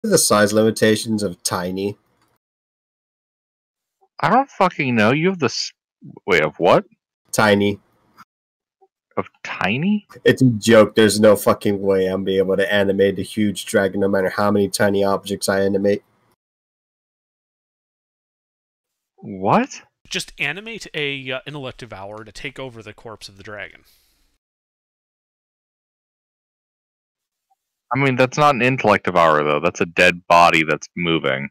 The size limitations of tiny. I don't fucking know. You have this. Wait, of what? Tiny. Of tiny? It's a joke. There's no fucking way I'm be able to animate a huge dragon no matter how many tiny objects I animate. What? Just animate a intellect devourer to take over the corpse of the dragon. I mean, that's not an intellect devourer, though. That's a dead body that's moving.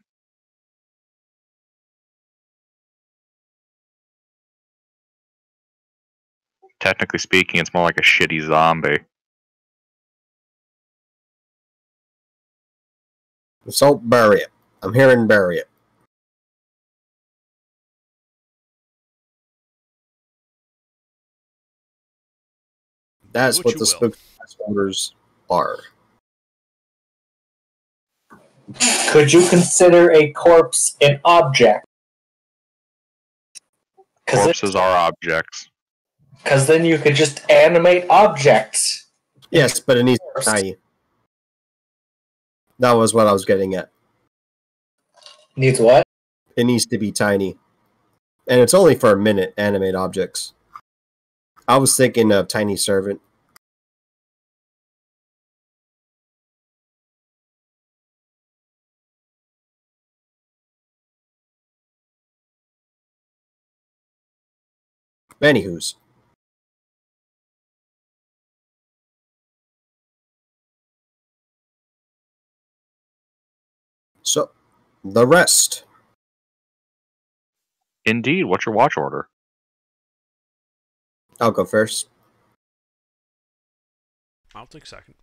Technically speaking, it's more like a shitty zombie. So bury it. I'm hearing bury it. That's what the spook orders are. Could you consider a corpse an object? Corpses are objects. Because then you could just animate objects. Yes, but it needs to be tiny. That was what I was getting at. Needs what? It needs to be tiny. And it's only for a minute, animate objects. I was thinking of Tiny Servant. Anywho's. So, the rest. Indeed. What's your watch order? I'll go first. I'll take second.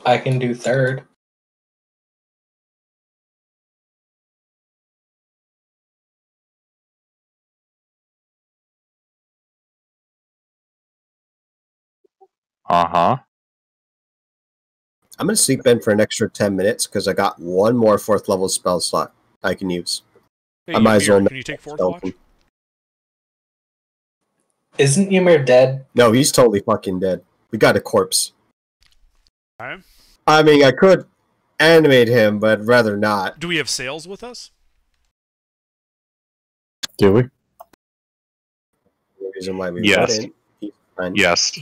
I can do third. Uh-huh. I'm going to sleep in for an extra 10 minutes because I got one more 4th level spell slot I can use. Hey, I might as well. Can you take 4th watch? Isn't Ymir dead? No, he's totally fucking dead. We got a corpse. Okay. I mean, I could animate him, but I'd rather not. Do we have Sales with us? Do we? The reason why we Yes. wouldn't. He's fine. Yes.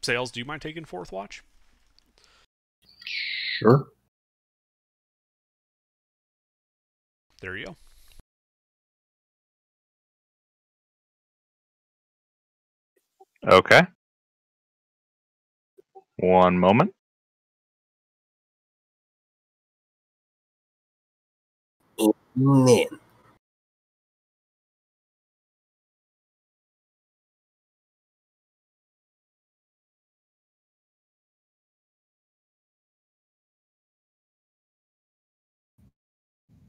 Sales, do you mind taking 4th watch? Sure. There you go. Okay. One moment. Man.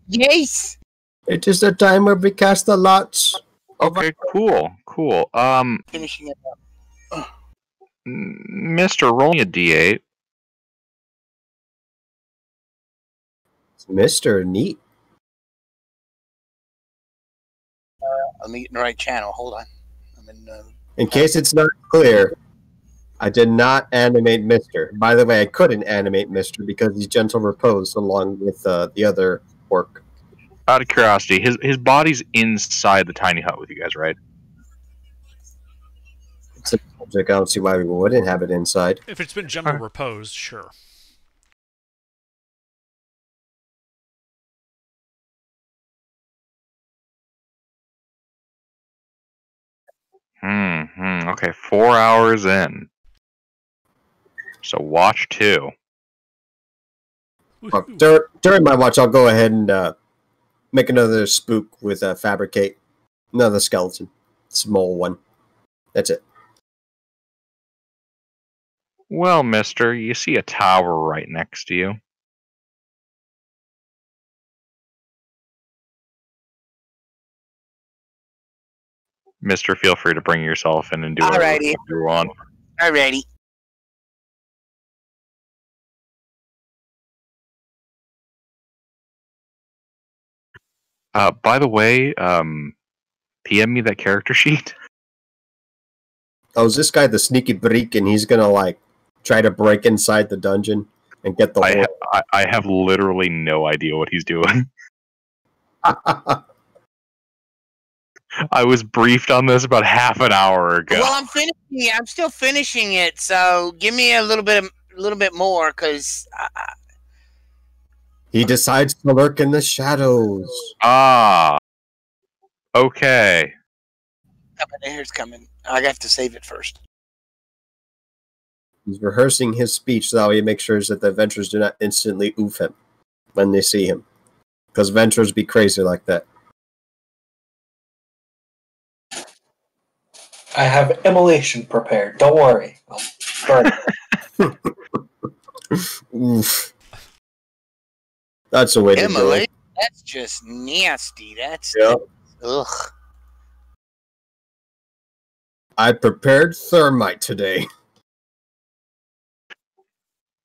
Yes! It is the time where we cast the lots. Okay, cool. Finishing it up. Mr. Roll me a D8. Mr. Neat. I'm in the right channel. Hold on. I'm in. In case it's not clear, I did not animate Mr. By the way, I couldn't animate Mr. because he's gentle repose along with the other orc. Out of curiosity, his body's inside the tiny hut with you guys, right? It's a subject. I don't see why we wouldn't have it inside. If it's been gentle repose, sure. Okay, 4 hours in. So watch 2. During my watch, I'll go ahead and make another spook with fabricate another skeleton, small one. That's it. Well, mister, you see a tower right next to you. Mister, feel free to bring yourself in and do whatever you want. Alrighty. By the way, PM me that character sheet. Oh, is this guy the sneaky break and he's gonna like try to break inside the dungeon and get the horse? I have literally no idea what he's doing. I was briefed on this about half an hour ago. Well, I'm finishing it. I'm still finishing it, so give me a little bit more, because he decides to lurk in the shadows. Ah, okay. Here's coming. I have to save it first. He's rehearsing his speech so that he makes sure that the adventurers do not instantly oof him when they see him, because adventurers be crazy like that. I have immolation prepared. Don't worry. I'll burn it. Oof. That's a way to do it. That's just nasty. That's ugh. I prepared thermite today.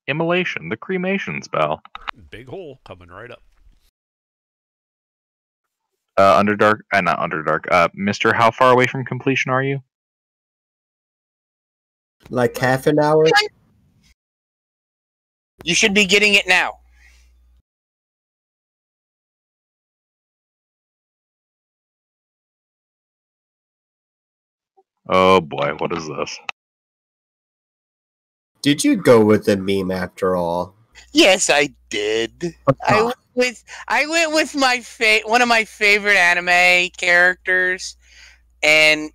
Immolation, the cremation spell. Big hole coming right up. Underdark, not Underdark. Mister, how far away from completion are you? Like half an hour? You should be getting it now. Oh boy, what is this? Did you go with the meme after all? Yes, I did. I went with my one of my favorite anime characters, and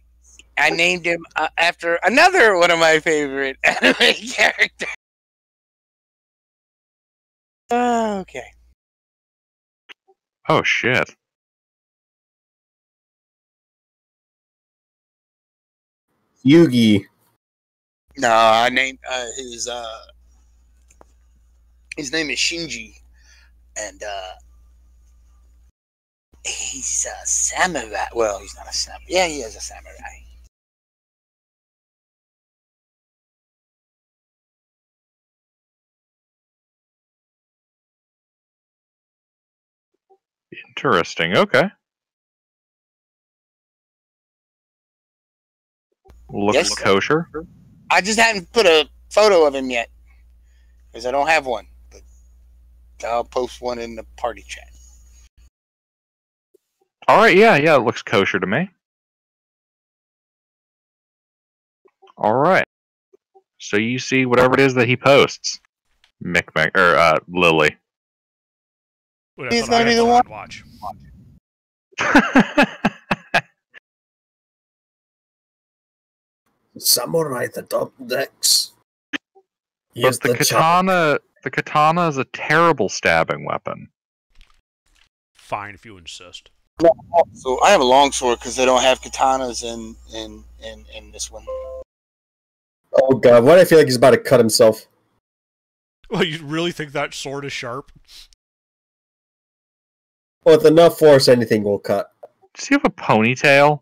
I named him after another one of my favorite anime characters. Okay. Oh shit. Yugi. No, I named his name is Shinji, and he's a samurai. Well, he's not a samurai. Yeah, he is a samurai. Interesting, okay. Looks kosher. I just hadn't put a photo of him yet, because I don't have one. But I'll post one in the party chat. Alright, yeah, it looks kosher to me. Alright. So you see whatever it is that he posts. Lily. He's gonna be the one. Watch. Samurai the top decks. But the katana is a terrible stabbing weapon. Fine if you insist. So I have a longsword because they don't have katanas in this one. Oh god, why do I feel like he's about to cut himself? Well, you really think that sword is sharp? Well, with enough force, anything will cut. Does he have a ponytail?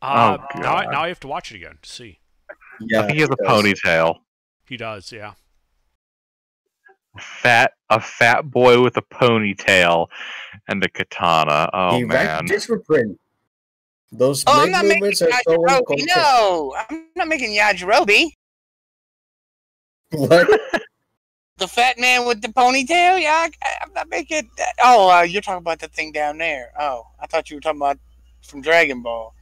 Now I have to watch it again to see. Yeah, I think he has a ponytail. He does, yeah. A fat boy with a ponytail and a katana. Oh man! This for print. Those I'm not making movements are so Yajirobe. No, I'm not making Yajirobe. What? The fat man with the ponytail? Yeah, I'm not making that. Oh, you're talking about the thing down there. Oh, I thought you were talking about from Dragon Ball.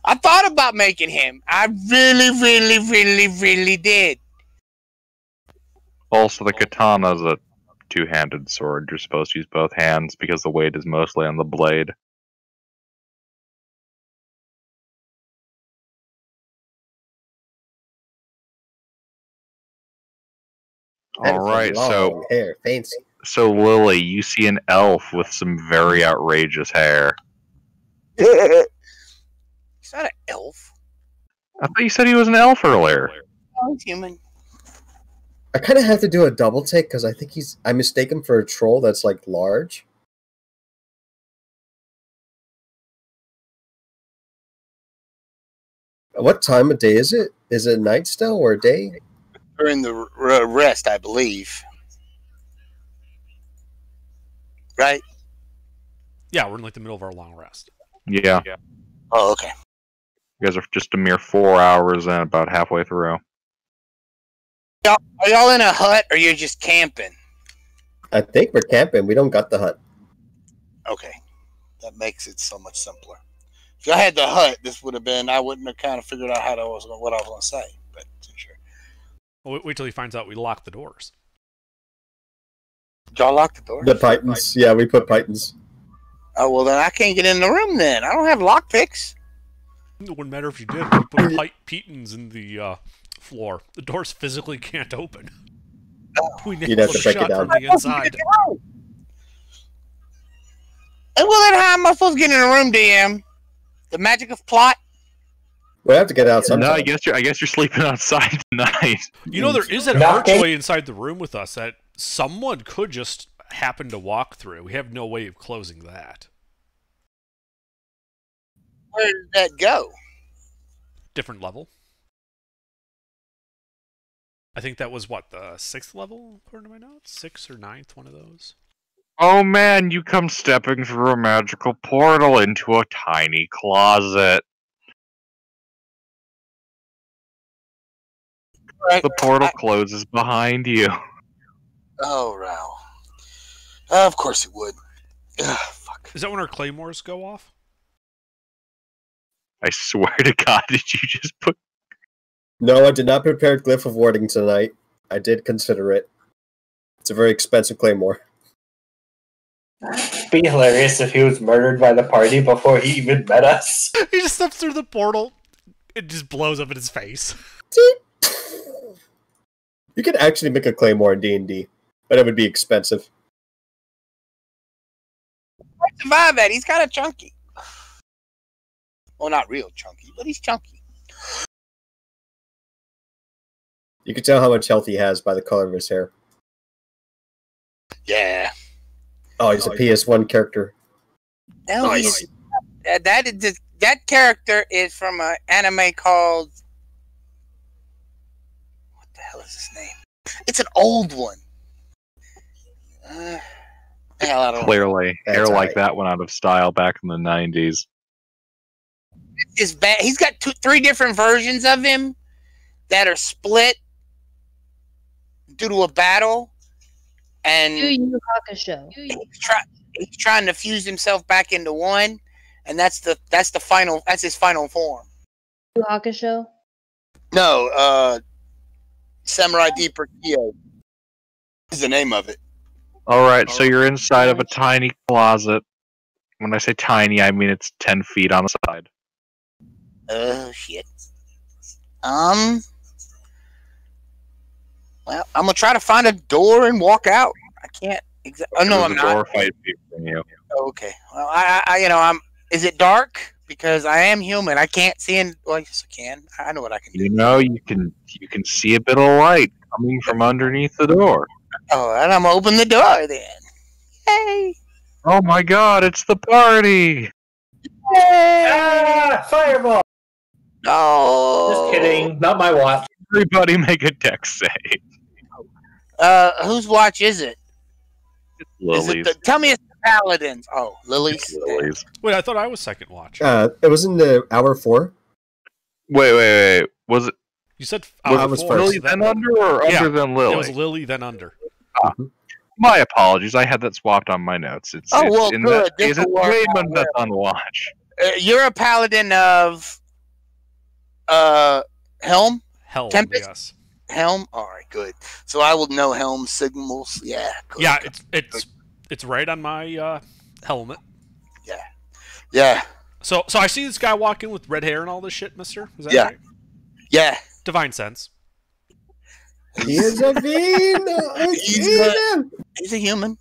I thought about making him. I really did. Also, the katana is a two-handed sword. You're supposed to use both hands because the weight is mostly on the blade. Alright, so hair, fancy. So Lily, you see an elf with some very outrageous hair. He's not an elf. I thought you said he was an elf earlier. Oh, he's human. I kind of have to do a double take because I think I mistake him for a troll that's like large. What time of day is it? Is it night still or day? We're in the rest, I believe. Right? Yeah, we're in like the middle of our long rest. Yeah. Oh, okay. You guys are just a mere 4 hours and about halfway through. Are y'all in a hut or you're just camping? I think we're camping. We don't got the hut. Okay. That makes it so much simpler. If y'all had the hut, this would have been, I wouldn't have kind of figured out what I was going to say. But sure. Well, wait till he finds out we locked the doors. Did y'all lock the door? The pythons. Yeah, we put pythons. Oh, well, then I can't get in the room then. I don't have lockpicks. It wouldn't matter if you did. We put pitons in the floor. The doors physically can't open. We You'd have to break it shut down. from the inside. Well, then how am I supposed to get in a room, DM? The magic of plot? We'll have to get out sometime. No, I guess you're sleeping outside tonight. You know, there is an archway inside the room with us that someone could just happen to walk through. We have no way of closing that. Where did that go? Different level. I think that was, what, the 6th level, according to my notes? 6th or 9th, one of those. Oh man, you come stepping through a magical portal into a tiny closet. The portal closes behind you. Oh, wow. Of course it would. Ugh, fuck. Is that when our claymores go off? I swear to God, did you just put... No, I did not prepare Glyph of Warding tonight. I did consider it. It's a very expensive claymore. It'd be hilarious if he was murdered by the party before he even met us. He just steps through the portal. It just blows up in his face. You could actually make a claymore in D&D, but it would be expensive. Where's the vibe at? He's kind of chunky. Well, not real chunky, but he's chunky. You can tell how much health he has by the color of his hair. Yeah. Oh, he's a PS1 character. No, Nice. That character is from an anime called... What the hell is his name? It's an old one. Hell, I don't Clearly, That's hair like alright. that went out of style back in the 90s. It's bad. He's got 3 different versions of him that are split due to a battle, and Yu Yu Hakusho. he's trying to fuse himself back into one, and that's his final form. Yu Yu Hakusho. No, Samurai Deeper Kyo is the name of it. Alright, so you're inside of a tiny closet. When I say tiny, I mean it's 10 feet on the side. Oh shit. Well, I'm gonna try to find a door and walk out. I can't. Oh no, There's I'm a not. door 5 feet from you. Okay. Well, I'm. Is it dark? Because I am human. I can't see in. Well, yes, I can. I know what I can do. You know, you can see a bit of light coming from underneath the door. Oh, and I'm gonna open the door then. Yay! Oh my God, it's the party! Yay! Ah, fireball! Oh. Just kidding. Not my watch. Everybody make a dex save. Whose watch is it? Lilies. Tell me it's the Paladins. Oh, Lily's. Lilies. Wait, I thought I was second watch. It was in the hour 4. Wait. Was it You said I was first. Lily then under or Yeah, under then Lily? It was Lily, then under. My apologies. I had that swapped on my notes. It's Well, in good. that case, This it's will work Raymond out that's on watch. You're a Paladin of Helm? Helm, Tempest? yes. Helm? Alright, good. So I will know Helm signals. Yeah. Good. Yeah, it's right on my helmet. Yeah. So I see this guy walk in with red hair and all this shit, mister? Is that Yeah. right? Yeah. Divine sense. He is a fiend! He's a human.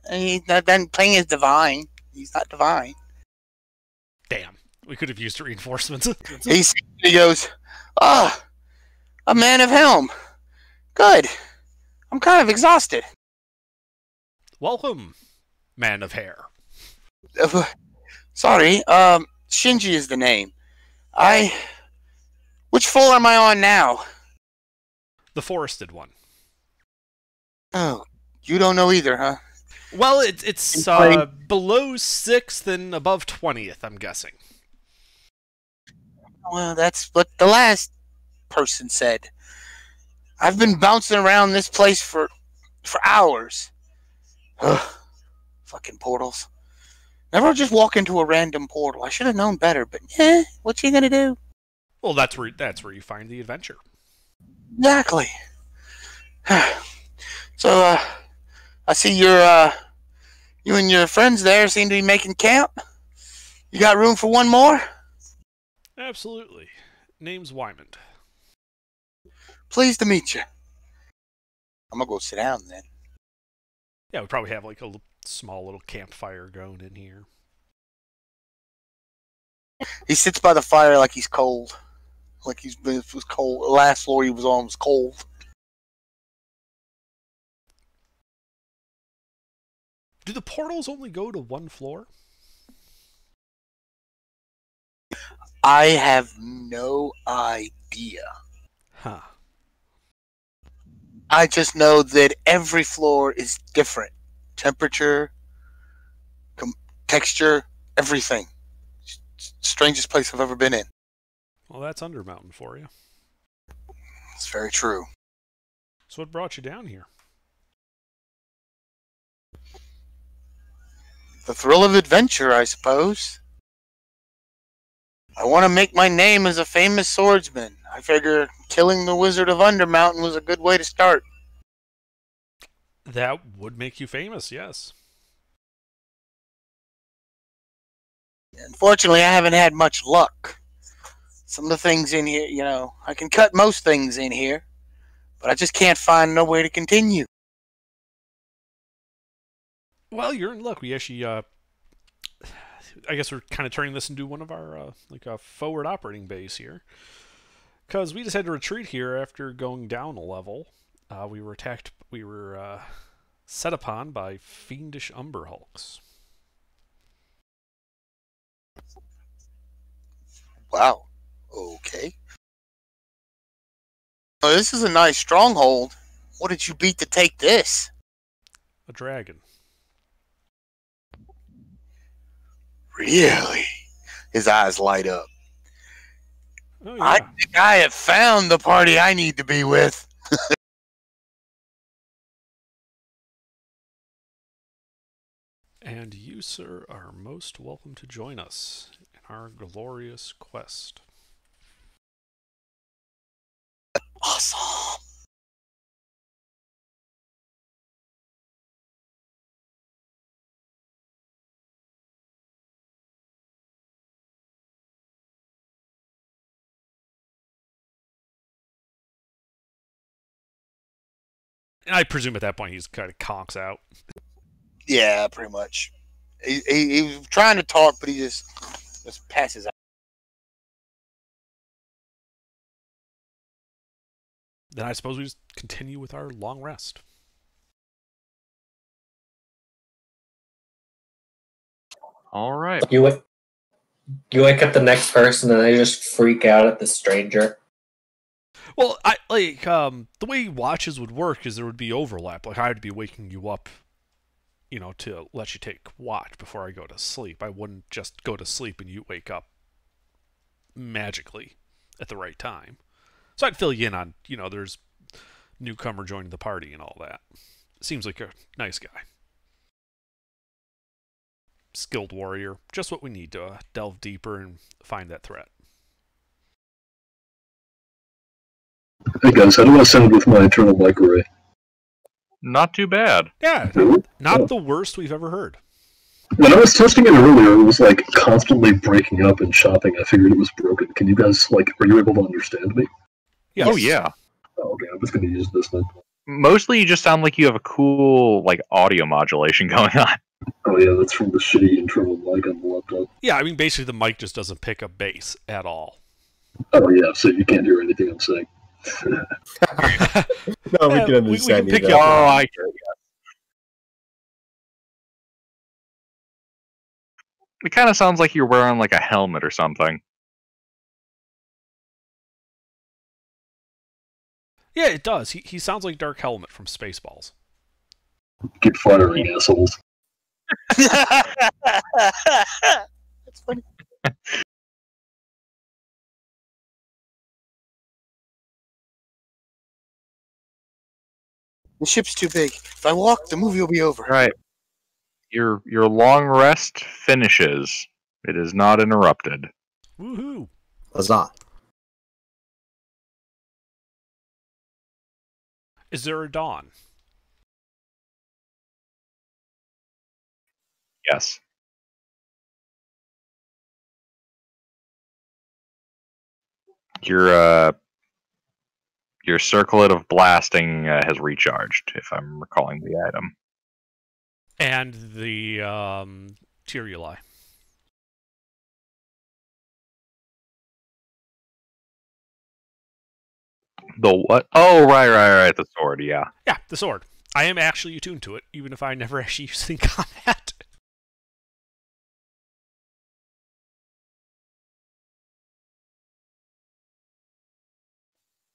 And he's not then playing as divine. He's not divine. Damn. We could have used reinforcements. He goes, a man of Helm. Good. I'm kind of exhausted. Welcome, man of hair. Sorry, Shinji is the name. Which floor am I on now? The forested one. Oh, you don't know either, huh? Well, it's below 6th and above 20th, I'm guessing. Well, that's what the last person said. I've been bouncing around this place for hours. Ugh, fucking portals. Never just walk into a random portal. I should have known better, but what you gonna do? Well, that's where you find the adventure. Exactly. So, I see you and your friends there seem to be making camp. You got room for one more? Absolutely. Name's Wymond. Pleased to meet you. I'm gonna go sit down then. Yeah, we probably have like a small little campfire going in here. He sits by the fire like he's cold. Like it was cold. The last floor he was on was cold. Do the portals only go to one floor? I have no idea. Huh. I just know that every floor is different. Temperature, texture, everything. Strangest place I've ever been in. Well, that's Undermountain for you. It's very true. So what brought you down here? The thrill of adventure, I suppose. I want to make my name as a famous swordsman. I figure killing the Wizard of Undermountain was a good way to start. That would make you famous, yes. Unfortunately, I haven't had much luck. Some of the things in here, I can cut most things in here, but I just can't find no way to continue. Well, you're in luck. We actually, I guess we're kind of turning this into one of our, like a forward operating base here. Because we just had to retreat here after going down a level. We were attacked, we were set upon by fiendish Umber Hulks. Wow. Okay. Oh, this is a nice stronghold. What did you beat to take this? A dragon. Really? His eyes light up. Oh, yeah. I think I have found the party I need to be with. And you, sir, are most welcome to join us in our glorious quest. Awesome. And I presume at that point he's kind of conks out. Yeah, pretty much. He was trying to talk, but he just passes out. Then I suppose we just continue with our long rest. All right. You wake up the next person and they just freak out at the stranger. Well, the way watches would work is there would be overlap. Like I'd be waking you up, to let you take watch before I go to sleep. I wouldn't just go to sleep and you wake up magically at the right time. So I'd fill you in on, there's newcomer joining the party and all that. Seems like a nice guy. Skilled warrior. Just what we need to delve deeper and find that threat. Hey guys, how do I sound with my internal microarray? Not too bad. Yeah, Really? not the worst we've ever heard. When I was testing it earlier, it was like constantly breaking up and chopping. I figured it was broken. Can you guys, are you able to understand me? Yes. Oh, yeah. Oh, okay, I'm just going to use this then. Mostly you just sound like you have a cool, audio modulation going on. Oh yeah, that's from the shitty internal mic on the laptop. Yeah, I mean, basically the mic just doesn't pick up bass at all. Oh yeah, so you can't hear anything I'm saying. No, we can understand we can pick you. you though. up. Oh, I hear you. It kind of sounds like you're wearing, a helmet or something. Yeah, it does. He sounds like Dark Helmet from Spaceballs. Keep firing, assholes. That's funny. The ship's too big. If I walk, the movie will be over. Right. Your long rest finishes. It is not interrupted. Woohoo! Huzzah. Is there a dawn? Yes. Your circlet of blasting has recharged, if I'm recalling the item. And the Tiruli. The what? Oh, right. The sword, yeah. Yeah, the sword. I am actually attuned to it, even if I never actually use it in combat.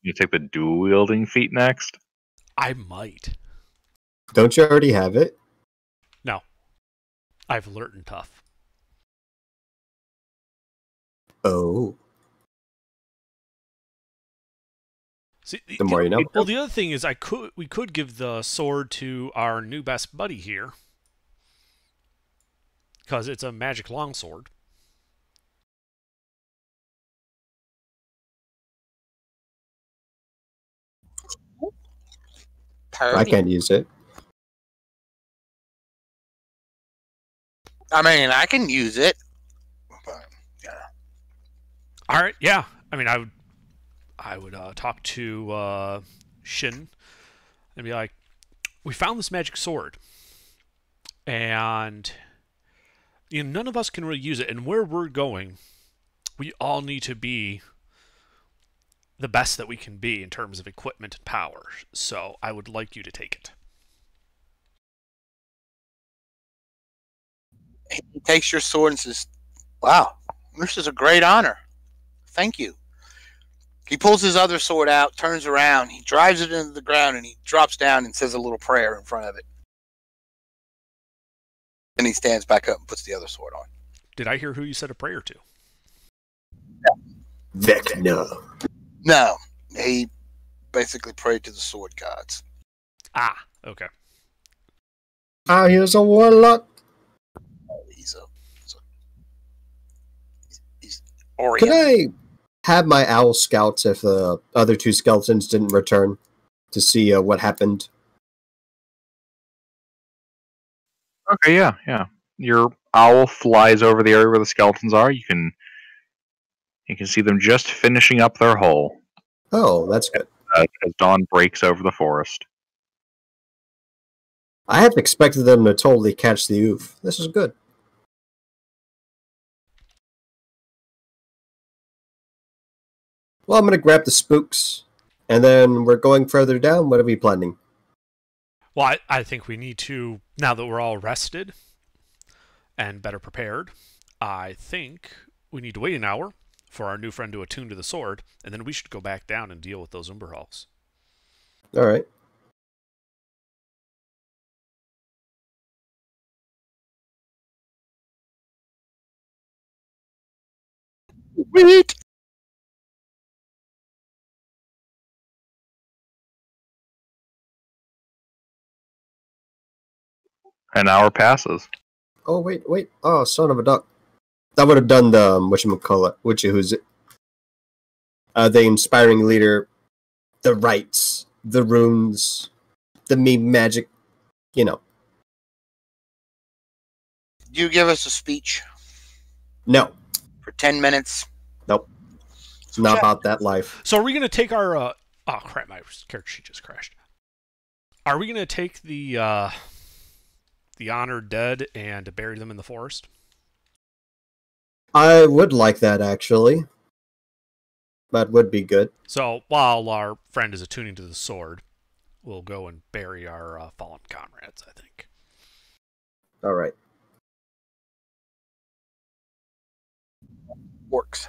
You take the dual wielding feat next? I might. Don't you already have it? No. I've alert and tough. Oh. See, The more you know. Well, the other thing is, we could give the sword to our new best buddy here, because it's a magic longsword. I can't use it. I mean, I can use it. But, yeah. All right, yeah. I mean, I would talk to Shin and be like, we found this magic sword, and none of us can really use it. And where we're going, we all need to be the best that we can be in terms of equipment and power. So I would like you to take it. He takes your sword and says, "Wow, this is a great honor. Thank you." He pulls his other sword out, turns around, he drives it into the ground, and he drops down and says a little prayer in front of it. And he stands back up and puts the other sword on. Did I hear who you said a prayer to? Vecna. No, he basically prayed to the sword gods. Ah, okay. Ah, he's a warlock. He's Orient. Could I have my owl scouts if the other two skeletons didn't return to see what happened? Okay, yeah. Your owl flies over the area where the skeletons are. You can see them just finishing up their hole Oh, that's good. as dawn breaks over the forest. I had expected them to totally catch the oof. This is good. Well, I'm going to grab the spooks, and then we're going further down. What are we planning? Well, I think we need to, now that we're all rested and better prepared, I think we need to wait an hour for our new friend to attune to the sword, and then we should go back down and deal with those Umber Hulks. All right. Wait! An hour passes. Oh, wait. Oh, son of a duck. That would have done the, who's it? The inspiring leader, the rites, the runes, the meme magic, You give us a speech No. for 10 minutes. Nope. It's not about that life. So are we going to take our... oh, crap, my character sheet just crashed. Are we going to take the honored dead and bury them in the forest? I would like that, actually. That would be good. So while our friend is attuning to the sword, we'll go and bury our fallen comrades, I think. All right. Works.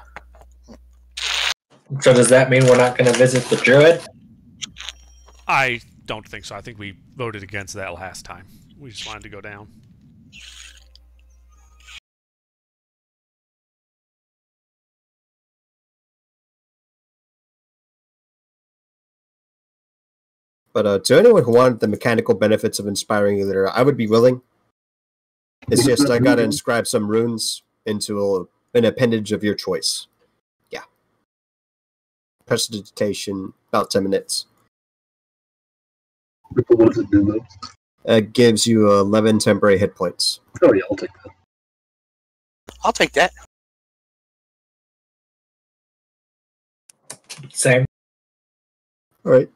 So does that mean we're not going to visit the druid? I don't think so. I think we voted against that last time. We just wanted to go down. But to anyone who wanted the mechanical benefits of inspiring a leader, I would be willing. It's just I gotta inscribe some runes into an appendage of your choice. Yeah. Prestidigitation, about 10 minutes. What does it do, though? It gives you 11 temporary hit points. Oh, yeah, I'll take that. I'll take that. Same. All right.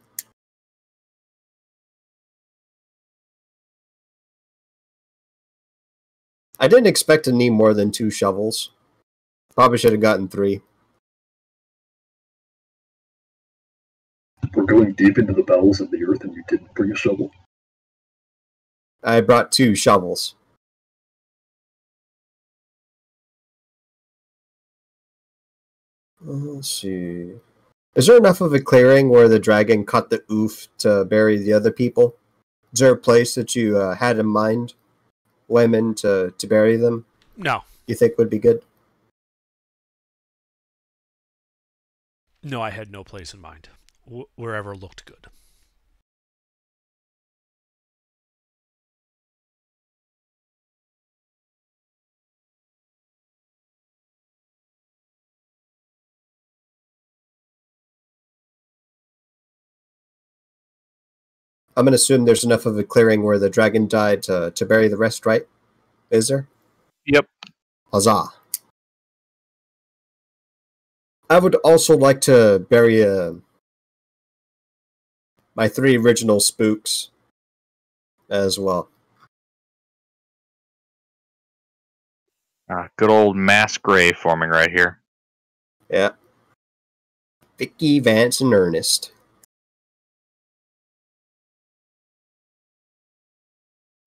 I didn't expect to need more than 2 shovels. Probably should have gotten 3. We're going deep into the bowels of the earth and you didn't bring a shovel. I brought 2 shovels. Let's see. Is there enough of a clearing where the dragon cut the oof to bury the other people? Is there a place that you had in mind, women, to bury them? No. You think would be good? No, I had no place in mind. Wherever looked good. I'm going to assume there's enough of a clearing where the dragon died to bury the rest, right? Is there? Yep. Huzzah. I would also like to bury my 3 original spooks as well. Good old mass grave forming right here. Yeah. Vicky, Vance, and Ernest.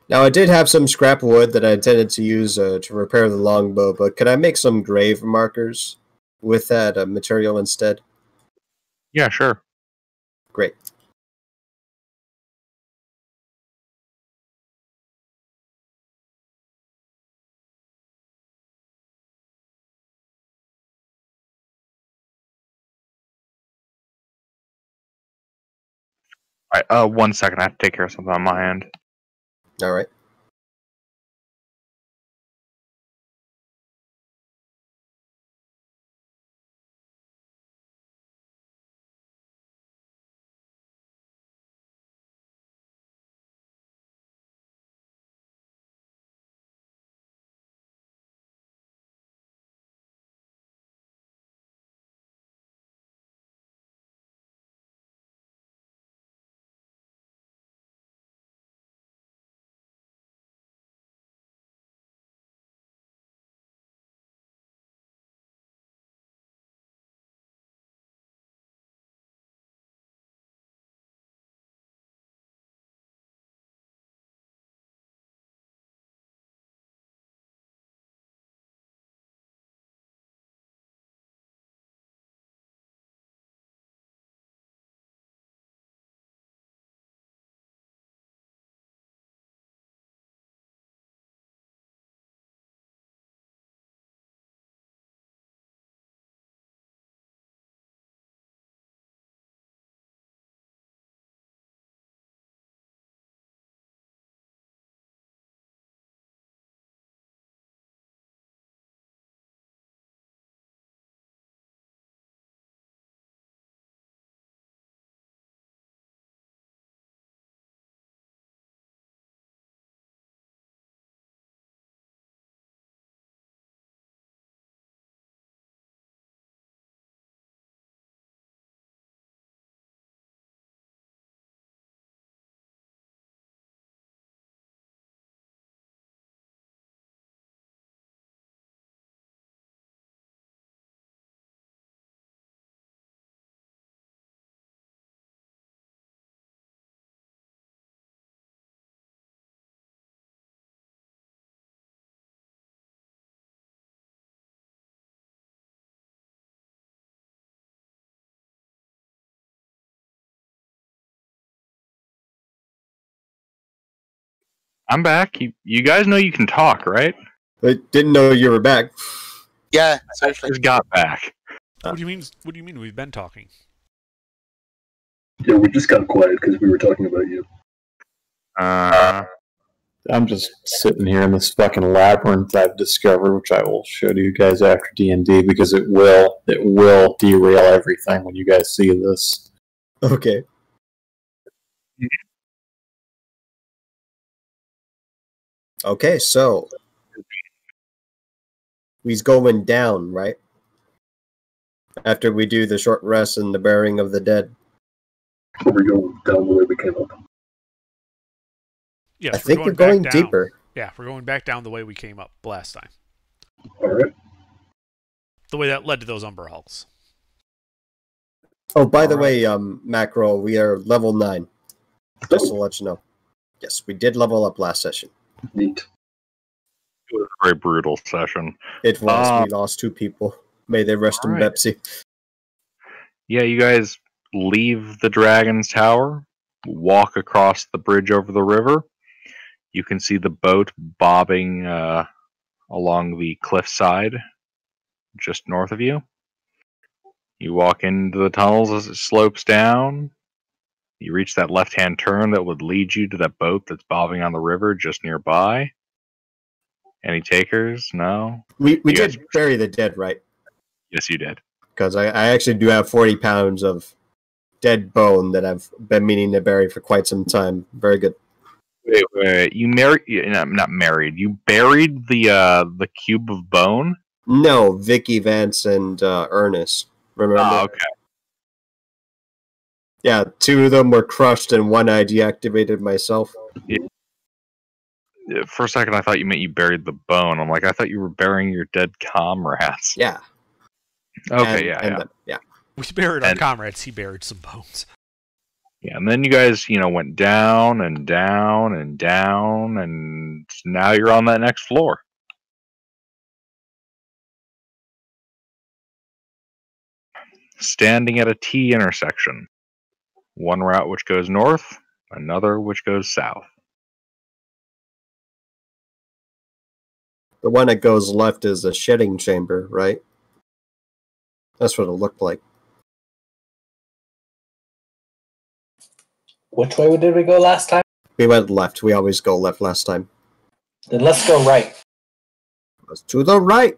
Now, I did have some scrap wood that I intended to use to repair the longbow, but could I make some grave markers with that material instead? Yeah, sure. Great. All right, 1 second. I have to take care of something on my end. All right. I'm back. You guys know you can talk, right? I didn't know you were back. Yeah, I seriously. just got back. What do you mean? What do you mean we've been talking? Yeah, we just got quiet because we were talking about you. I'm just sitting here in this fucking labyrinth I've discovered, which I will show to you guys after D&D, because it will derail everything when you guys see this. Okay. Okay, so he's going down, right? After we do the short rest and the burying of the dead. Or we go down the way we came up. Yes, I think we're back going down. deeper. Yeah, we're going back down the way we came up last time. Alright. The way that led to those Umber Hulks. Oh, by the way, Macro, we are level 9. Just to let you know. Yes, we did level up last session. Neat. It was a very brutal session. It was. We lost 2 people. May they rest in Alright. Pepsi. Yeah, you guys leave the Dragon's Tower, walk across the bridge over the river. You can see the boat bobbing along the cliffside just north of you. You walk into the tunnels as it slopes down. You reach that left-hand turn that would lead you to that boat that's bobbing on the river just nearby. Any takers? No? We You did guys- bury the dead, right? Yes, you did. Because I actually do have 40 pounds of dead bone that I've been meaning to bury for quite some time. Very good. Wait. You not married. You buried the cube of bone? No, Vicky, Vance, and Ernest. Remember? Oh, okay. Yeah, 2 of them were crushed and 1 I deactivated myself. For a second, I thought you meant you buried the bone. I'm like, I thought you were burying your dead comrades. Yeah. Okay, Yeah. We buried our comrades. He buried some bones. Yeah, and then you guys, went down and down and down, and now you're on that next floor. Standing at a T intersection. One route which goes north, another which goes south. The one that goes left is the shedding chamber, right? That's what it looked like. Which way did we go last time? We went left. We always go left last time. Then let's go right. It was to the right.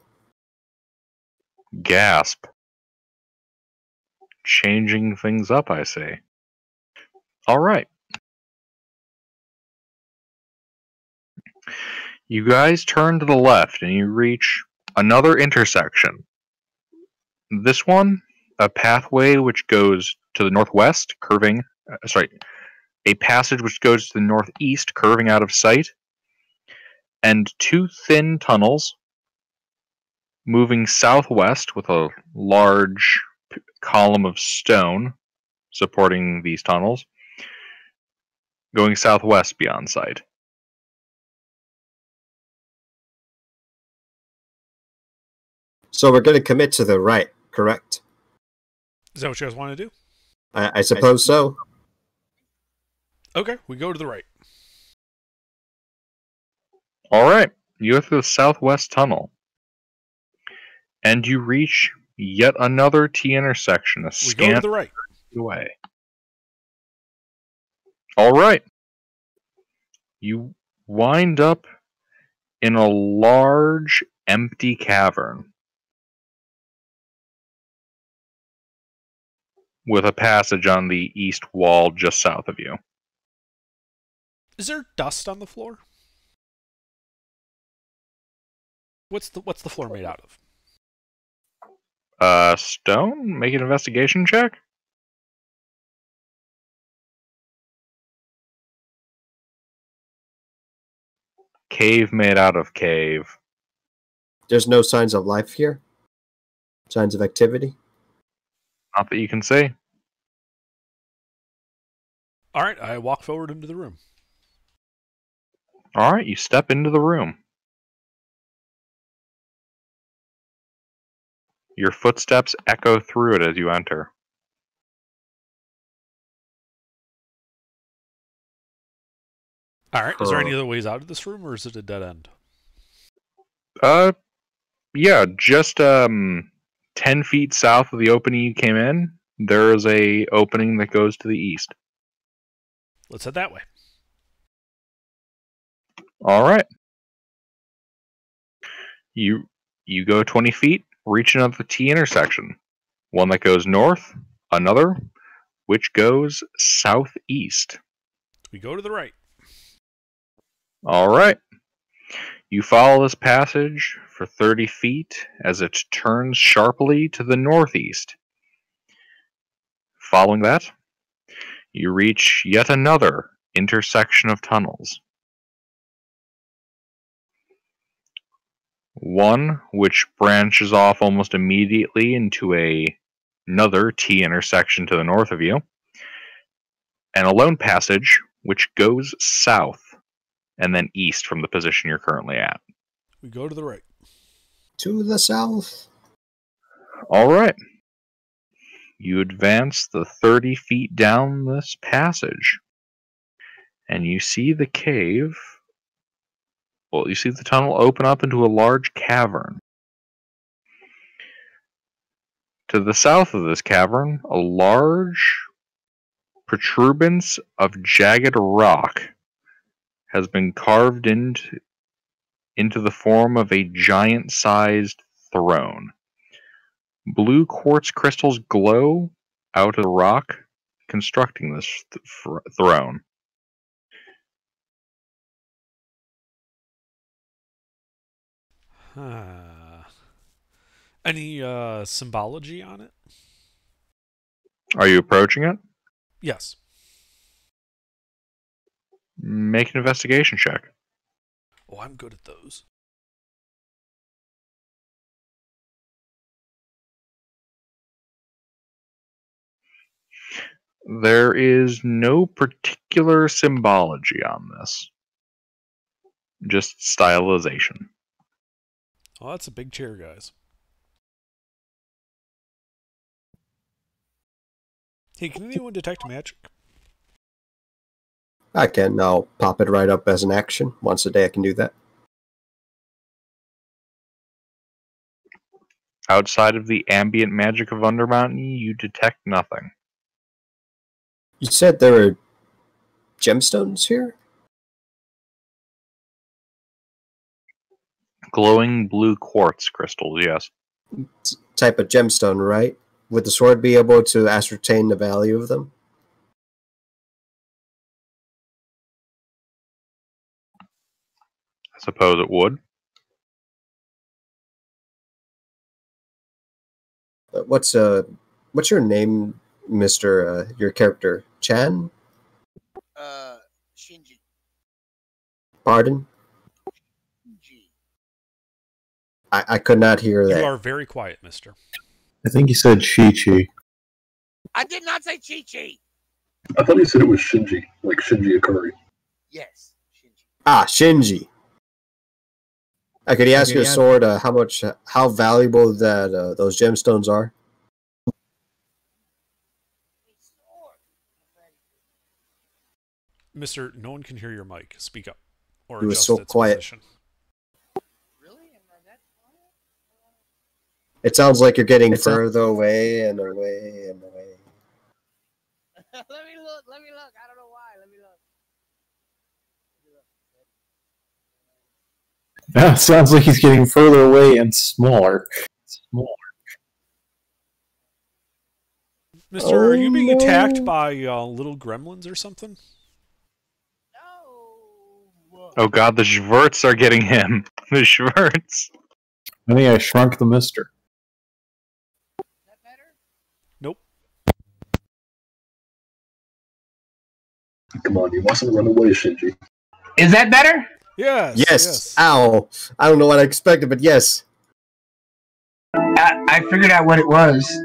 Gasp. Changing things up, I say. All right. You guys turn to the left and you reach another intersection. This one, a pathway which goes to the northwest, a passage which goes to the northeast, curving out of sight, and 2 thin tunnels moving southwest with a large column of stone supporting these tunnels, going southwest beyond sight. So we're going to commit to the right, correct? Is that what you guys want to do? I suppose so. Okay, we go to the right. All right, you go through the southwest tunnel, and you reach yet another T intersection. We go to the right. Away. All right, you wind up in a large, empty cavern with a passage on the east wall just south of you. Is there dust on the floor? What's the floor made out of? Stone? Make an investigation check? Cave made out of cave. There's no signs of life here? Signs of activity? Not that you can see. All right, I walk forward into the room. All right, you step into the room. Your footsteps echo through it as you enter. All right, is there any other ways out of this room, or is it a dead end? Yeah, just 10 feet south of the opening you came in, There is a opening that goes to the east. Let's head that way. All right. You go 20 feet, reach another T intersection. One that goes north, another which goes southeast. We go to the right. All right. You follow this passage for 30 feet as it turns sharply to the northeast. Following that, you reach yet another intersection of tunnels. One which branches off almost immediately into another T intersection to the north of you, and a lone passage which goes south and then east from the position you're currently at. We go to the right. To the south. All right. You advance the 30 feet down this passage, and you see the cave. Well, you see the tunnel open up into a large cavern. To the south of this cavern, a large protuberance of jagged rock has been carved into the form of a giant-sized throne. Blue quartz crystals glow out of the rock, constructing this throne. Any symbology on it? Are you approaching it? Yes. Make an investigation check. Oh, I'm good at those. There is no particular symbology on this. Just stylization. Oh, that's a big chair, guys. Hey, can anyone detect magic? I can. I'll pop it right up as an action. Once a day I can do that. Outside of the ambient magic of Blundermountain, you detect nothing. You said there were gemstones here? Glowing blue quartz crystals, yes. Type of gemstone, right? Would the sword be able to ascertain the value of them? I suppose it would. What's your name, Mister? Your character, Chan? Shinji. Pardon? Shinji. I could not hear that. You are very quiet, mister. I think he said Chi-Chi. I did not say Chi-Chi. I thought he said it was Shinji, like Shinji Ikari. Yes, Shinji. Ah, Shinji. Could he ask your sword how valuable that those gemstones are? Mister, no one can hear your mic. Speak up. Or You were adjust so its quiet. position. Really? Am I that quiet? It sounds like you're getting further away and away and away. Let me look. I don't know why. Let me look. Yeah, sounds like he's getting further away and smaller. Mister, are you being no. attacked by little gremlins or something? No. Oh god, the Schwerts are getting him. The Schwerts. I think I shrunk the mister. Is that better? Nope. Come on, you mustn't run away, Shinji. Is that better? Yes. Ow. I don't know what I expected, but yes. I figured out what it was.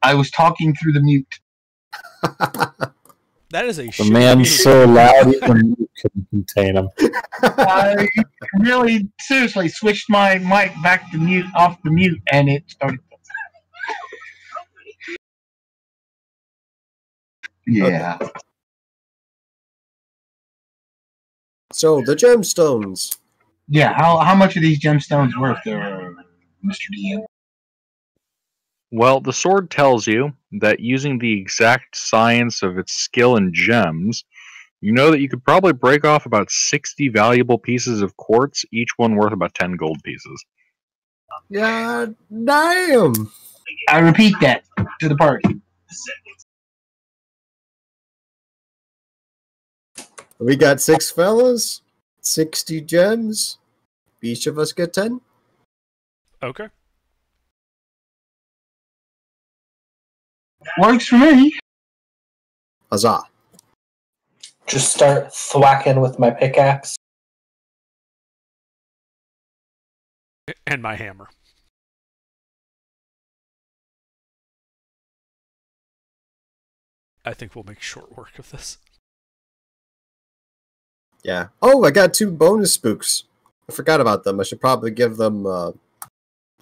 I was talking through the mute. That is a The shit man's mute. so loud even you couldn't contain him. I really, seriously, switched my mic back to mute, off the mute, and it started. Yeah. So, the gemstones. Yeah, how much are these gemstones worth, Mr. DM? Well, the sword tells you that using the exact science of its skill in gems, you know that you could probably break off about 60 valuable pieces of quartz, each one worth about 10 gold pieces. Yeah, damn. I repeat that to the party. We got 6 fellas, 60 gems. Each of us get 10. Okay. Works for me. Huzzah. Just start thwacking with my pickaxe. And my hammer. I think we'll make short work of this. Yeah. Oh, I got 2 bonus spooks. I forgot about them. I should probably give them a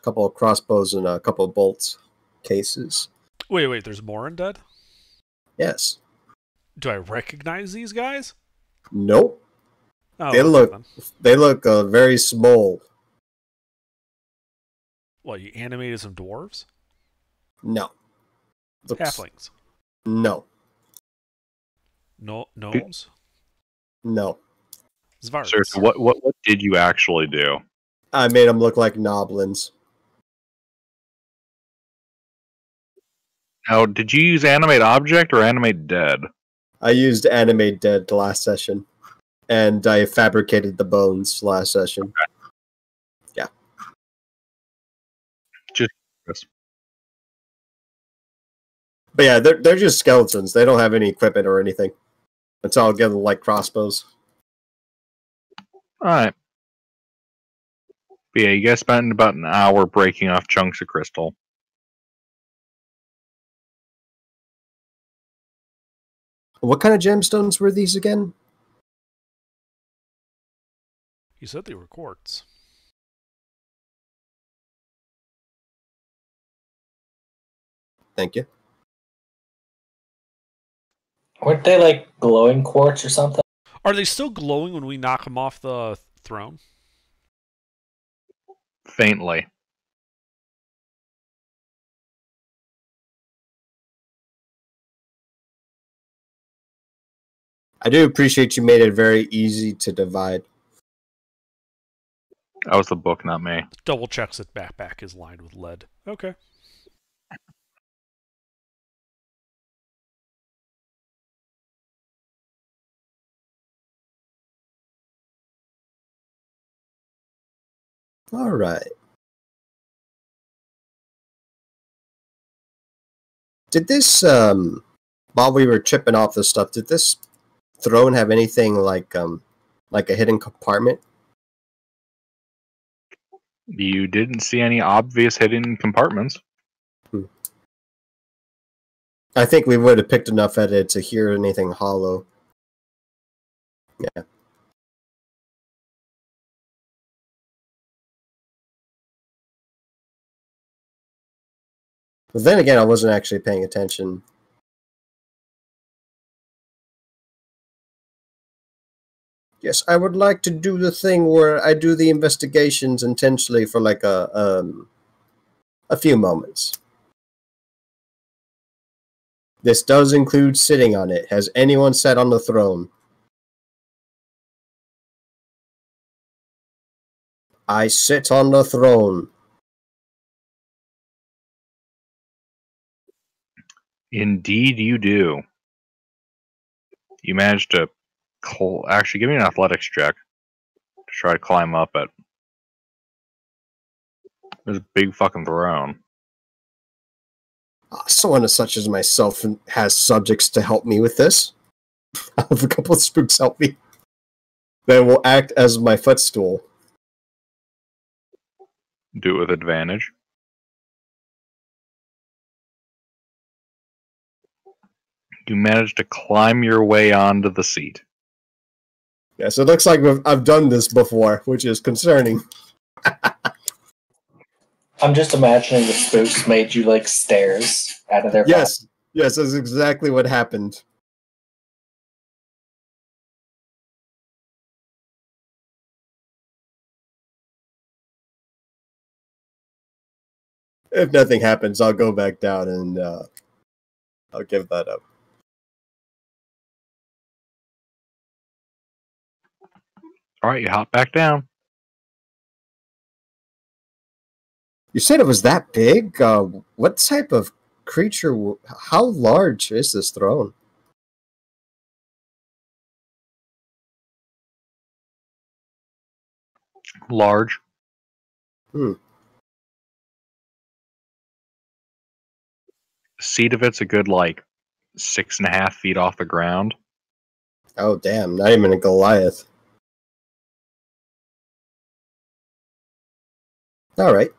couple of crossbows and a couple of bolts cases. Wait, there's more undead? Yes. Do I recognize these guys? Nope. Oh, They okay, look then. they look very small. What, you animated some dwarves? No. Looks, Halflings? no. No, gnomes? No. Zvards? Sir, so what did you actually do? I made them look like noblins. Now, did you use animate object or animate dead? I used animate dead last session. And I fabricated the bones last session. Yeah. Just But yeah, they're just skeletons. They don't have any equipment or anything. It's all together like crossbows. alright. But yeah, you guys spent about an hour breaking off chunks of crystal. What kind of gemstones were these again? You said they were quartz. Thank you. Weren't they like glowing quartz or something? Are they still glowing when we knock them off the throne? Faintly. I do appreciate you made it very easy to divide. That was the book, not me. Double checks that backpack is lined with lead. Okay. All right. Did this while we were chipping off this stuff, did this throne have anything like a hidden compartment? You didn't see any obvious hidden compartments. I think we would have picked enough at it to hear anything hollow. Yeah. But then again, I wasn't actually paying attention. Yes, I would like to do the thing where I do the investigations intentionally for like a few moments. This does include sitting on it. Has anyone sat on the throne? I sit on the throne. Indeed, you do. You managed to actually give me an athletics check to try to climb up it. There's a big fucking throne. Someone as such as myself has subjects to help me with this. I have a couple of spooks help me. They will act as my footstool. Do it with advantage. You managed to climb your way onto the seat. Yes, it looks like I've done this before, which is concerning. I'm just imagining the spooks made you like stairs out of their Yes, yes, that's exactly what happened. If nothing happens, I'll go back down and I'll give that up. All right, you hop back down. You said it was that big? What type of creature? How large is this throne? Large. Hmm. The seat of it's a good, 6.5 feet off the ground. Oh, damn. Not even a Goliath. All right.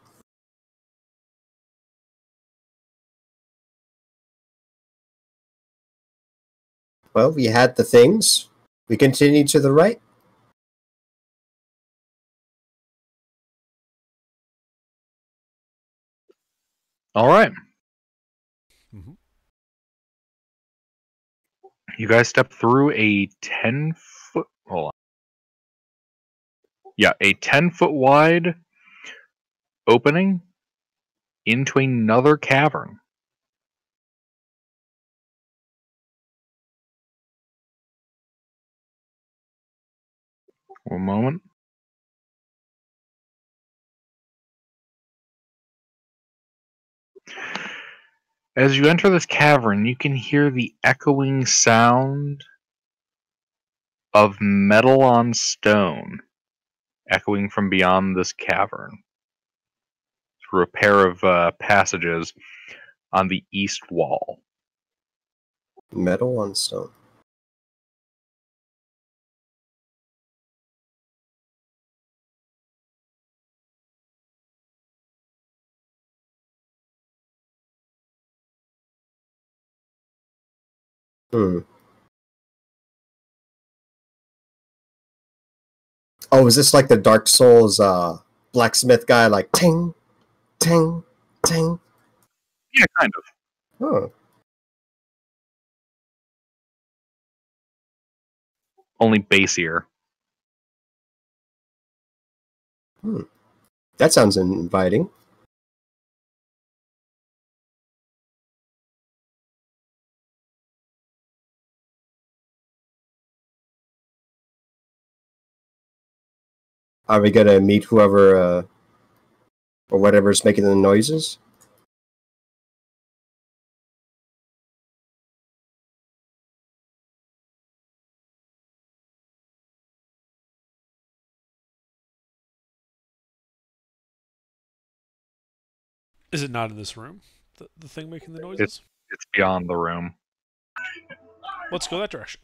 Well, we had the things. We continue to the right. All right. Mm-hmm. You guys step through a 10-foot. Hold on. Yeah, a 10-foot wide opening into another cavern. One moment. As you enter this cavern, you can hear the echoing sound of metal on stone echoing from beyond this cavern through a pair of passages on the east wall. Metal on stone. Hmm. Oh, is this like the Dark Souls blacksmith guy? Like ting, ting, ting. Yeah, kind of. Oh, Only bassier. that sounds inviting. Are we gonna meet whoever or whatever's making the noises? Is it not in this room? The thing making the noises? It's beyond the room. Let's go that direction.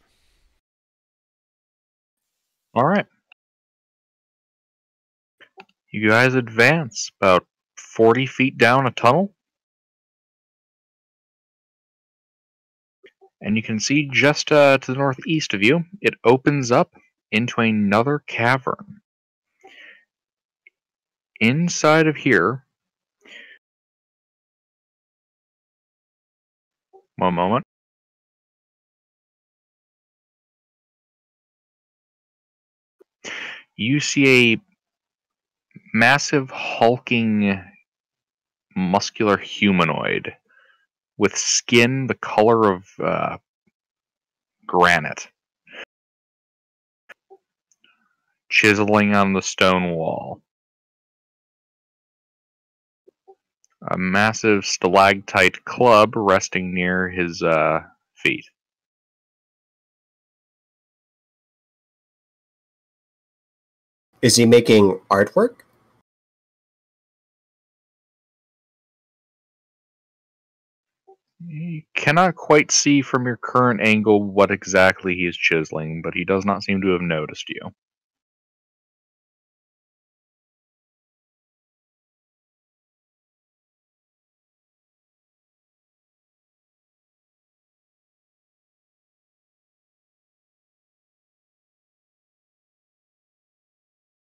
All right. You guys advance about 40 feet down a tunnel. And you can see just to the northeast of you, it opens up into another cavern. Inside of here, one moment, you see a massive hulking muscular humanoid with skin the color of granite, chiseling on the stone wall. A massive stalactite club resting near his feet. Is he making artwork? You cannot quite see from your current angle what exactly he is chiseling, but he does not seem to have noticed you.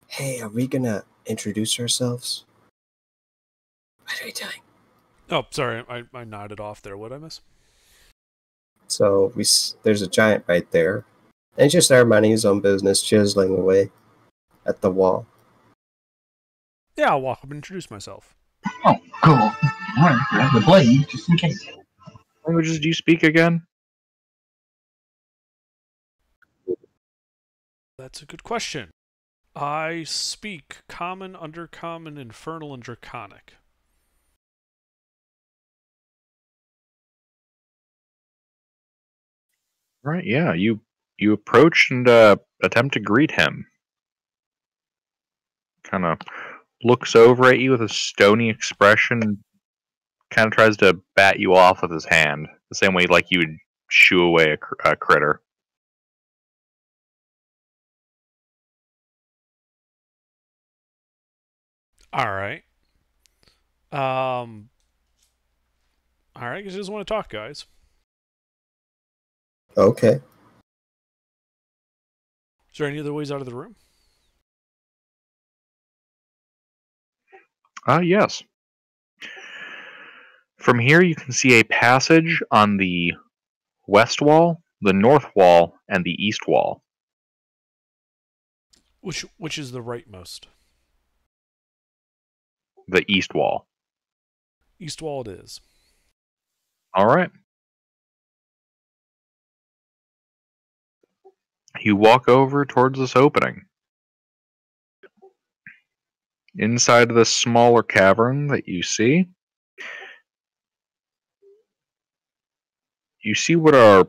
Hey, are we gonna introduce ourselves? What are we doing? Oh, sorry, I nodded off there. What'd I miss? So there's a giant right there, and just there minding his own business, chiseling away at the wall. Yeah, I'll walk up and introduce myself. Oh, cool. Alright, grab the blade just in case. Languages do you speak again? That's a good question. I speak Common, Undercommon, Infernal, and Draconic. Right, yeah. You approach and attempt to greet him. Kind of looks over at you with a stony expression, kind of tries to bat you off with his hand, the same way like you would shoo away a critter. All right. All right. You just want to talk, guys. Okay. Is there any other ways out of the room? Yes. From here, you can see a passage on the west wall, the north wall, and the east wall. Which is the rightmost? The east wall. East wall it is. All right. You walk over towards this opening. Inside of this smaller cavern that you see what are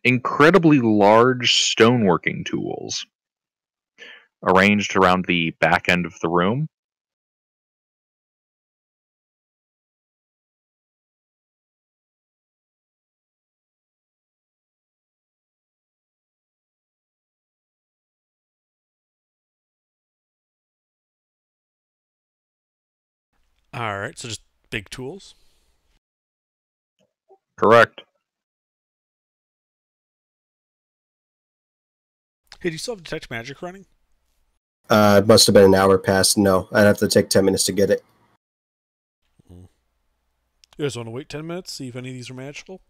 incredibly large stoneworking tools arranged around the back end of the room. All right. So just big tools. Correct. Hey, do you still have detect magic running? It must have been an hour past. No, I'd have to take 10 minutes to get it. You guys want to wait 10 minutes, see if any of these are magical?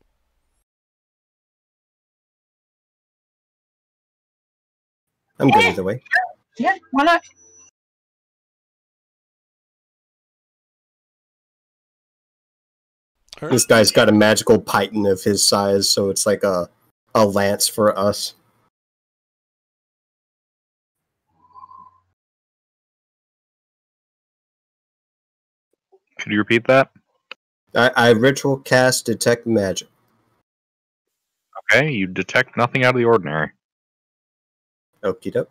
I'm good either way. Yeah, why not? All right. This guy's got a magical python of his size, so it's like a lance for us. Could you repeat that? I ritual cast detect magic. Okay, you detect nothing out of the ordinary. Okie doke.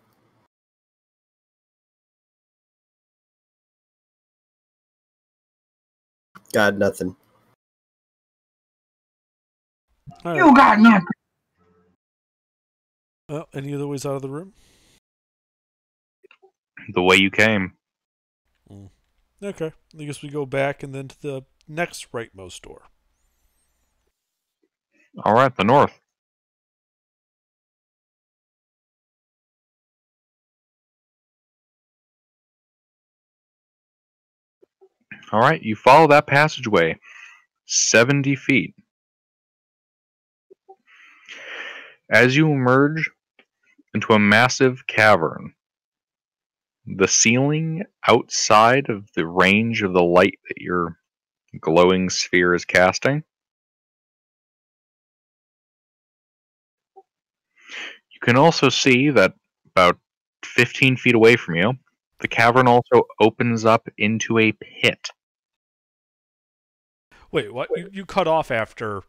Got nothing. All You right. got nothing. Any other ways out of the room? The way you came. Okay. I guess we go back and then to the next rightmost door. All right, the north. All right, you follow that passageway 70 feet. As you emerge into a massive cavern, the ceiling outside of the range of the light that your glowing sphere is casting, you can also see that about 15 feet away from you, the cavern also opens up into a pit. Wait, what? You cut off after,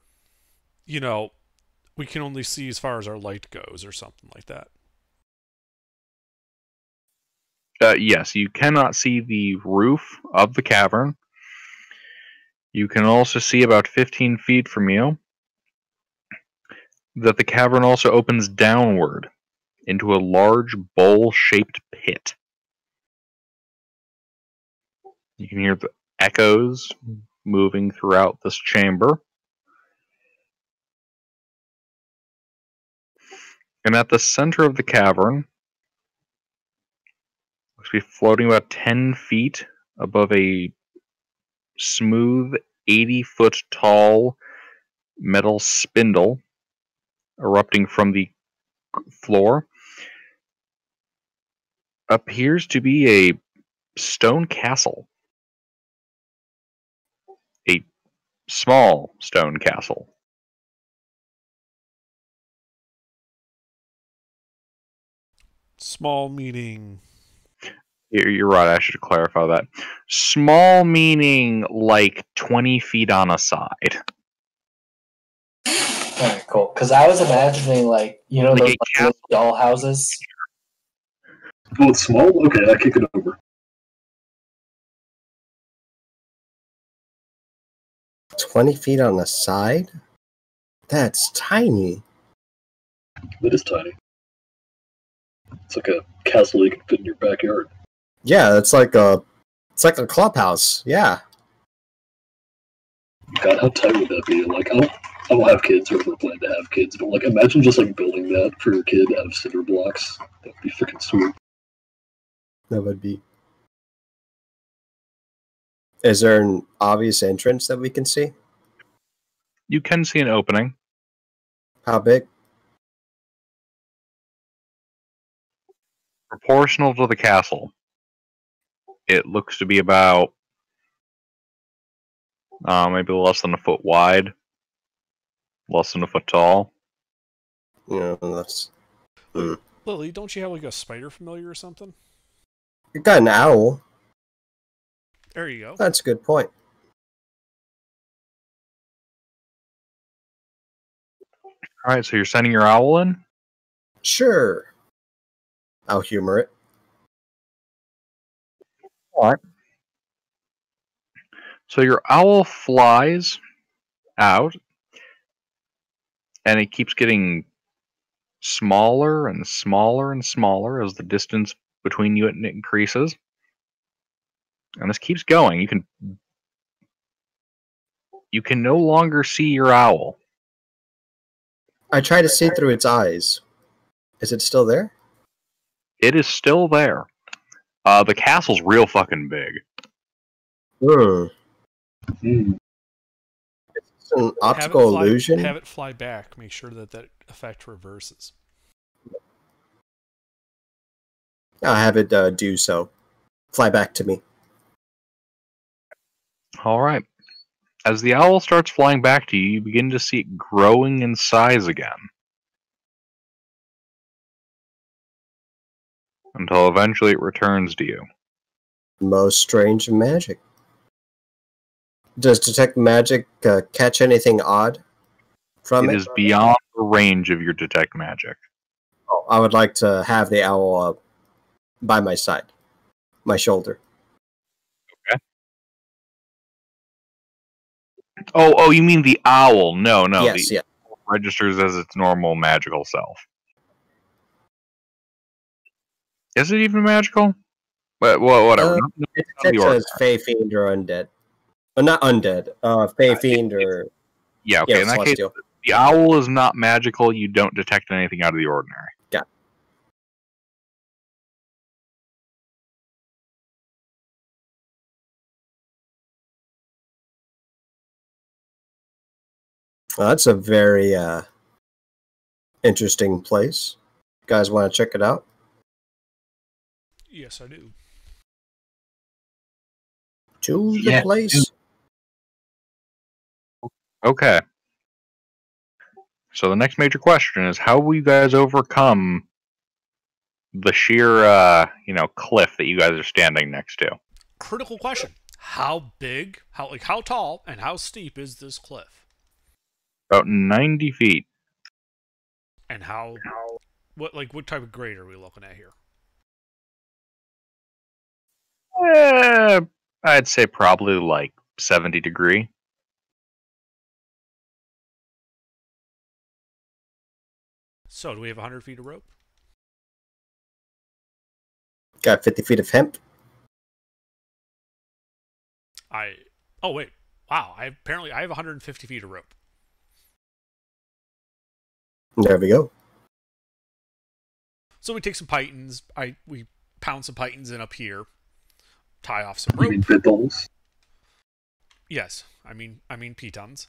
we can only see as far as our light goes or something like that. Yes, you cannot see the roof of the cavern. You can also see about 15 feet from you that the cavern also opens downward into a large bowl-shaped pit. You can hear the echoes moving throughout this chamber. And at the center of the cavern, looks to be floating about 10 feet above a smooth, 80-foot tall metal spindle erupting from the floor, appears to be a stone castle. small stone castle. Small meaning. You're right, I should clarify that. Small meaning like 20 feet on a side. Alright, cool. Because I was imagining, like, you know, Like those a like, little doll houses? Oh, it's small? Okay, I kick it over. 20 feet on the side? That's tiny. It is tiny. It's like a castle you can fit in your backyard. Yeah, it's like a clubhouse. Yeah. God, how tight would that be? Like, I don't have kids or ever plan to have kids, but like, imagine just like building that for your kid out of cinder blocks. That'd be freaking sweet. That would be. Is there an obvious entrance that we can see? You can see an opening. How big? Proportional to the castle. It looks to be about maybe less than a foot wide, less than a foot tall. Yeah, that's. Lily, don't you have like a spider familiar or something? You got an owl. There you go. That's a good point. All right, so you're sending your owl in? Sure. I'll humor it. All right. So your owl flies out, and it keeps getting smaller and smaller and smaller as the distance between you and it increases. And this keeps going. You can no longer see your owl. I try to see through its eyes. Is it still there? It is still there. The castle's real fucking big. Hmm. It's an optical illusion. Have it fly back. Make sure that effect reverses. I'll have it do so. Fly back to me. All right. As the owl starts flying back to you, you begin to see it growing in size again. Until eventually it returns to you. Most strange magic. Does detect magic catch anything odd from it? It is beyond the range of your detect magic. Oh, I would like to have the owl by my side. My shoulder. Oh, you mean the owl? No. Yes, the owl registers as its normal magical self. Is it even magical? Well, whatever. It detects as Fey Fiend or undead. Not undead. Fey Fiend or... Yeah, okay. In that case, the owl is not magical. You don't detect anything out of the ordinary. Got it. Well, that's a very interesting place. You guys want to check it out? Yes, I do. To the place. Okay. So the next major question is, how will you guys overcome the sheer, cliff that you guys are standing next to? Critical question. How big, how tall, and how steep is this cliff? About 90 feet. And what type of grade are we looking at here? I'd say probably like 70 degree. So, do we have 100 feet of rope? Got 50 feet of hemp. Oh, wait. Wow. I have 150 feet of rope. There we go. So we take some pythons. We pound some pythons in up here. Tie off some rope. You mean pitons? Yes. I mean pitons.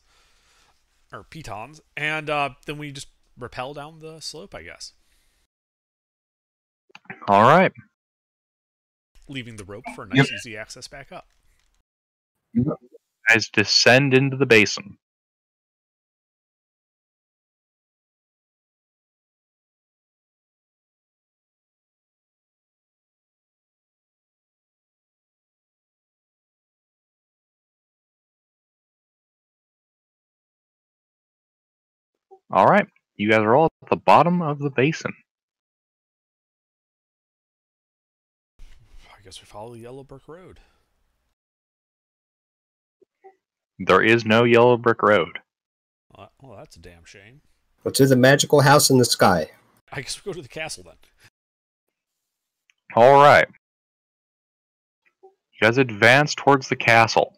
Or pitons. And then we just rappel down the slope, I guess. All right. Leaving the rope for a nice, easy access back up. guys descend into the basin. All right, you guys are all at the bottom of the basin. I guess we follow the Yellow Brick Road. There is no yellow brick road. Well, that's a damn shame. Go to the magical house in the sky. I guess we go to the castle then. All right. You guys advance towards the castle.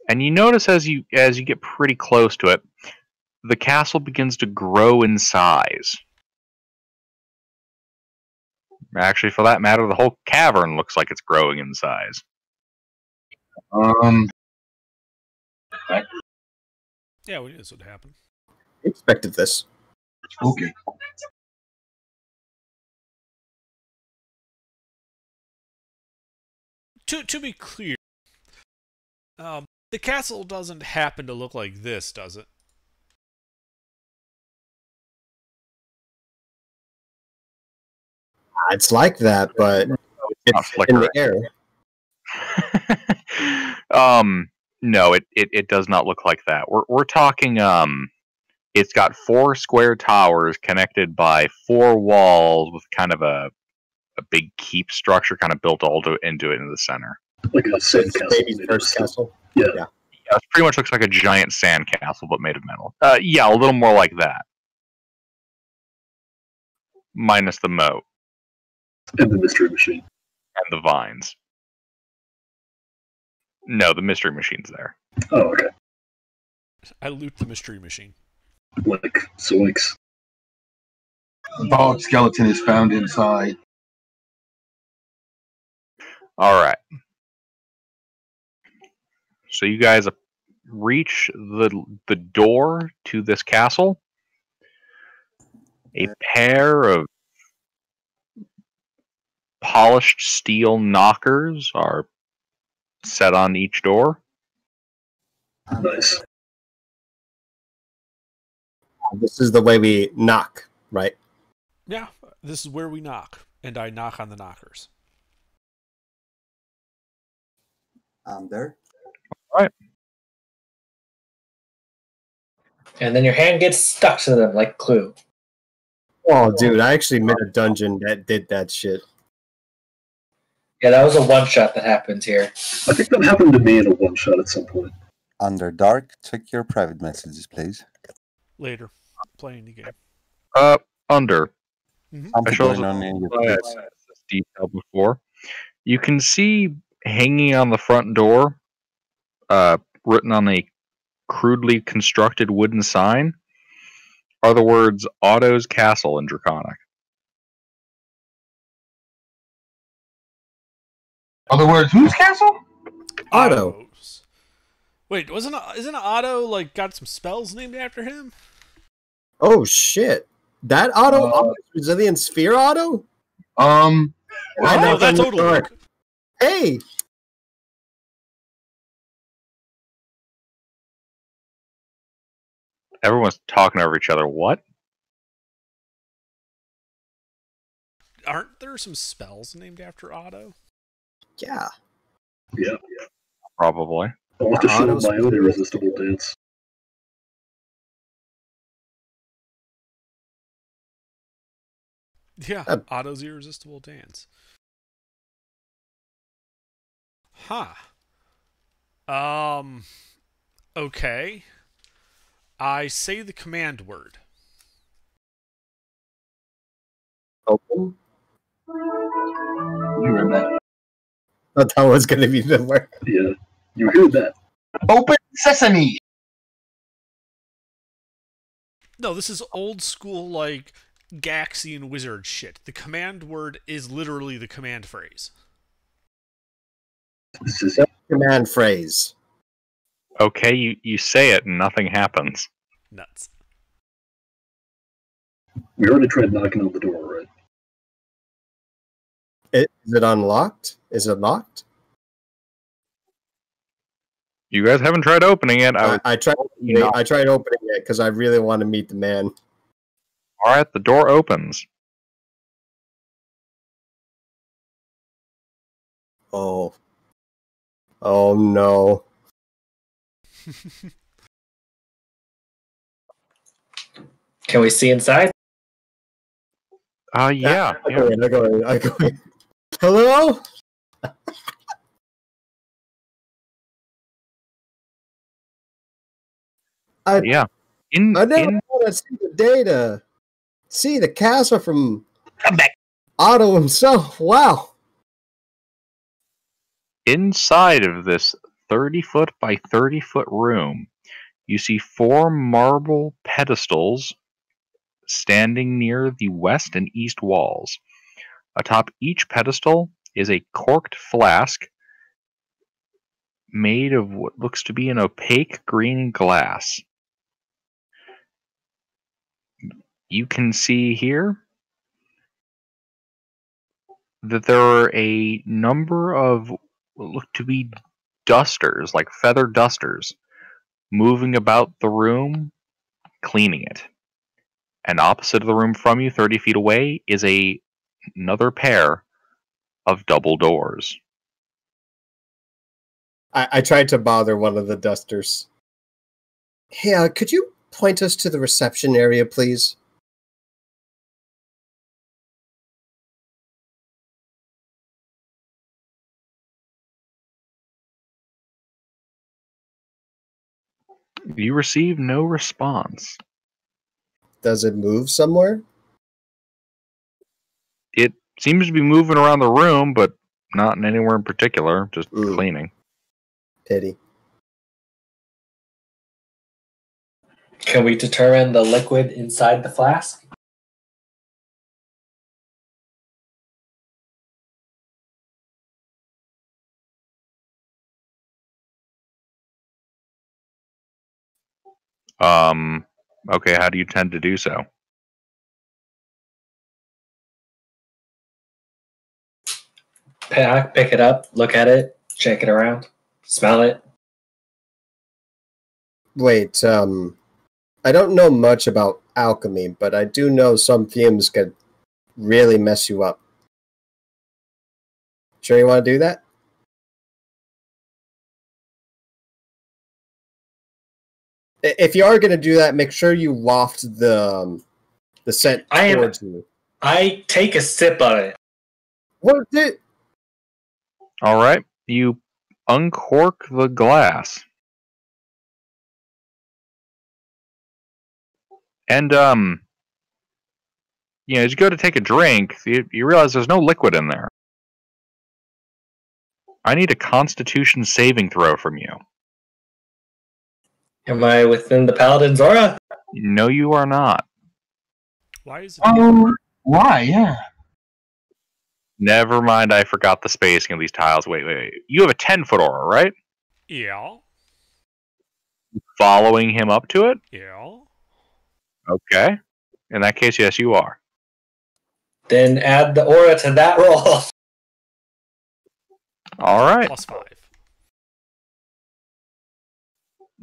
And you notice as you get pretty close to it, the castle begins to grow in size. Actually, for that matter, the whole cavern looks like it's growing in size. Yeah, we knew this would happen. Expected this. Okay. To be clear, the castle doesn't happen to look like this, does it? It's like that, but it's in the air. No, it does not look like that. We're talking it's got 4 square towers connected by 4 walls with kind of a big keep structure kind of built into it in the center. Like a sand castle. Baby's first castle. Yeah. It pretty much looks like a giant sand castle but made of metal. Yeah, a little more like that. Minus the moat. And the mystery machine. And the vines. No, the mystery machine's there. Oh, okay. I loot the mystery machine. Like, zoinks. The bald skeleton is found inside. Alright. So you guys reach the door to this castle. A pair of polished steel knockers are set on each door. Nice. This is the way we knock, right? Yeah, this is where we knock, and I knock on the knockers. I'm there. All right. And then your hand gets stuck to them like Clue. Oh, dude, I actually made a dungeon that did that shit. Yeah, that was a one-shot that happened here. I think that happened to me in a one-shot at some point. Underdark, check your private messages, please. Later. Playing the game. Under. Something I showed going on in your this detail before. You can see hanging on the front door, written on a crudely constructed wooden sign, are the words Otto's Castle in Draconic. Other words, whose castle? Otto. Otto's. Wait, isn't Otto like got some spells named after him? Oh shit! That Otto, Brazilian Sphere Otto. Oh, that totally. Hey. Everyone's talking over each other. What? Aren't there some spells named after Otto? Yeah. Yeah. Probably. I want to show Otto's my own irresistible dance. Yeah, Otto's Irresistible Dance. Huh. Okay. I say the command word. Open. You heard that. I thought that was gonna be the word. Yeah. You heard that. Open sesame. No, this is old school, like, Gaxian wizard shit. The command word is literally the command phrase. This is Command phrase. Okay, you say it and nothing happens. Nuts. We already tried knocking on the door, right? Is it unlocked? Is it locked? You guys haven't tried opening it. I tried opening it because I really want to meet the man. All right, the door opens. Oh. Oh no. Can we see inside? Yeah. I go in. Hello? I never want to see the data. See the castle from Come back. Otto himself. Wow. Inside of this 30-foot by 30-foot room, you see 4 marble pedestals standing near the west and east walls. Atop each pedestal is a corked flask made of what looks to be an opaque green glass. You can see here that there are a number of what look to be dusters, like feather dusters, moving about the room, cleaning it. And opposite of the room from you, 30 feet away, is another pair of double doors. I tried to bother one of the dusters. Hey, could you point us to the reception area, please? You receive no response. Does it move somewhere? It seems to be moving around the room, but not in anywhere in particular, just cleaning. Pity. Can we determine the liquid inside the flask? Okay, how do you tend to do so? Pick it up, look at it, shake it around, smell it. Wait, I don't know much about alchemy, but I do know some fumes could really mess you up. Sure you want to do that? If you are going to do that, make sure you waft the scent towards you. I take a sip of it. What did? All right, you uncork the glass. And, as you go to take a drink, you realize there's no liquid in there. I need a Constitution saving throw from you. Am I within the Paladin's aura? No, you are not. Why is it? Why? Yeah. Never mind, I forgot the spacing of these tiles. Wait. You have a 10-foot aura, right? Yeah. Following him up to it? Yeah. Okay. In that case, yes, you are. Then add the aura to that roll. All right. +5.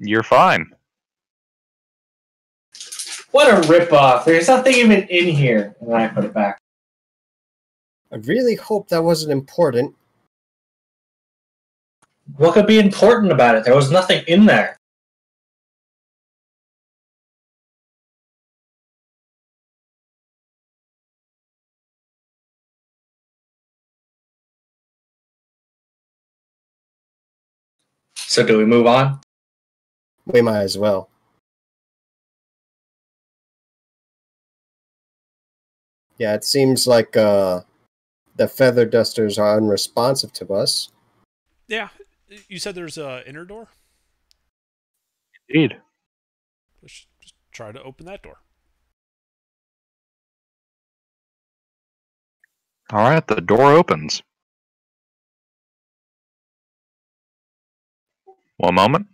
You're fine. What a ripoff. There's nothing even in here. And then I put it back. I really hope that wasn't important. What could be important about it? There was nothing in there. So do we move on? We might as well. Yeah, it seems like the feather dusters are unresponsive to us. Yeah. You said there's a inner door? Indeed. Let's just try to open that door. All right, the door opens. One moment.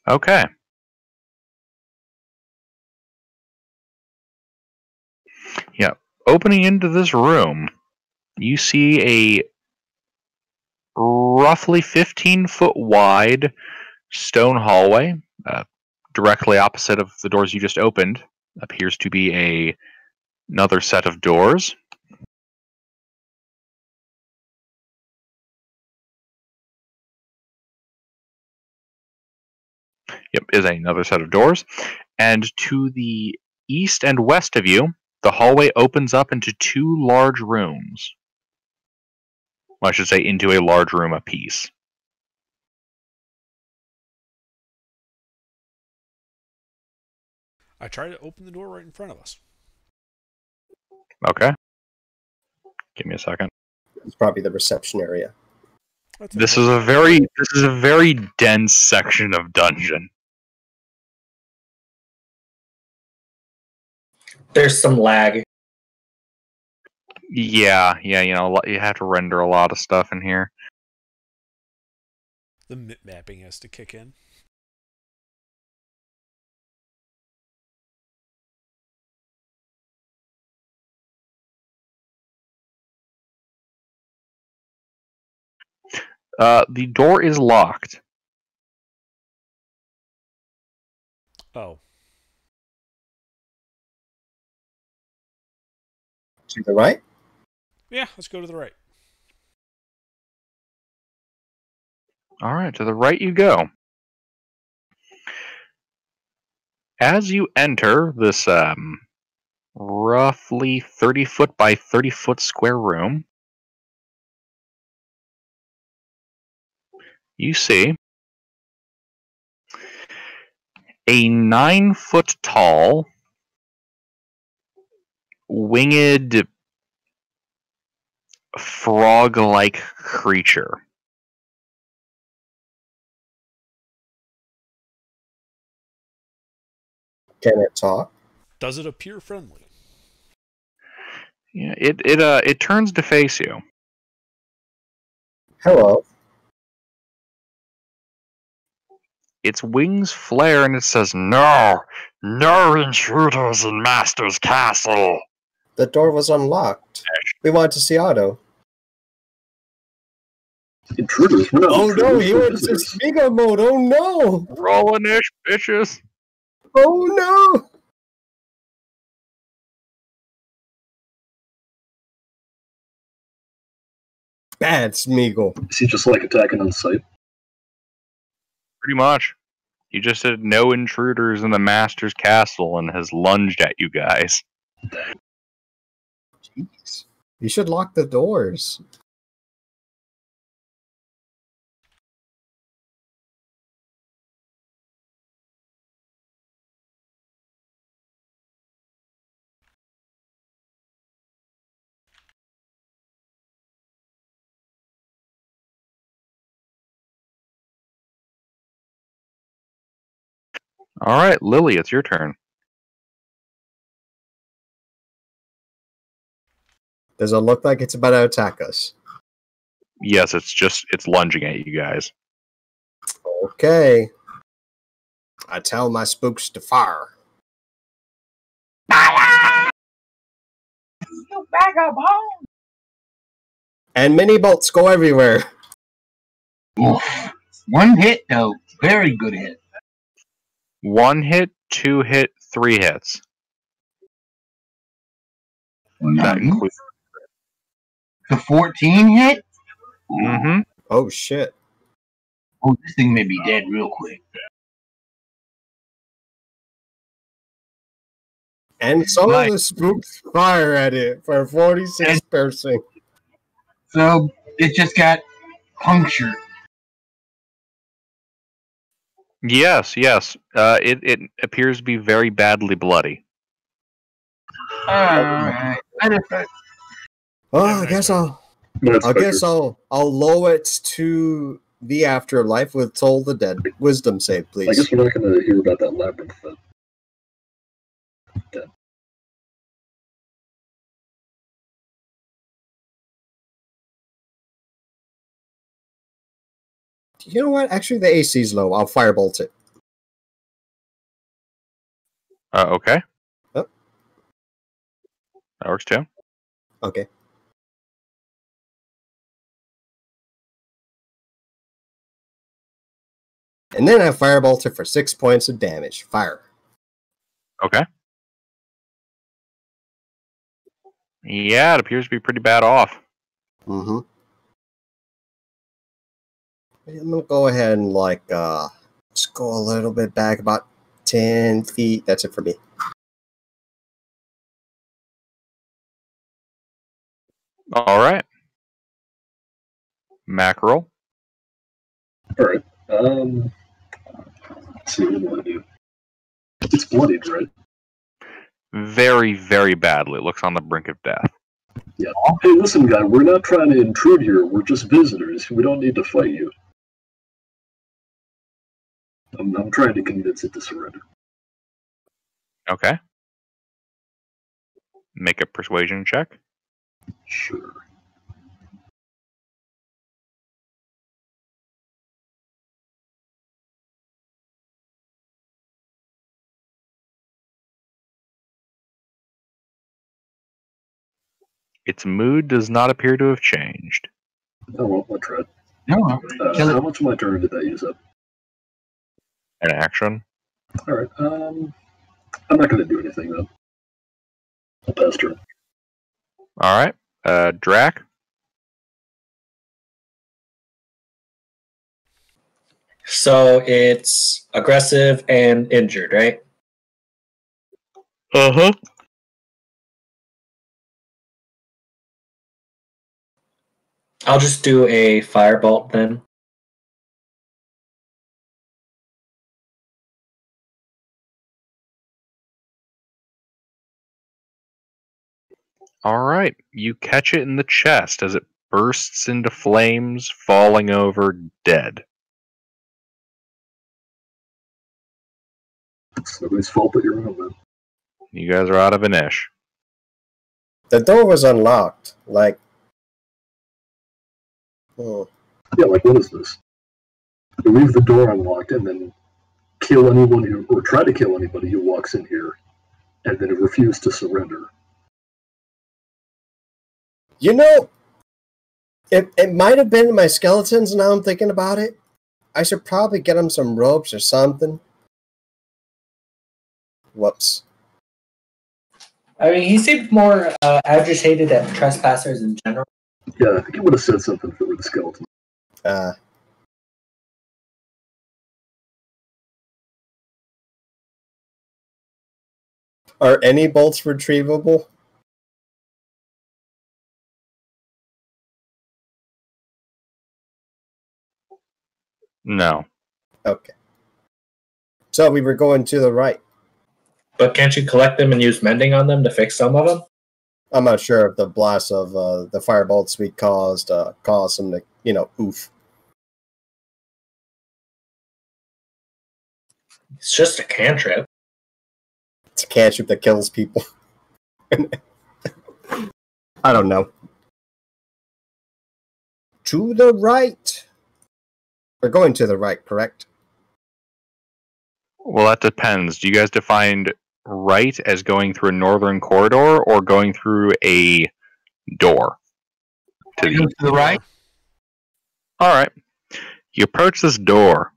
Okay. Opening into this room, you see a roughly 15-foot wide stone hallway. Directly opposite of the doors you just opened appears to be another set of doors. Yep, is another set of doors. And to the east and west of you, the hallway opens up into two large rooms. Well, I should say into a large room apiece. I try to open the door right in front of us. Okay. Give me a second. It's probably the reception area. This is a very dense section of dungeon. There's some lag. Yeah, you have to render a lot of stuff in here. The mip mapping has to kick in. The door is locked. Oh. To the right? Yeah, let's go to the right. All right, to the right you go. As you enter this roughly 30-foot by 30-foot square room, you see a 9-foot tall, winged, frog-like creature. Can it talk? Does it appear friendly? Yeah, it turns to face you. Hello. Its wings flare and it says, "No! No intruders in Master's Castle!" The door was unlocked. We want to see Otto. Intruders? We're not Oh intruders, no, he we're went to visitors. speaker mode. Oh no! Rollin-ish, bitches! Oh no! Bad Smeagol. Is he just like attacking on sight? Pretty much. He just said no intruders in the Master's Castle and has lunged at you guys. Jeez. You should lock the doors. Alright, Lily, it's your turn. Does it look like it's about to attack us? Yes, it's lunging at you guys. Okay. I tell my spooks to fire. You bag of bones. And mini bolts go everywhere. Oof. One hit, though. Very good hit. 1 hit, 2 hit, 3 hits. That includes. The 14 hit? Mm-hmm. Oh shit. Oh, this thing may be dead real quick. And some Right. of the spooks fire at it for 46 piercing. So it just got punctured. Yes. It appears to be very badly bloody. Alright. Oh, I guess I'll lower it to the afterlife with Toll the Dead. Wisdom save, I please. guess we're not going to hear about that labyrinth then. You know what? Actually, the AC's low. I'll firebolt it. Okay. Yep. That works too. Okay. And then I firebolt it for 6 points of damage. Fire. Okay. Yeah, it appears to be pretty bad off. Mm-hmm. I'm gonna go ahead and just go a little bit back, about 10 feet. That's it for me. All right. Mackerel. All right. Let's see, what do I do? It's bloodied, right? Very, very badly. Looks on the brink of death. Yeah. Hey, listen, guy, we're not trying to intrude here. We're just visitors. We don't need to fight you. I'm trying to convince it to surrender. Okay. Make a persuasion check. Sure. Its mood does not appear to have changed. Oh, well, I tried. No, How much of my turn did that use up? An action. All right. I'm not going to do anything, though. I'll pass turn. All right. Drac. So it's aggressive and injured, right? Uh-huh. I'll just do a firebolt then. All right. You catch it in the chest as it bursts into flames, falling over dead. It's nobody's fault but your own, man. You guys are out of an ish. The door was unlocked. Like, Yeah, like, what is this? You leave the door unlocked and then kill anyone who, or try to kill anybody who walks in here, and then refuse to surrender. you know, it might have been my skeletons. Now I'm thinking about it. I should probably get him some ropes or something. Whoops. I mean, he seemed more agitated at trespassers in general. Yeah, I think he would have said something if it were the skeleton. Are any bolts retrievable? No. Okay. So we were going to the right. But can't you collect them and use mending on them to fix some of them? I'm not sure if the blast of the fire bolts we caused them to, oof. It's just a cantrip. It's a cantrip that kills people. I don't know. To the right. We're going to the right, correct? Well, that depends. Do you guys define right as going through a northern corridor or going through a door? to the right. All right. You approach this door.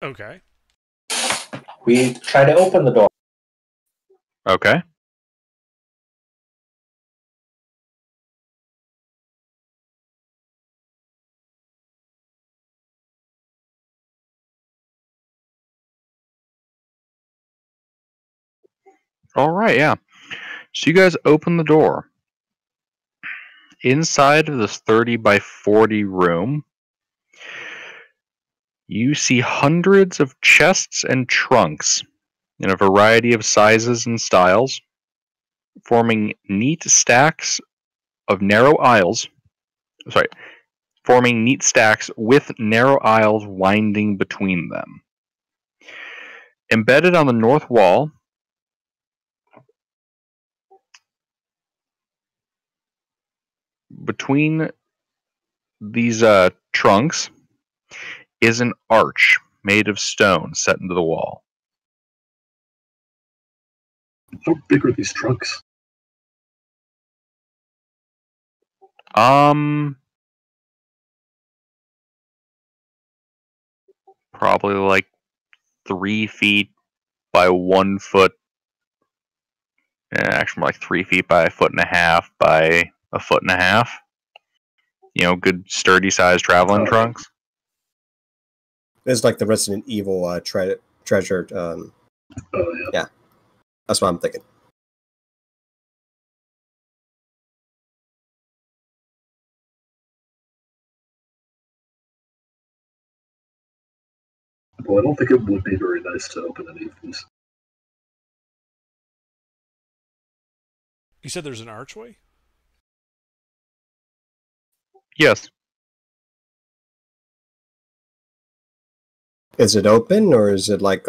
Okay. We try to open the door. Okay. All right, yeah. So you guys open the door. Inside of this 30 by 40 room, you see hundreds of chests and trunks in a variety of sizes and styles, forming neat stacks of narrow aisles. Sorry, forming neat stacks with narrow aisles winding between them. Embedded on the north wall, between these trunks, is an arch made of stone set into the wall. How big are these trucks? Probably like 3 feet by 1 foot. Actually, more like 3 feet by 1.5 feet by 1.5 feet. You know, good sturdy sized traveling trunks. It's like the Resident Evil treasure. Yeah, that's what I'm thinking. Well, I don't think it would be very nice to open any of these. You said there's an archway? Yes. Is it open or is it like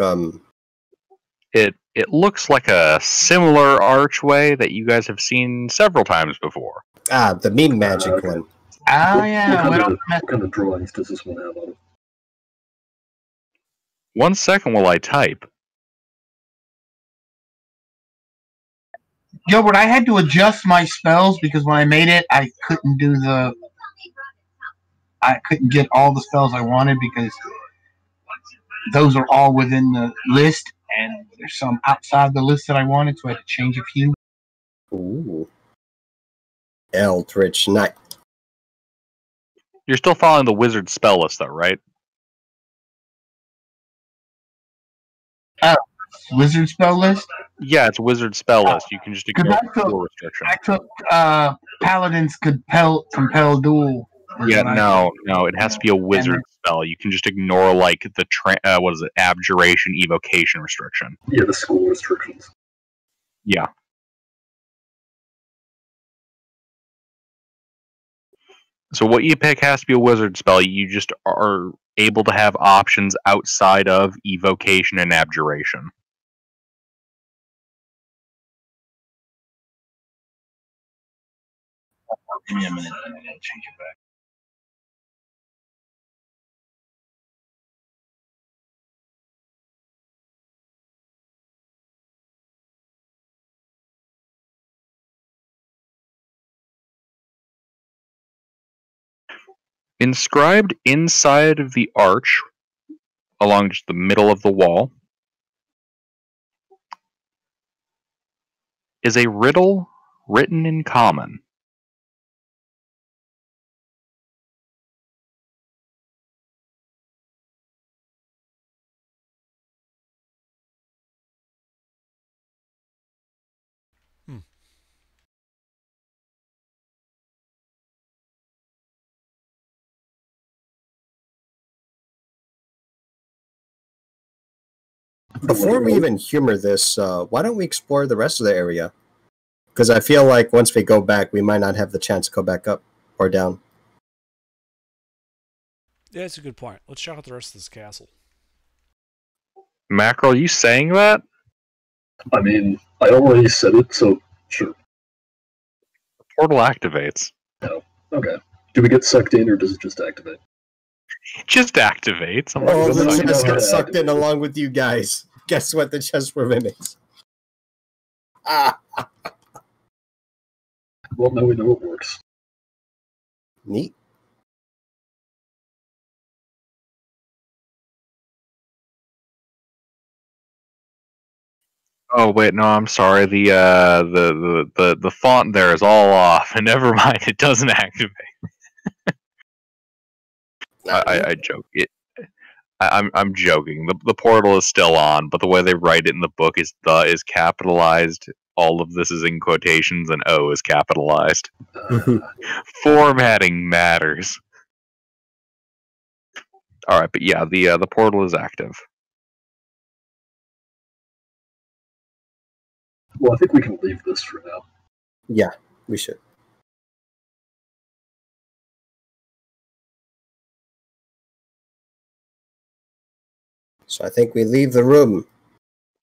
It looks like a similar archway that you guys have seen several times before. the meme magic okay. one? Oh, yeah. What kind of drawings does this one have on it? 1 second while I type. Gilbert, I had to adjust my spells because when I made it, I couldn't get all the spells I wanted because those are all within the list, and there's some outside the list that I wanted, so I had to change a few. Ooh. Eldritch Knight. You're still following the wizard spell list, though, right? Wizard spell list? Yeah, it's wizard spell list. You can just ignore the skill restriction. I took Paladin's compel duel. Yeah, no, it has to be a wizard spell. You can just ignore like the abjuration evocation restriction. Yeah, the school restrictions. Yeah. So what you pick has to be a wizard spell. You just are able to have options outside of evocation and abjuration. Give me a minute, and I'll change it back. Inscribed inside of the arch, along just the middle of the wall, is a riddle written in common. Before we even humor this, why don't we explore the rest of the area? Because I feel like once we go back, we might not have the chance to go back up or down. Yeah, that's a good point. Let's check out the rest of this castle. Mackerel, are you saying that? I mean, I already said it, so sure. The portal activates. No. Okay. Do we get sucked in, or does it just activate? It just activates. The chest gets sucked in along with you guys. Guess what? The chest were mimics. Well, now we know it works. Neat. Oh wait, no, I'm sorry. The font there is all off. And never mind, it doesn't activate. I joke. I'm joking. The portal is still on, but the way they write it in the book is "the" is capitalized. All of this is in quotations, and "O" is capitalized. Formatting matters. All right, but yeah, the portal is active. Well, I think we can leave this for now. Yeah, we should. So I think we leave the room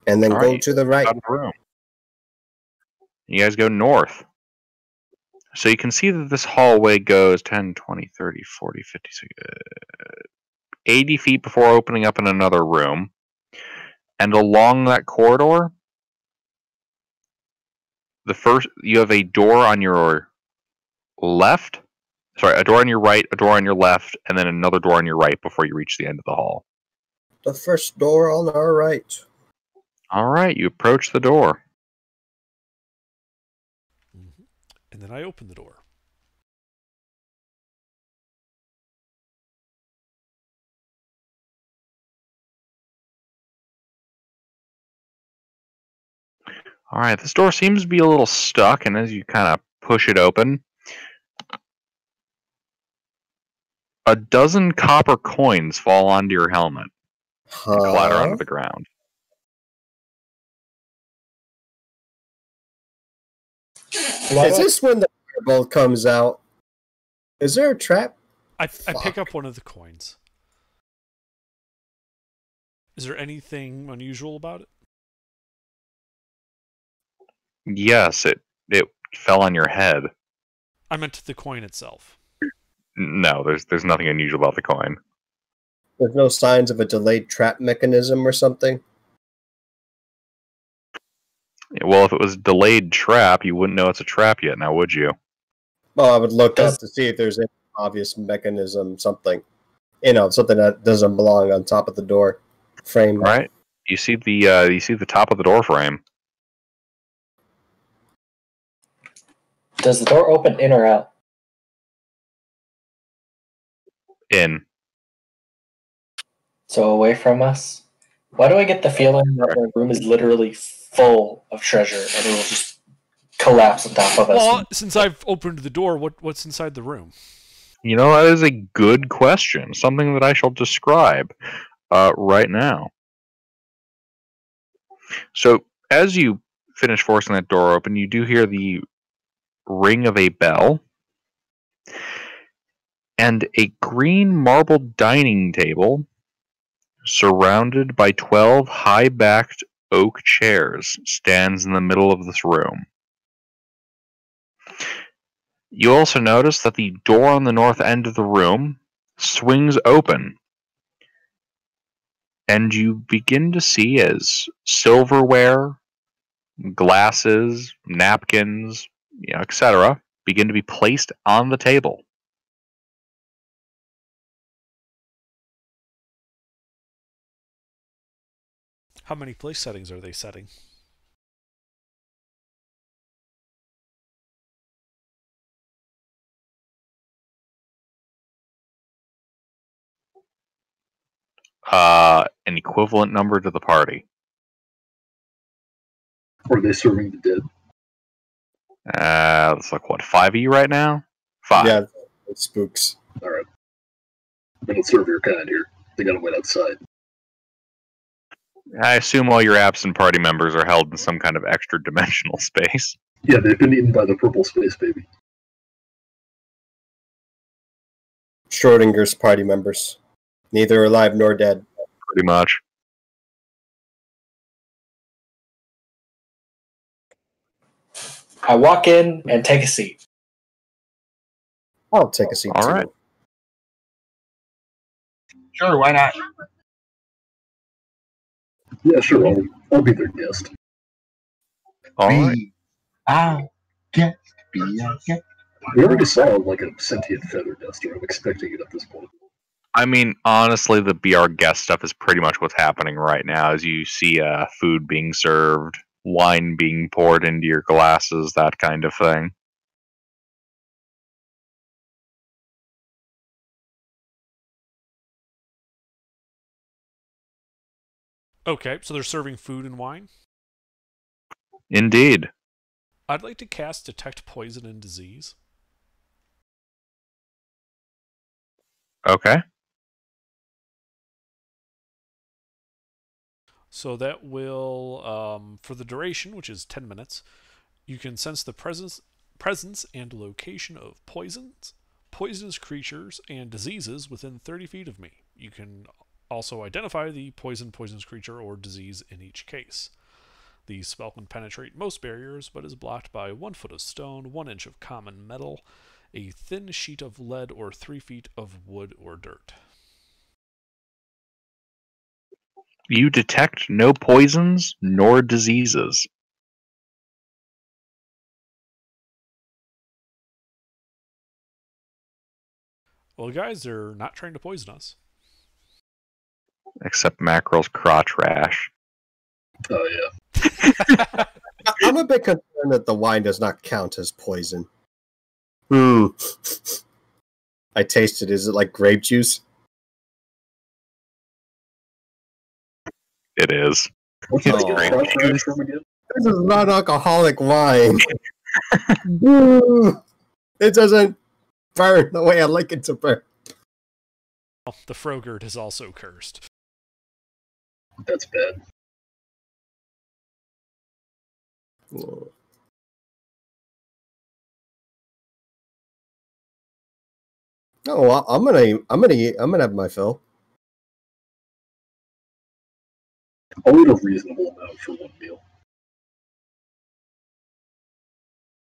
and then go to the right. Out of the room. You guys go north. So you can see that this hallway goes 10, 20, 30, 40, 50, 80 feet before opening up in another room. And along that corridor you have a door on your left. Sorry, a door on your right, a door on your left, and then another door on your right before you reach the end of the hall. The first door on our right. All right, you approach the door. And then I open the door. All right, this door seems to be a little stuck, and as you kind of push it open, a dozen copper coins fall onto your helmet and clatter onto the ground. Is this when the firebolt comes out? Is there a trap? I pick up one of the coins. Is there anything unusual about it? Yes, it fell on your head. I meant the coin itself. No, there's nothing unusual about the coin. There's no signs of a delayed trap mechanism or something? Well, if it was delayed trap, you wouldn't know it's a trap yet, now would you? Well, I would look up to see if there's any obvious mechanism, something. You know, something that doesn't belong on top of the door frame. Right. You see the top of the door frame. Does the door open in or out? In. So away from us? Why do I get the feeling that the room is literally full of treasure and it will just collapse on top of us? Well, since I've opened the door, what's inside the room? You know, that is a good question. Something that I shall describe right now. So, as you finish forcing that door open, you do hear the ring of a bell and a green marble dining table surrounded by 12 high-backed oak chairs stands in the middle of this room. You also notice that the door on the north end of the room swings open, and you begin to see as silverware, glasses, napkins, etc., begin to be placed on the table. How many place settings are they setting? An equivalent number to the party. Are they serving the dead? It's like, what, 5 of you right now? 5. Yeah, it's spooks. Alright. They don't serve your kind here. They gotta wait outside. I assume all your absent party members are held in some kind of extra dimensional space. Yeah, they've been eaten by the purple space baby. Schrodinger's party members. Neither alive nor dead. Pretty much. I walk in and take a seat. I'll take a seat All too. right. Sure, why not? Yeah, sure, I'll be their guest. All right. Be our guest. Be our guest. We already saw like a sentient feather duster. I'm expecting it at this point. I mean, honestly, the BR guest stuff is pretty much what's happening right now. As you see food being served, wine being poured into your glasses, that kind of thing. Okay, so they're serving food and wine? Indeed. I'd like to cast Detect Poison and Disease. Okay. So that will, for the duration, which is 10 minutes, you can sense the presence and location of poisons, poisonous creatures, and diseases within 30 feet of me. You can also identify the poisonous creature, or disease in each case. The spell can penetrate most barriers, but is blocked by 1 foot of stone, 1 inch of common metal, a thin sheet of lead, or 3 feet of wood or dirt. You detect no poisons nor diseases. Well, guys, they're not trying to poison us. Except Mackerel's crotch rash. Oh yeah. I'm a bit concerned that the wine does not count as poison. I tasted. Is it like grape juice? It is. What's Oh. that get crotch rash from again? This is non-alcoholic wine. Boo! It doesn't burn the way I like it to burn. Oh, the Frogurt is also cursed. That's bad. Oh, well, I'm gonna have my fill. I'll eat a reasonable amount for one meal.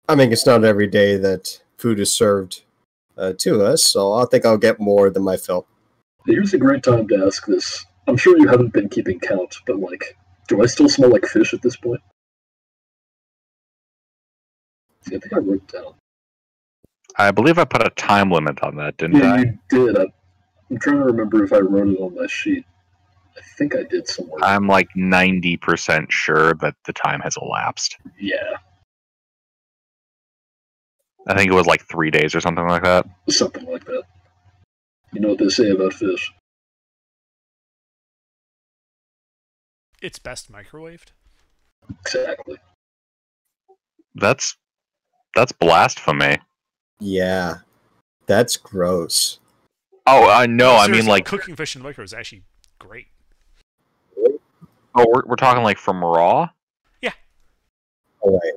I mean, it's not every day that food is served to us, so I think I'll get more than my fill. Here's a great time to ask this. I'm sure you haven't been keeping count, but like, do I still smell like fish at this point? See, I think I wrote it down. I believe I put a time limit on that, didn't Yeah, I? you did. I'm trying to remember if I wrote it on my sheet. I think I did somewhere. I'm like 90% sure that the time has elapsed. Yeah, I think it was like 3 days or something like that. something like that. You know what they say about fish? It's best microwaved. Exactly. That's blasphemy. Yeah, that's gross. Oh, I know. I mean, Seriously, like, cooking fish in the microwave is actually great. oh, we're talking like from raw. Oh, wait.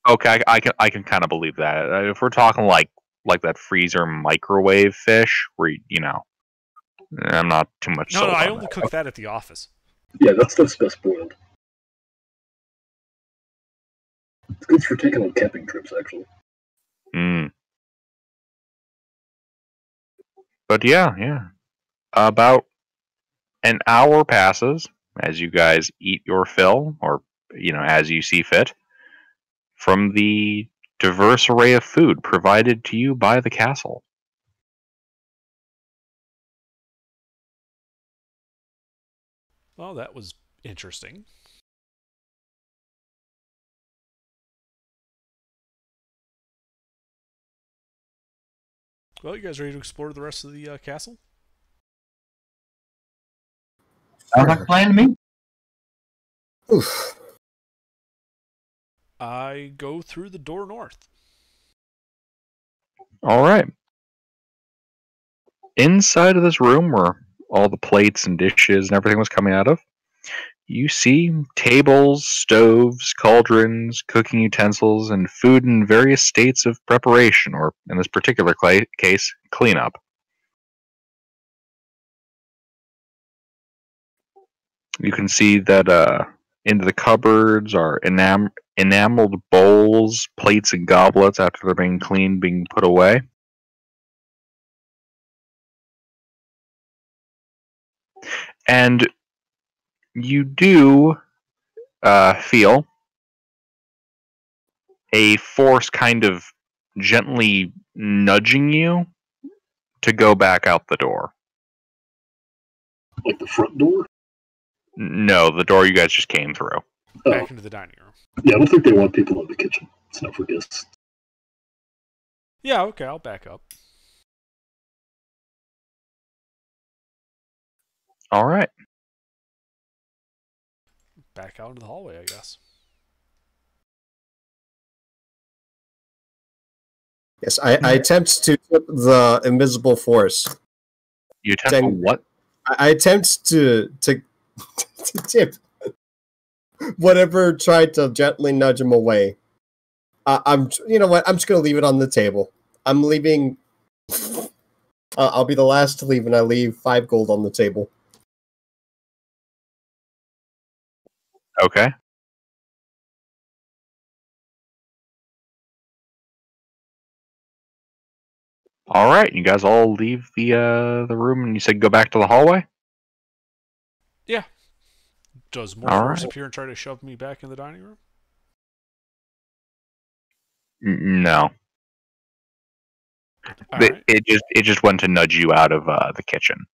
Okay, I can kind of believe that. If we're talking like that freezer microwave fish, where I'm not too much. No, I on only that. cook that at the office. Yeah, that stuff's best boiled. It's good for taking on camping trips, actually. But yeah. About an hour passes as you guys eat your fill, or as you see fit, from the diverse array of food provided to you by the castle. Well, that was interesting. Well, you guys ready to explore the rest of the castle? Sounds like a plan to me. Oof. I go through the door north. All right. Inside of this room, where all the plates and dishes and everything was coming out of, you see tables, stoves, cauldrons, cooking utensils, and food in various states of preparation, or in this particular case, cleanup. You can see that into the cupboards are enameled bowls, plates, and goblets after they're being cleaned, being put away. And you do feel a force kind of gently nudging you to go back out the door. Like the front door? No, the door you guys just came through. Back into the dining room. Yeah, I don't think they want people in the kitchen. It's not for guests. Yeah, okay, I'll back up. All right. Back out into the hallway, I guess. Yes, I attempt to tip the invisible force. You attempt to what? I attempt to tip whatever tried to gently nudge him away. You know what? I'm just gonna leave it on the table. I'm leaving. I'll be the last to leave, and I leave 5 gold on the table. Okay. All right, you guys all leave the room, and you said go back to the hallway. Yeah. Does more All force right. appear and try to shove me back in the dining room? No. It just went to nudge you out of the kitchen.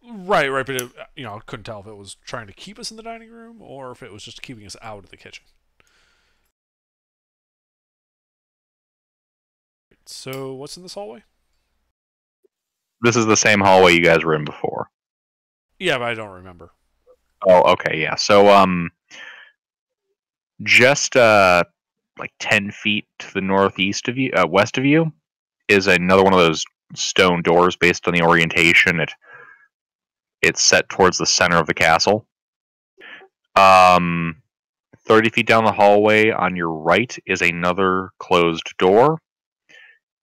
Right, but it, I couldn't tell if it was trying to keep us in the dining room or if it was just keeping us out of the kitchen. So, what's in this hallway? This is the same hallway you guys were in before. Yeah, but I don't remember. Oh, okay, yeah. So, just like 10 feet to the northeast of you, west of you, is another one of those stone doors based on the orientation. It's set towards the center of the castle. 30 feet down the hallway on your right is another closed door.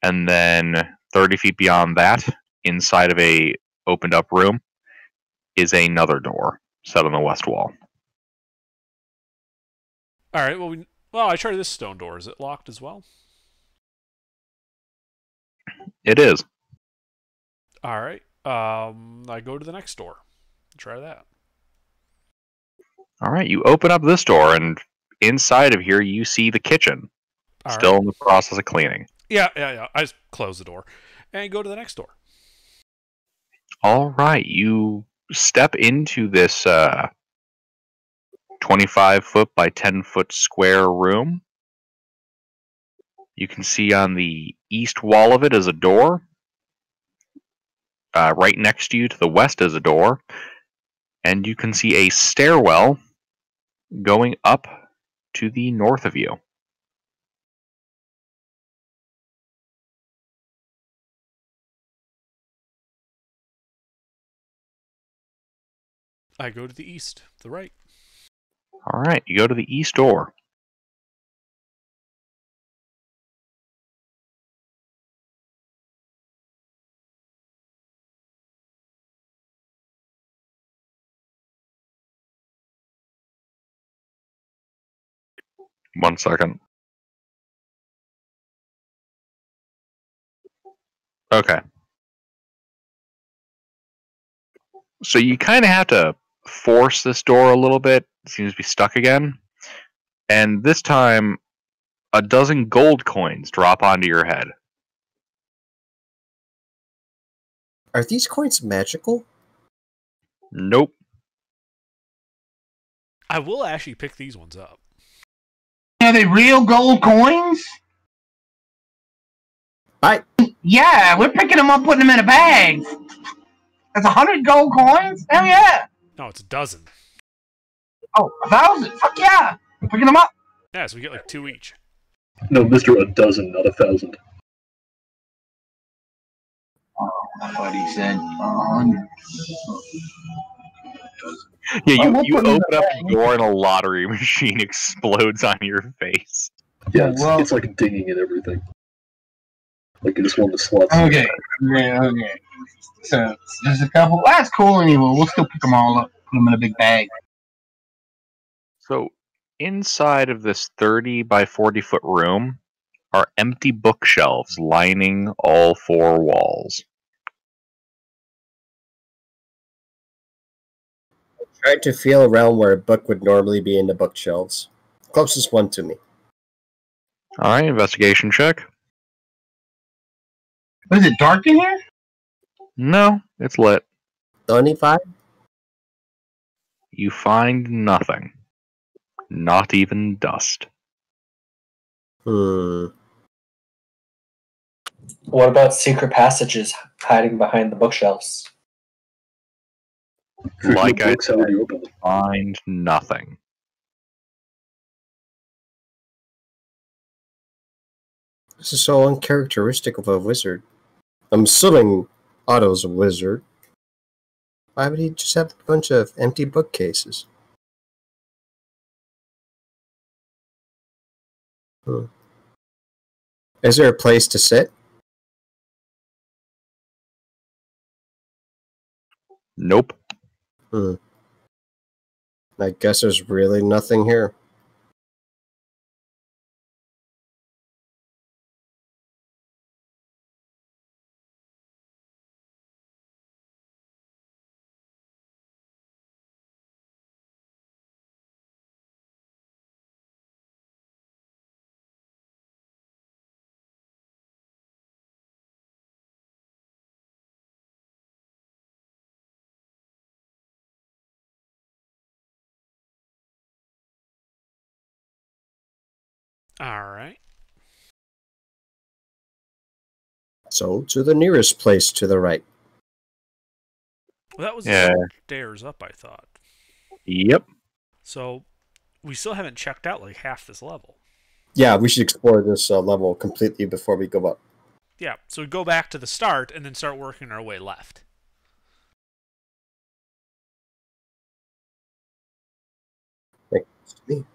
And then 30 feet beyond that, inside of a opened up room, is another door set on the west wall. All right. Well, I tried this stone door. Is it locked as well? It is. All right. I go to the next door. Try that. All right. You open up this door, and inside of here, you see the kitchen, still in the process of cleaning. Yeah. I just close the door and go to the next door. All right. You step into this 25-foot by 10-foot square room. You can see on the east wall of it is a door. Right next to you to the west is a door. And you can see a stairwell going up to the north of you. I go to the east, the right. All right, you go to the east door. One second. Okay. So you kind of have to force this door a little bit. It seems to be stuck again. And this time, a dozen gold coins drop onto your head. Are these coins magical? Nope. I will actually pick these ones up. Are they real gold coins? Yeah, we're picking them up, putting them in a bag. That's 100 gold coins? Hell yeah. No, it's a dozen. Oh, 1,000? Fuck yeah. We're picking them up. Yeah, so we get like 2 each. No, Mr. A dozen, not 1,000. Oh, that's what he said. 100. Yeah, you open up the door and a lottery machine explodes on your face. Yeah, it's like dinging and everything. Like you just won the slots. Okay. So there's a couple. That's cool anyway. We'll still pick them all up, put them in a big bag. So inside of this 30 by 40-foot room are empty bookshelves lining all 4 walls. Tried to feel around where a book would normally be in the bookshelves. Closest one to me. All right, investigation check. Is it dark in here? No, it's lit. 25? You find nothing. Not even dust. What about secret passages hiding behind the bookshelves? Like I said, find nothing. This is so uncharacteristic of a wizard. I'm assuming Otto's a wizard. Why would he just have a bunch of empty bookcases? Is there a place to sit? Nope. I guess there's really nothing here. Alright. So, to the nearest place to the right. Well, that was Yeah. the stairs up, I thought. Yep. So, we still haven't checked out like half this level. Yeah, we should explore this level completely before we go up. Yeah, so we go back to the start and then start working our way left. Thanks to me.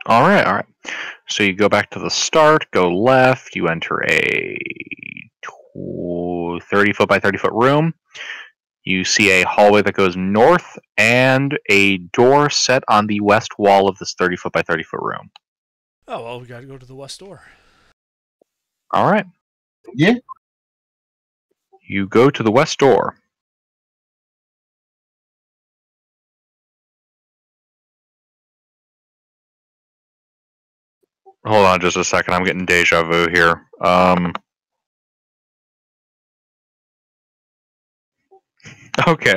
All right. So you go back to the start, go left, you enter a 30 foot by 30 foot room. You see a hallway that goes north and a door set on the west wall of this 30 foot by 30 foot room. Oh, well, we gotta go to the west door. All right. Yeah. You go to the west door. Hold on just a second. I'm getting deja vu here. Okay.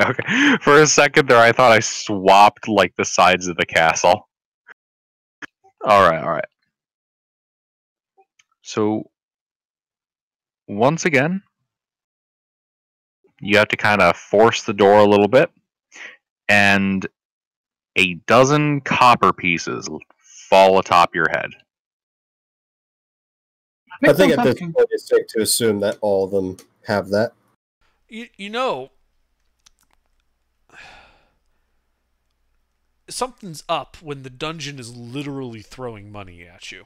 For a second there, I thought I swapped like the sides of the castle. All right. So once again, you have to kind of force the door a little bit, and a dozen copper pieces fall atop your head. I think at this point it's safe to assume that all of them have that. You know, something's up when the dungeon is literally throwing money at you.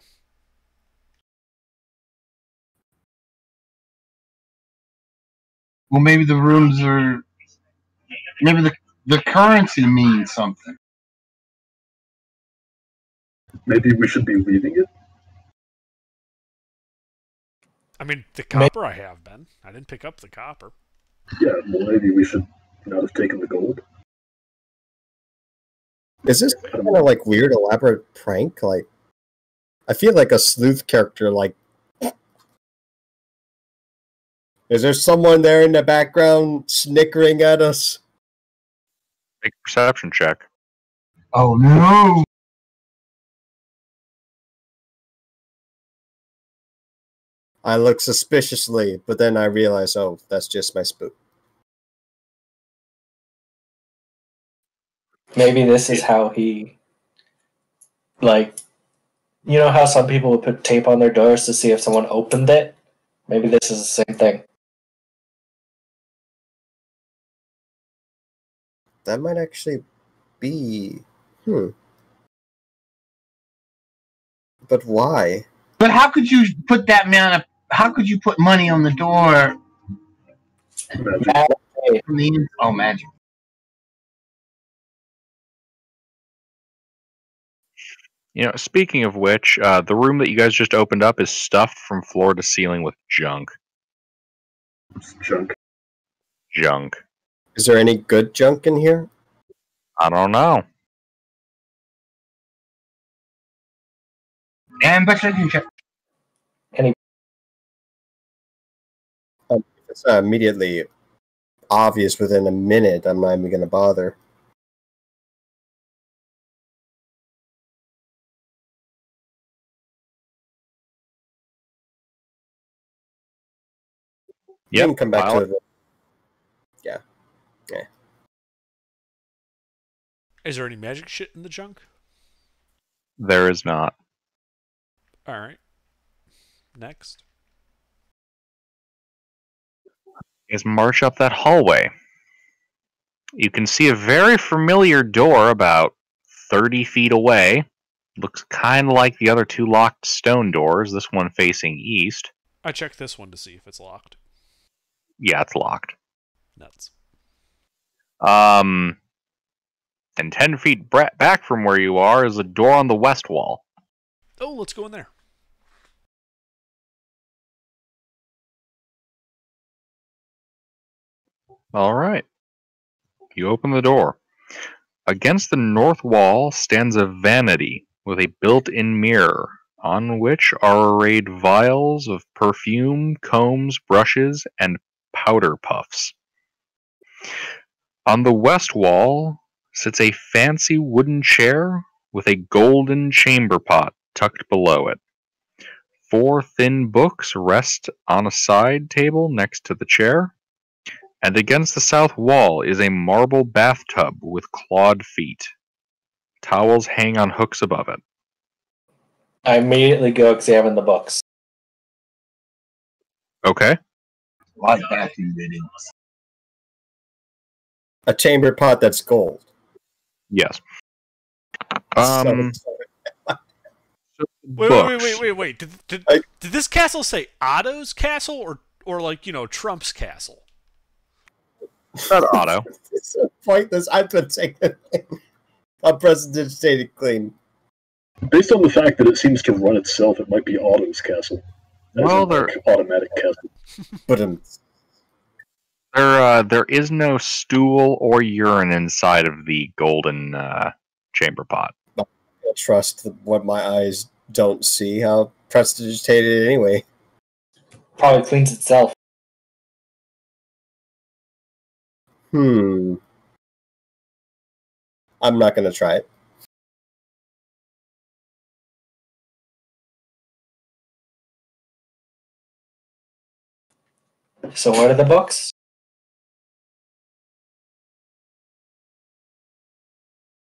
Well, maybe the rooms are. Maybe the currency means something. Maybe we should be leaving it. I mean, the copper I have, Ben. I didn't pick up the copper. Yeah, well, maybe we should not have taken the gold. Is this kind of like weird, elaborate prank? Like, I feel like a sleuth character. Like, is there someone there in the background snickering at us? Make a perception check. Oh no! I look suspiciously, but then I realize, oh, that's just my spook. Maybe this is how he, like, you know how some people would put tape on their doors to see if someone opened it? Maybe this is the same thing. That might actually be... But why? But how could you put that amount of? How could you put money on the door? From the magic. You know, speaking of which, the room that you guys just opened up is stuffed from floor to ceiling with junk. Junk. Is there any good junk in here? I don't know. And perception check. If it's immediately obvious within a minute, I'm not even going to bother. You can come back to it. Yeah. Is there any magic shit in the junk? There is not. Alright. Next. You guys march up that hallway. You can see a very familiar door about 30 feet away. Looks kind of like the other two locked stone doors, this one facing east. I checked this one to see if it's locked. Yeah, it's locked. Nuts. And 10 feet back from where you are is a door on the west wall. Oh, let's go in there. All right. You open the door. Against the north wall stands a vanity with a built-in mirror, on which are arrayed vials of perfume, combs, brushes, and powder puffs. On the west wall sits a fancy wooden chair with a golden chamber pot tucked below it. 4 thin books rest on a side table next to the chair, and against the south wall is a marble bathtub with clawed feet. Towels hang on hooks above it. I immediately go examine the books. Okay. Like bathroom fittings. A chamber pot that's gold. Yes. So- Wait. Did this castle say Otto's castle or like, Trump's castle? Not Otto. It's so pointless. I've been taking a prestidigitated clean. Based on the fact that it seems to run itself, it might be Otto's castle. Well, automatic castle. But there is no stool or urine inside of the golden chamber pot. I trust what my eyes don't see. How prestidigitated anyway. Probably cleans itself. I'm not going to try it. So what are the books?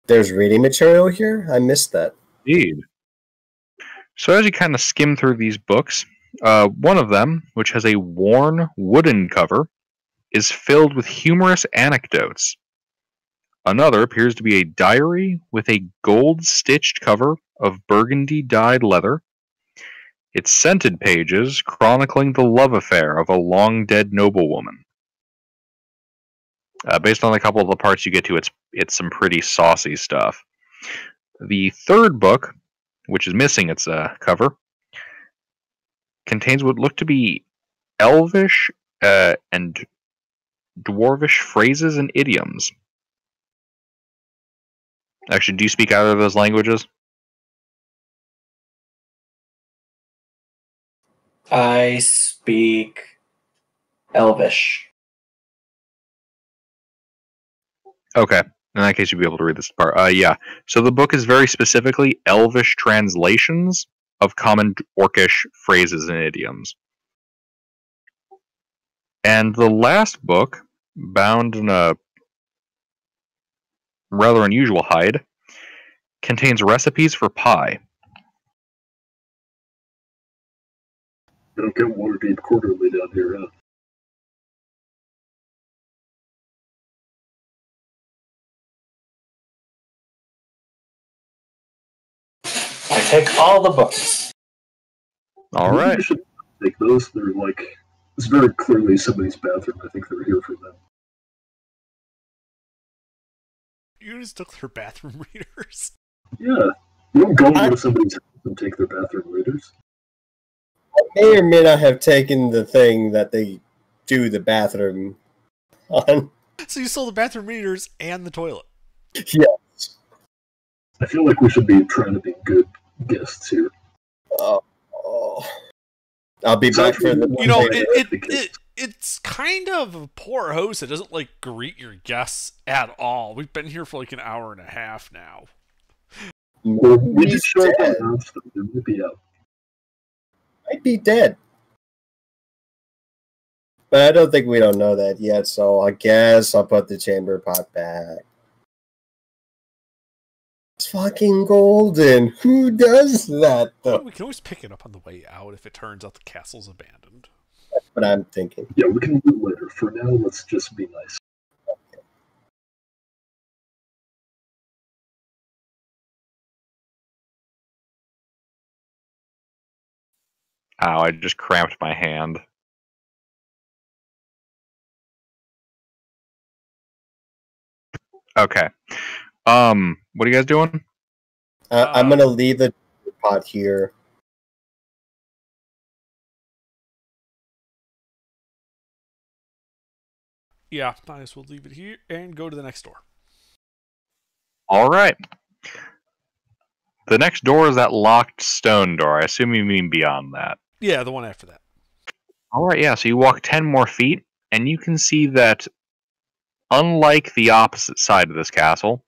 There's reading material here? I missed that. Indeed. So as you kind of skim through these books, one of them, which has a worn wooden cover, is filled with humorous anecdotes. Another appears to be a diary with a gold-stitched cover of burgundy-dyed leather. Its scented pages chronicling the love affair of a long-dead noblewoman. Based on a couple of the parts you get to, it's some pretty saucy stuff. The third book, which is missing its cover, contains what look to be Elvish and Dwarvish phrases and idioms. Actually, do you speak either of those languages? I speak Elvish. Okay. In that case, you'll be able to read this part. Yeah. So the book is very specifically Elvish translations of common Orcish phrases and idioms. And the last book, bound in a rather unusual hide, contains recipes for pie. I don't get Waterdeep Quarterly down here, huh? I take all the books. All Maybe right. we should take those. They're like, it's very clearly somebody's bathroom. I think they're here for them. You just took their bathroom readers. Yeah. You don't go into somebody's house and take their bathroom readers. I may or may not have taken the thing that they do the bathroom on. So you stole the bathroom readers and the toilet. Yes. I feel like we should be trying to be good guests here. Oh. I'll be back for the. You know, it's kind of a poor host. It doesn't like greet your guests at all. We've been here for like an hour and a half now. Well, we just show up dead. and ask them. They might be out. Might be dead. But I don't think we don't know that yet, so I guess I'll put the chamber pot back. It's fucking golden. Who does that, though? We can always pick it up on the way out if it turns out the castle's abandoned. That's what I'm thinking. Yeah, we can do it later. For now, let's just be nice. Ow, I just cramped my hand. Okay. What are you guys doing? I'm gonna leave the pot here. Yeah, might as well leave it here and go to the next door. All right. The next door is that locked stone door. I assume you mean beyond that. Yeah, the one after that. All right, yeah. So you walk 10 more feet, and you can see that, unlike the opposite side of this castle,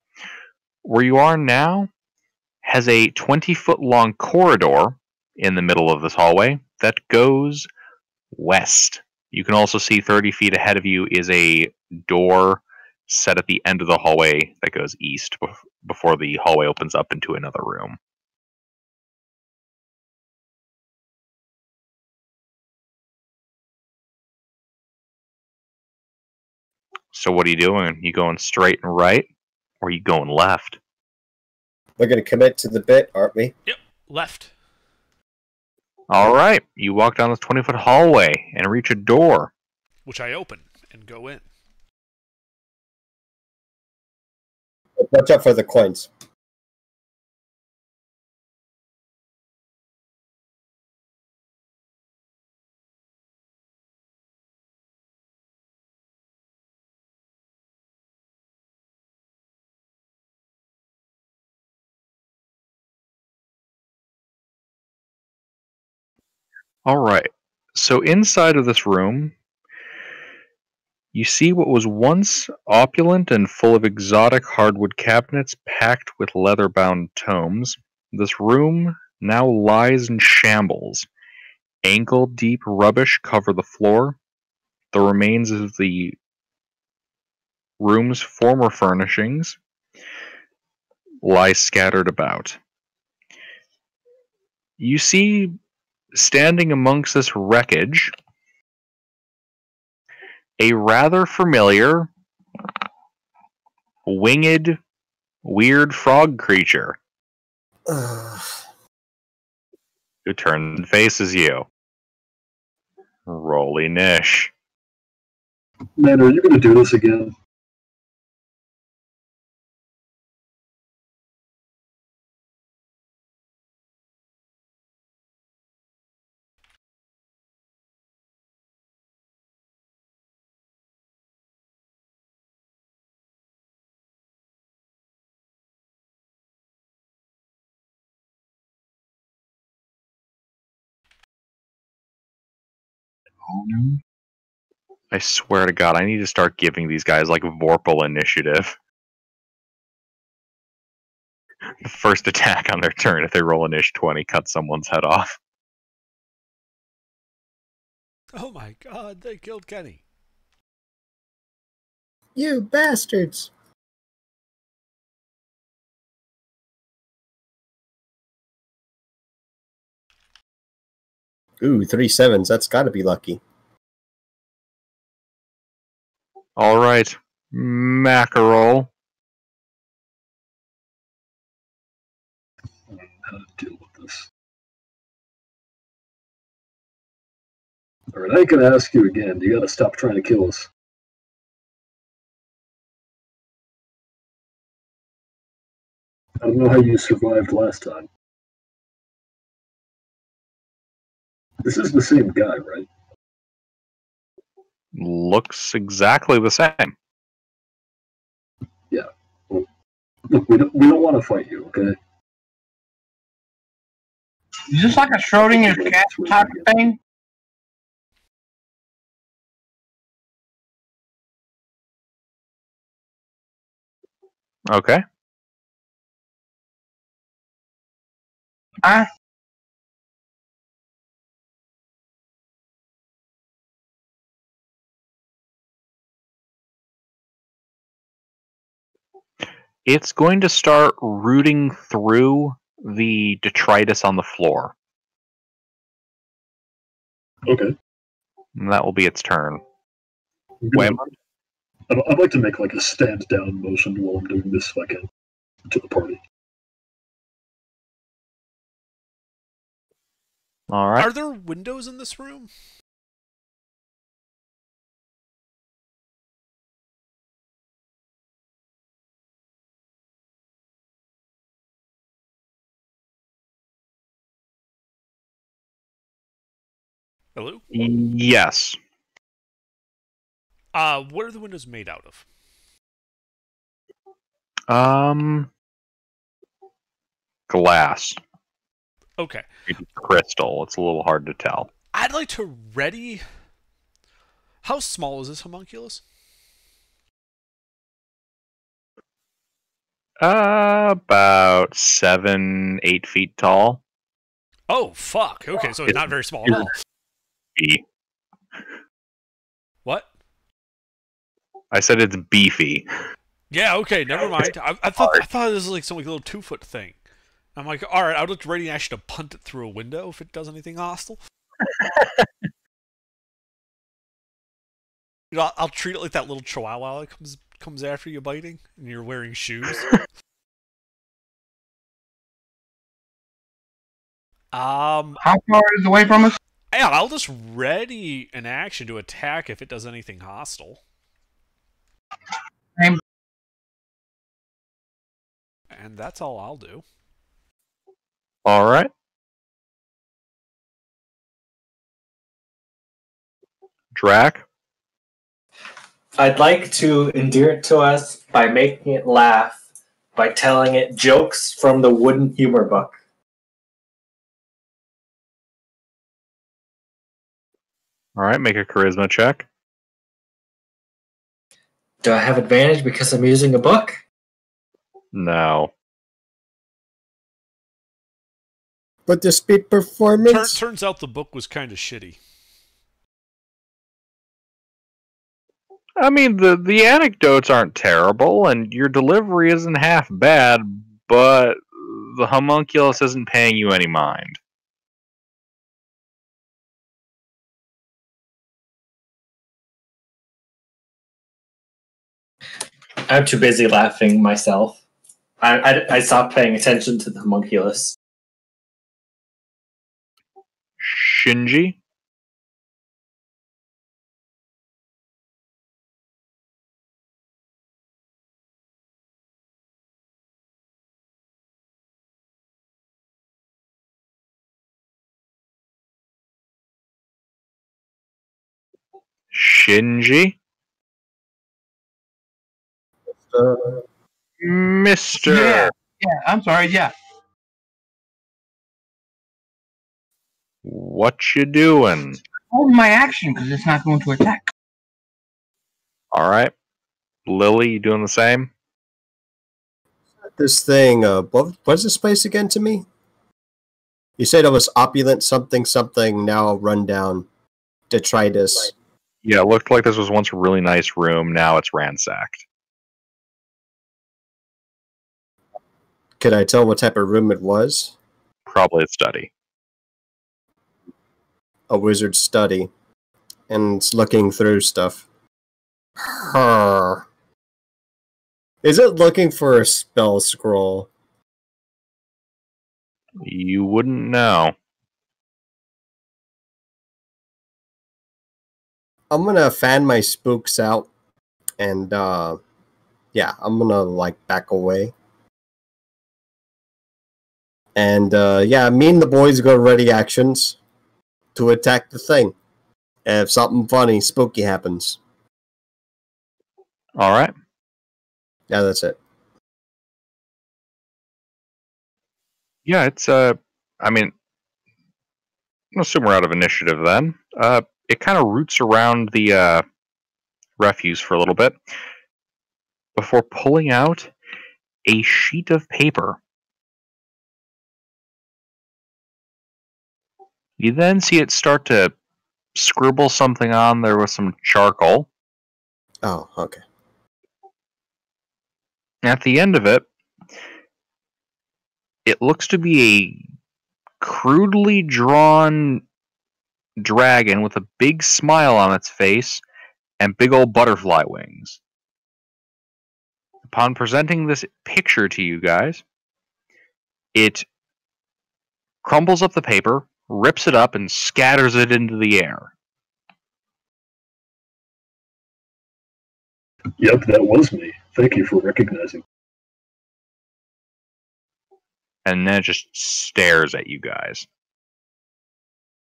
where you are now has a 20-foot long corridor in the middle of this hallway that goes west. You can also see 30 feet ahead of you is a door set at the end of the hallway that goes east before the hallway opens up into another room. So what are you doing? You going straight and right, or are you going left? We're going to commit to the bit, aren't we? Yep, left. All right. You walk down this 20-foot hallway and reach a door. Which I open and go in. Watch out for the coins. All right. So inside of this room, you see what was once opulent and full of exotic hardwood cabinets packed with leather-bound tomes. This room now lies in shambles. Ankle-deep rubbish cover the floor. The remains of the room's former furnishings lie scattered about. You see, standing amongst this wreckage, a rather familiar, winged, weird frog creature who turns and faces you. Rolly Nish. Man, are you going to do this again? Oh no. I swear to God, I need to start giving these guys like Vorpal initiative. The first attack on their turn, if they roll an ish 20, cut someone's head off. Oh my god, they killed Kenny. You bastards! Ooh, 3 sevens. That's got to be lucky. All right, mackerel. I don't know how to deal with this. Alright, I can ask you again. You gotta stop trying to kill us. I don't know how you survived last time. This is the same guy, right? Looks exactly the same. Yeah. Well, look, we don't want to fight you, okay? Is this like a Schrodinger's cat type of thing? Okay. Huh? It's going to start rooting through the detritus on the floor. Okay. And that will be its turn. I'm gonna- Waymond? I'd like to make like a stand down motion while I'm doing this if I can to the party. All right. Are there windows in this room? Hello? Yes. What are the windows made out of? Glass. Okay. Maybe crystal. It's a little hard to tell. I'd like to ready... How small is this homunculus? About 7, 8 feet tall. Oh, fuck. Okay, so it's not very small at all. Beefy. What? I said it's beefy. Yeah, okay, never mind. I thought this was like some like, little 2-foot thing. I'm like, alright, I'll look ready actually to punt it through a window if it does anything hostile. You know, I'll treat it like that little chihuahua that comes after you biting, and you're wearing shoes. How far is it away from us? Yeah, I'll just ready an action to attack if it does anything hostile. Same. And that's all I'll do. All right. Drac? I'd like to endear it to us by making it laugh by telling it jokes from the Wooden Humor book. All right, make a charisma check. Do I have advantage because I'm using a book? No. But the speed performance. Turns out the book was kind of shitty. I mean, the anecdotes aren't terrible, and your delivery isn't half bad, but the homunculus isn't paying you any mind. I'm too busy laughing myself. I stopped paying attention to the homunculus. Shinji? Shinji? Mister. Yeah, I'm sorry, yeah. What you doing? Hold my action because it's not going to attack. All right. Lily, you doing the same? This thing, what was this place again to me? You said it was opulent something something, now run down. Detritus. Yeah, it looked like this was once a really nice room, now it's ransacked. Could I tell what type of room it was? Probably a study. A wizard's study. And it's looking through stuff. Her. Is it looking for a spell scroll? You wouldn't know. I'm gonna fan my spooks out. And, yeah, I'm gonna, like, back away. And, yeah, me and the boys go ready actions to attack the thing. If something funny, spooky happens. All right. Yeah, that's it. Yeah, it's, I mean, I'll assume we're out of initiative then. It kind of roots around the, refuse for a little bit before pulling out a sheet of paper. You then see it start to scribble something on there with some charcoal. Oh, okay. At the end of it, it looks to be a crudely drawn dragon with a big smile on its face and big old butterfly wings. Upon presenting this picture to you guys, it crumbles up the paper, rips it up, and scatters it into the air. Yep, that was me. Thank you for recognizing. And then it just stares at you guys.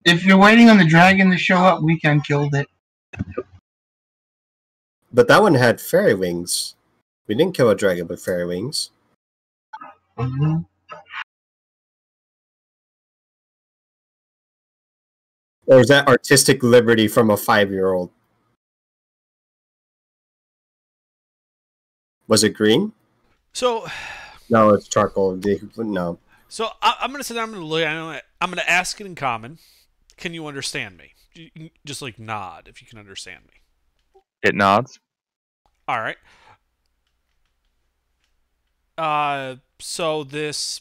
If you're waiting on the dragon to show up, we can kill it. But that one had fairy wings. We didn't kill a dragon with fairy wings. Mhm. Or is that artistic liberty from a 5-year-old? Was it green? So, No, it's charcoal. No. so I'm gonna sit down. I'm gonna look. I'm gonna ask it in common. Can you understand me? You can just like nod if you can understand me. It nods. All right. So this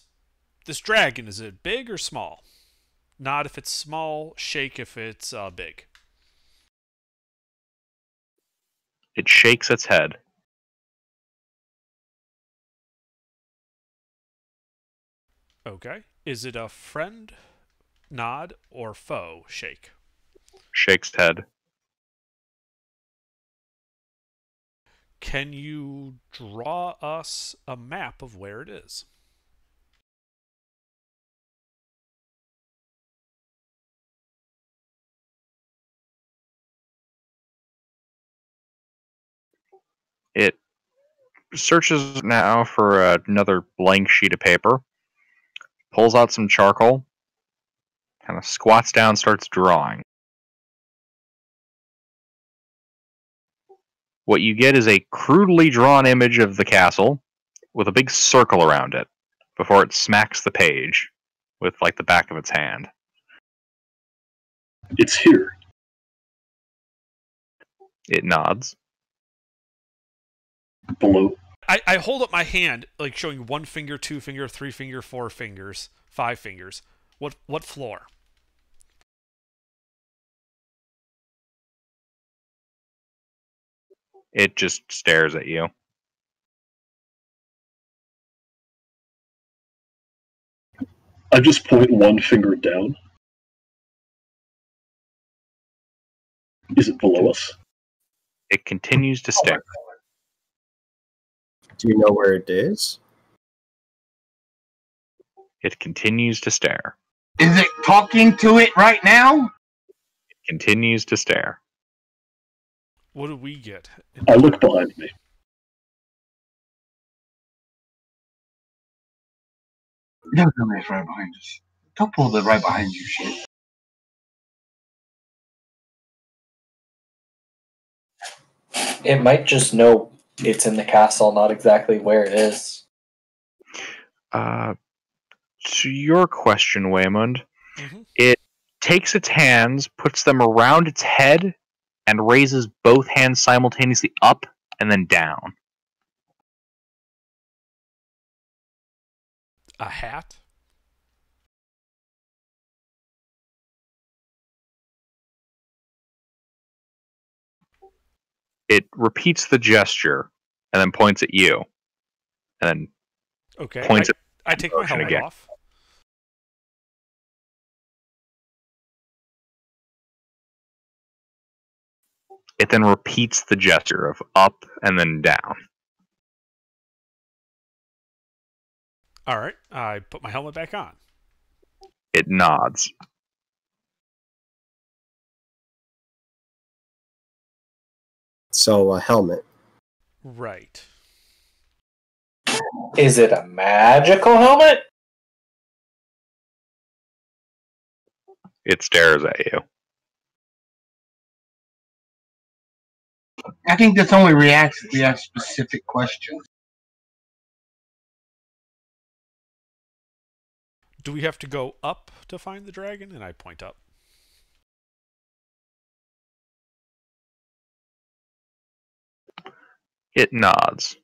dragon, is it big or small? Nod if it's small. Shake if it's big. It shakes its head. Okay. Is it a friend? Nod or foe? Shake. Shakes head. Can you draw us a map of where it is? It searches now for another blank sheet of paper. Pulls out some charcoal. Kind of squats down, starts drawing. What you get is a crudely drawn image of the castle with a big circle around it before it smacks the page with like the back of its hand. It's here. It nods. Below. I hold up my hand, like showing 1 finger, 2 finger, 3 finger, 4 fingers, 5 fingers. What floor? It just stares at you. I just point one finger down. Is it below us? It continues to stare. Do you know where it is? It continues to stare. Is it talking to it right now? It continues to stare. What do we get? I look behind me. No, it's right behind us. Don't pull the right behind you shit. It might just know it's in the castle, not exactly where it is. To your question, Waymond, Mhm. it takes its hands, puts them around its head, and raises both hands simultaneously up and then down. A hat? It repeats the gesture and then points at you. And then Okay. points at I take my motion helmet again. off. It then repeats the gesture of up and then down. All right. I put my helmet back on. It nods. So a helmet. Right. Is it a magical helmet? It stares at you. I think this only reacts if we have specific questions. Do we have to go up to find the dragon? And I point up. It nods.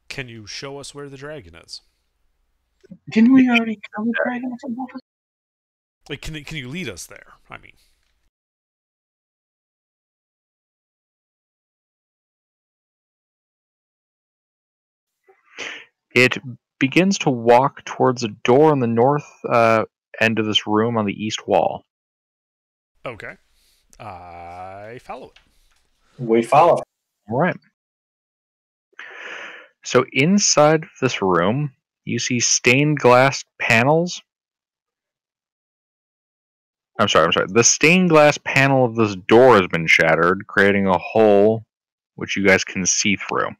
Can you show us where the dragon is? Didn't we already kill the dragon or something? Like, can you lead us there? I mean, It begins to walk towards a door on the north end of this room on the east wall. okay. I follow it. We follow. All right. So inside this room, you see stained glass panels I'm sorry. The stained glass panel of this door has been shattered, creating a hole which you guys can see through.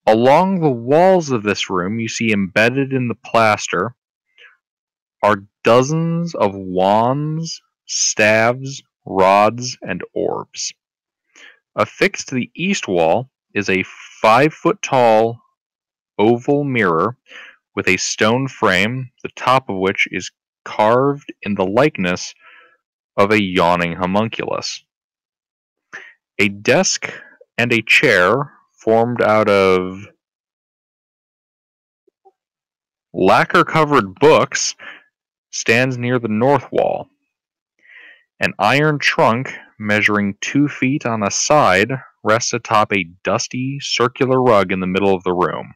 Along the walls of this room, you see embedded in the plaster are dozens of wands, staves, rods, and orbs. Affixed to the east wall is a 5-foot-tall oval mirror with a stone frame, the top of which is carved in the likeness of a yawning homunculus. A desk and a chair formed out of lacquer-covered books stands near the north wall. An iron trunk measuring 2 feet on a side rests atop a dusty, circular rug in the middle of the room.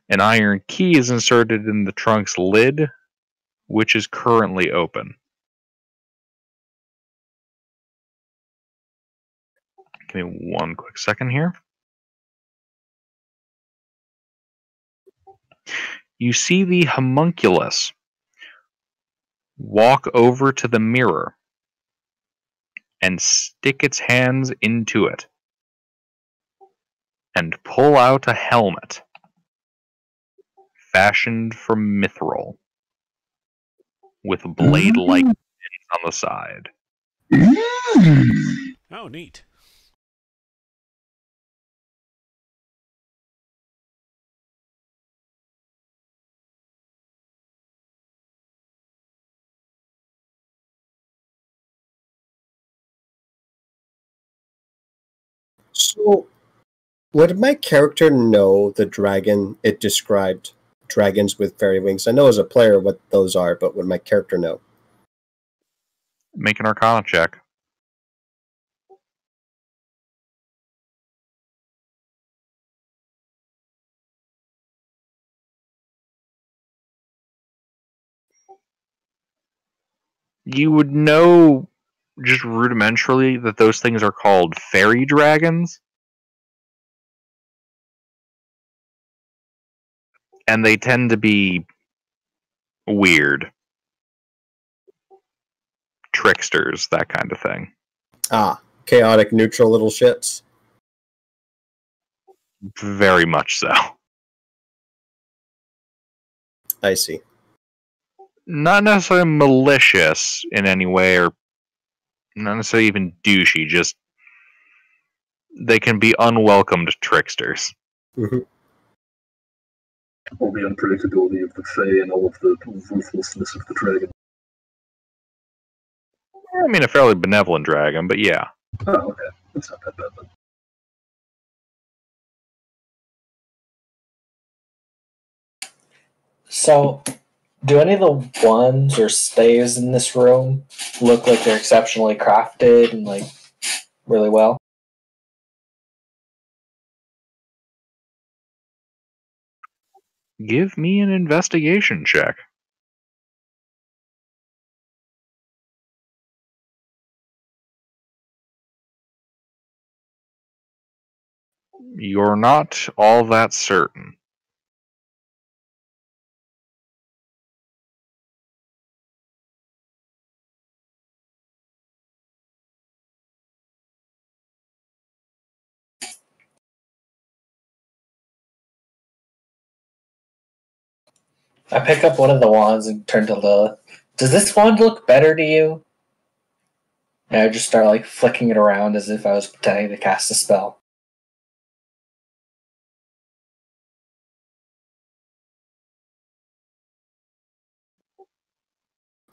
An iron key is inserted in the trunk's lid, which is currently open. Give me one quick second here. You see the homunculus walk over to the mirror and stick its hands into it and pull out a helmet fashioned from mithril with blade-like pins on the side. Oh, neat. So, would my character know the dragon it described? Dragons with fairy wings. I know as a player what those are, but would my character know? Make an Arcana check. You would know just rudimentarily that those things are called fairy dragons. And they tend to be weird. Tricksters, that kind of thing. Ah, chaotic neutral little shits. Very much so. I see. Not necessarily malicious in any way, or not necessarily even douchey, just they can be unwelcomed tricksters. Mm-hmm. All the unpredictability of the Fae and all of the ruthlessness of the dragon. I mean, a fairly benevolent dragon, but yeah. Oh, okay. That's not that bad then. So, do any of the wands or staves in this room look like they're exceptionally crafted and like really well? Give me an investigation check. You're not all that certain. I pick up one of the wands and turn to Lilith. Does this wand look better to you? And I just start like flicking it around as if I was pretending to cast a spell.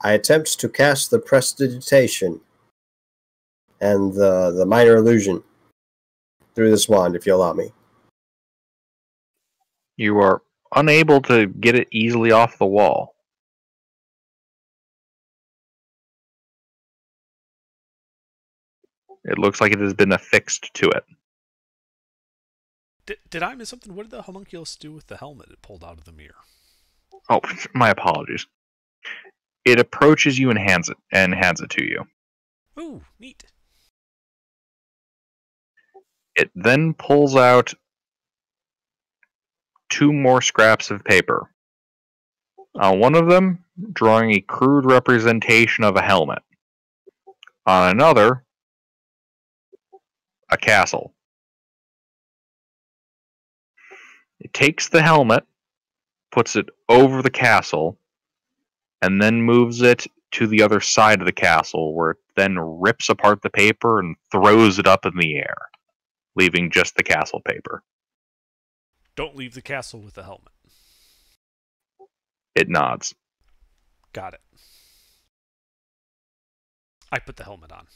I attempt to cast the prestidigitation and the minor illusion through this wand, if you allow me. You are unable to get it easily off the wall. It looks like it has been affixed to it. Did I miss something? What did the homunculus do with the helmet it pulled out of the mirror? Oh, my apologies. It approaches you and hands it to you. Ooh, neat. It then pulls out 2 more scraps of paper. On one of them, drawing a crude representation of a helmet. On another, a castle. It takes the helmet, puts it over the castle, and then moves it to the other side of the castle, where it then rips apart the paper and throws it up in the air, leaving just the castle paper. Don't leave the castle with the helmet. It nods. Got it. I put the helmet on.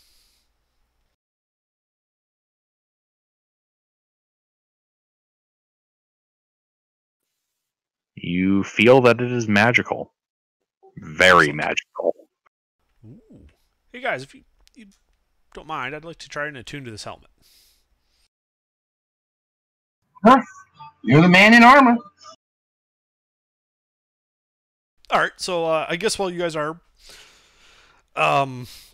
You feel that it is magical. Very magical. Ooh. Hey guys, if you don't mind, I'd like to try and attune to this helmet. Huh? You're the man in armor. Alright, so I guess while you guys are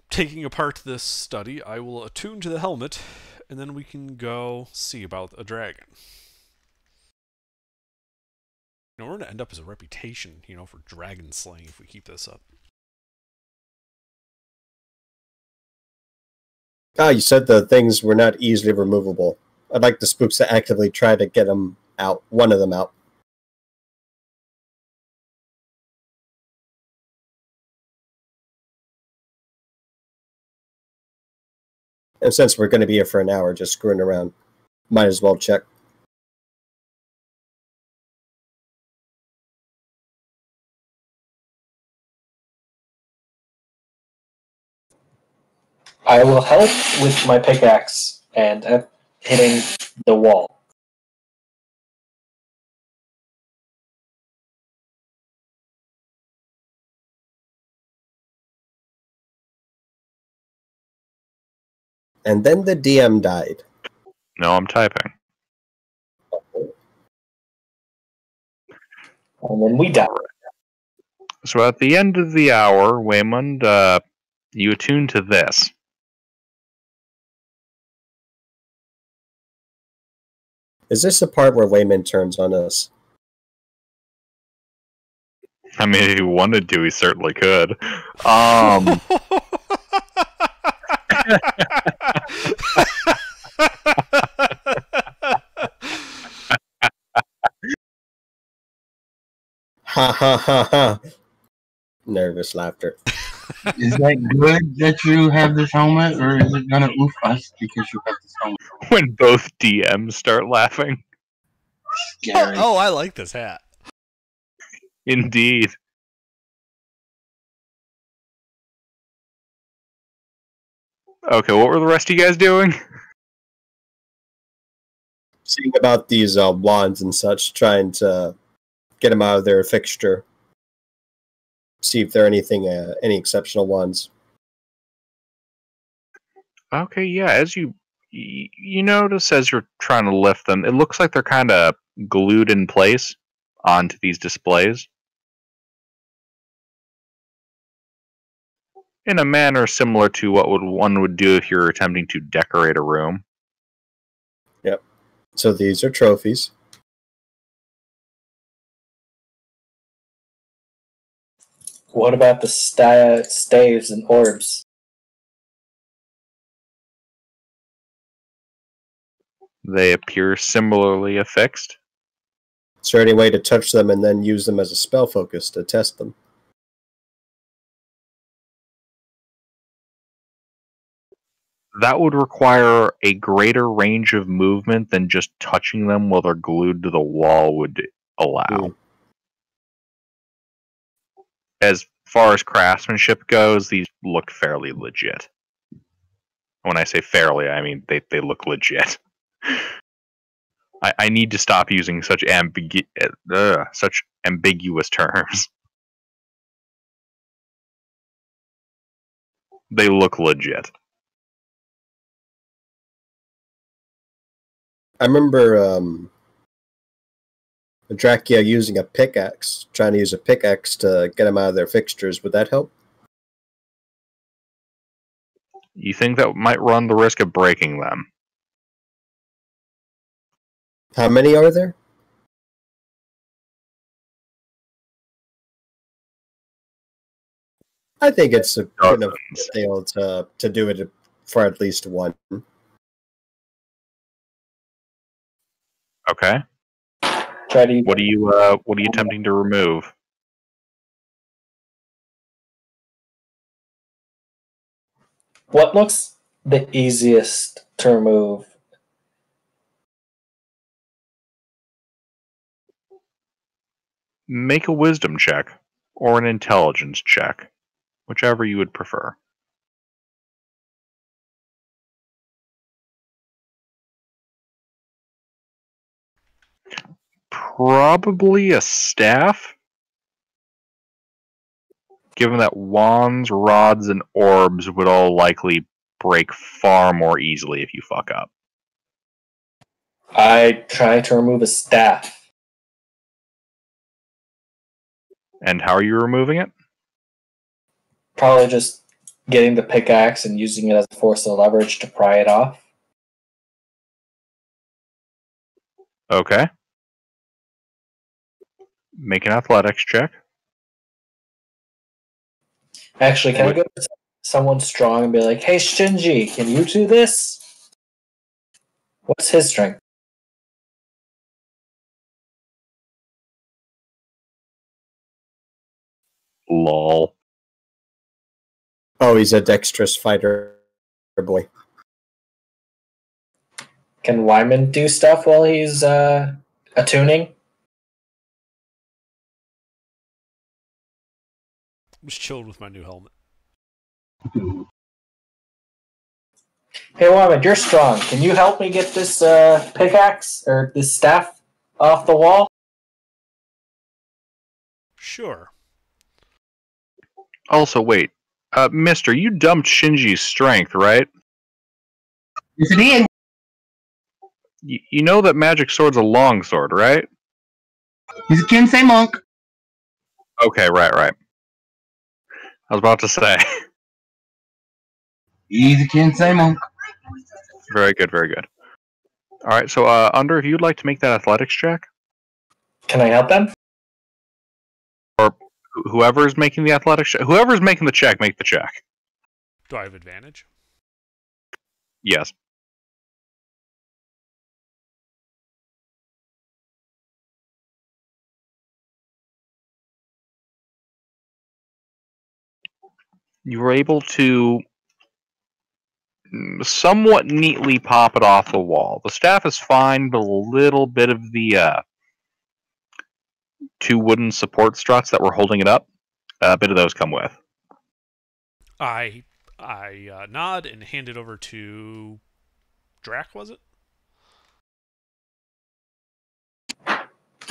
taking apart this study, I will attune to the helmet, and then we can go see about a dragon. You know, we're going to end up as a reputation, for dragon slaying if we keep this up. You said the things were not easily removable. I'd like the spooks to actively try to get them out, one of them out. And since we're going to be here for an hour just screwing around, might as well check. I will help with my pickaxe and hitting the wall. And then the DM died. No, I'm typing. And then we die. So at the end of the hour, Waymond, you attune to this. Is this the part where Wayman turns on us? I mean, if he wanted to, he certainly could. Ha ha ha ha. Nervous laughter. Is that good that you have this helmet, or is it gonna oof us because you have this helmet? When both DMs start laughing. Scary. Oh, I like this hat. Indeed. Okay, what were the rest of you guys doing? Seeing about these wands and such, trying to get them out of their fixture. See if there are any exceptional ones. Okay, yeah, as you notice as you're trying to lift them, it looks like they're kind of glued in place onto these displays. In a manner similar to what one would do if you're attempting to decorate a room. Yep. So these are trophies. What about the staves and orbs? They appear similarly affixed. Is there any way to touch them and then use them as a spell focus to test them? That would require a greater range of movement than just touching them while they're glued to the wall would allow. As far as craftsmanship goes, these look fairly legit. When I say fairly, I mean they look legit. I need to stop using such ambiguous terms. They look legit. I remember Dracula using a pickaxe, trying to use a pickaxe to get them out of their fixtures. Would that help? You think that might run the risk of breaking them? How many are there? I think it's a good enough deal to do it for at least one. Okay. Try to. What are you attempting to remove? What looks the easiest to remove? Make a wisdom check or an intelligence check, whichever you would prefer. Probably a staff, given that wands, rods, and orbs would all likely break far more easily if you fuck up. I try to remove a staff. And how are you removing it? Probably just getting the pickaxe and using it as a force of leverage to pry it off. Okay. Make an athletics check. Actually, can I go to someone strong and be like, "Hey, Shinji, can you do this?" What's his strength? Lol. Oh, he's a dexterous fighter boy. Can Wyman do stuff while he's attuning? I was chilled with my new helmet. Hey, Wyman, you're strong. Can you help me get this pickaxe or this staff off the wall? Sure. Also, wait. Mister, you dumped Shinji's strength, right? Yes, it is. You know that magic sword's a long sword, right? He's a Kensei monk. Okay, right. I was about to say. He's a Kensei monk. Very good. Alright, so, Under, if you'd like to make that athletics check, Can I help them? or whoever's making the athletics check, whoever's making the check, make the check. Do I have advantage? Yes. You were able to somewhat neatly pop it off the wall. The staff is fine, but a little bit of the two wooden support struts that were holding it up, a bit of those come with. I nod and hand it over to Drac, was it?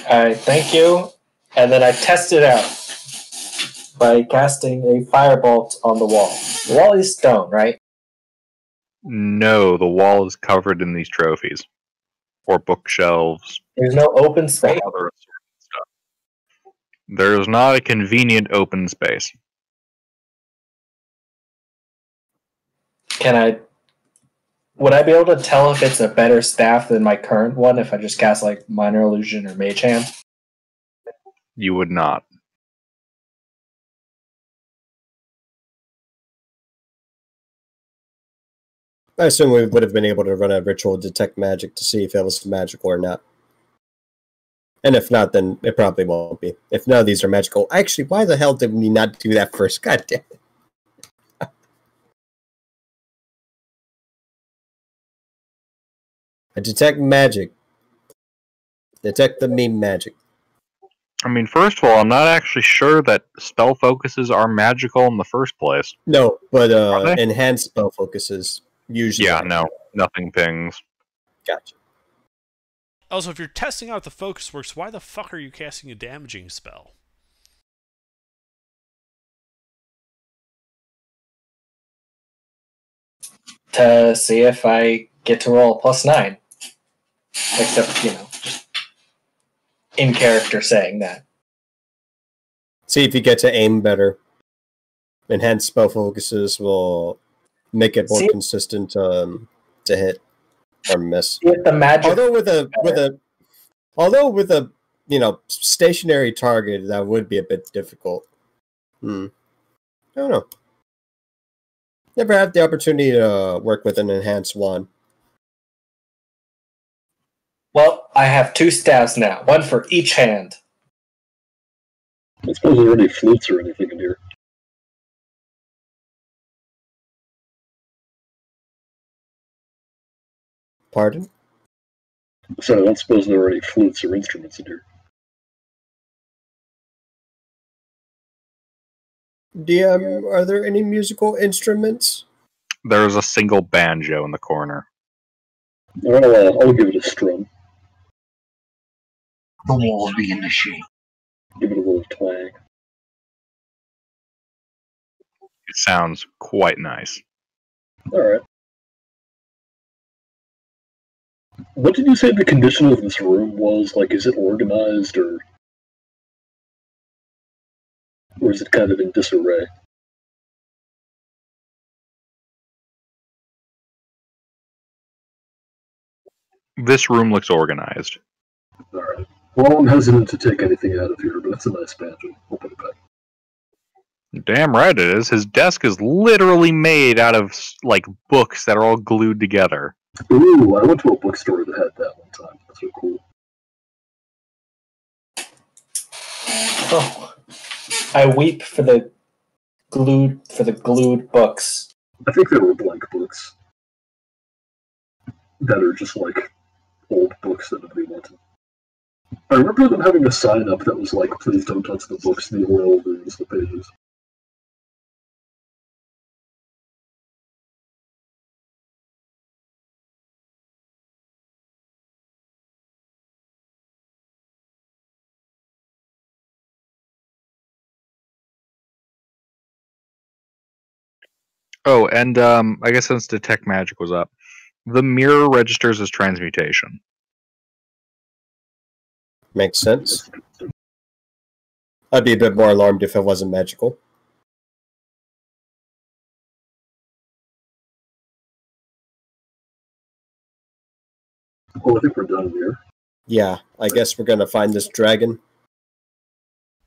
I thank you, and then I test it out by casting a firebolt on the wall. The wall is stone, right? No, the wall is covered in these trophies. Or bookshelves. There's no open space. Or other stuff. There's not a convenient open space. Would I be able to tell if it's a better staff than my current one if I just cast like Minor Illusion or Mage Hand? You would not. I assume we would have been able to run a ritual detect magic to see if it was magical or not. And if not, then it probably won't be. If none of these are magical. Actually, why the hell did we not do that first? God damn it. I detect magic. Detect the meme magic. I mean, first of all, I'm not actually sure that spell focuses are magical in the first place. No, but enhanced spell focuses usually. Yeah, no. Nothing pings. Gotcha. Also, if you're testing out the focus works, why the fuck are you casting a damaging spell? To see if I get to roll +9. Except, just in character saying that. See if you get to aim better. Enhanced spell focuses will make it more consistent to hit or miss. With the magic, although with a stationary target, that would be a bit difficult. I don't know. Never had the opportunity to work with an enhanced wand. Well, I have 2 staves now, one for each hand. I suppose there are any flutes or anything in here. Pardon? So I don't suppose there are any flutes or instruments in here. DM, are there any musical instruments? There's a single banjo in the corner. I'll give it a strum. The walls begin to shake. Give it a little twang. It sounds quite nice. Alright. What did you say the condition of this room was? Like, is it organized, or is it kind of in disarray? This room looks organized. Alright. Well, I'm hesitant to take anything out of here, but it's a nice banjo. I'll put it back. Damn right it is. His desk is literally made out of, like, books that are all glued together. Ooh, I went to a bookstore that had that one time. That's so cool. Oh, I weep for the glued books. I think they were blank books. That are just like old books that nobody wanted. I remember them having a sign up that was like, please don't touch the books, the oil ruins the pages. Oh, and I guess since Detect Magic was up, the mirror registers as transmutation. Makes sense. I'd be a bit more alarmed if it wasn't magical. Well, I think we're done here. Yeah, I guess we're gonna find this dragon.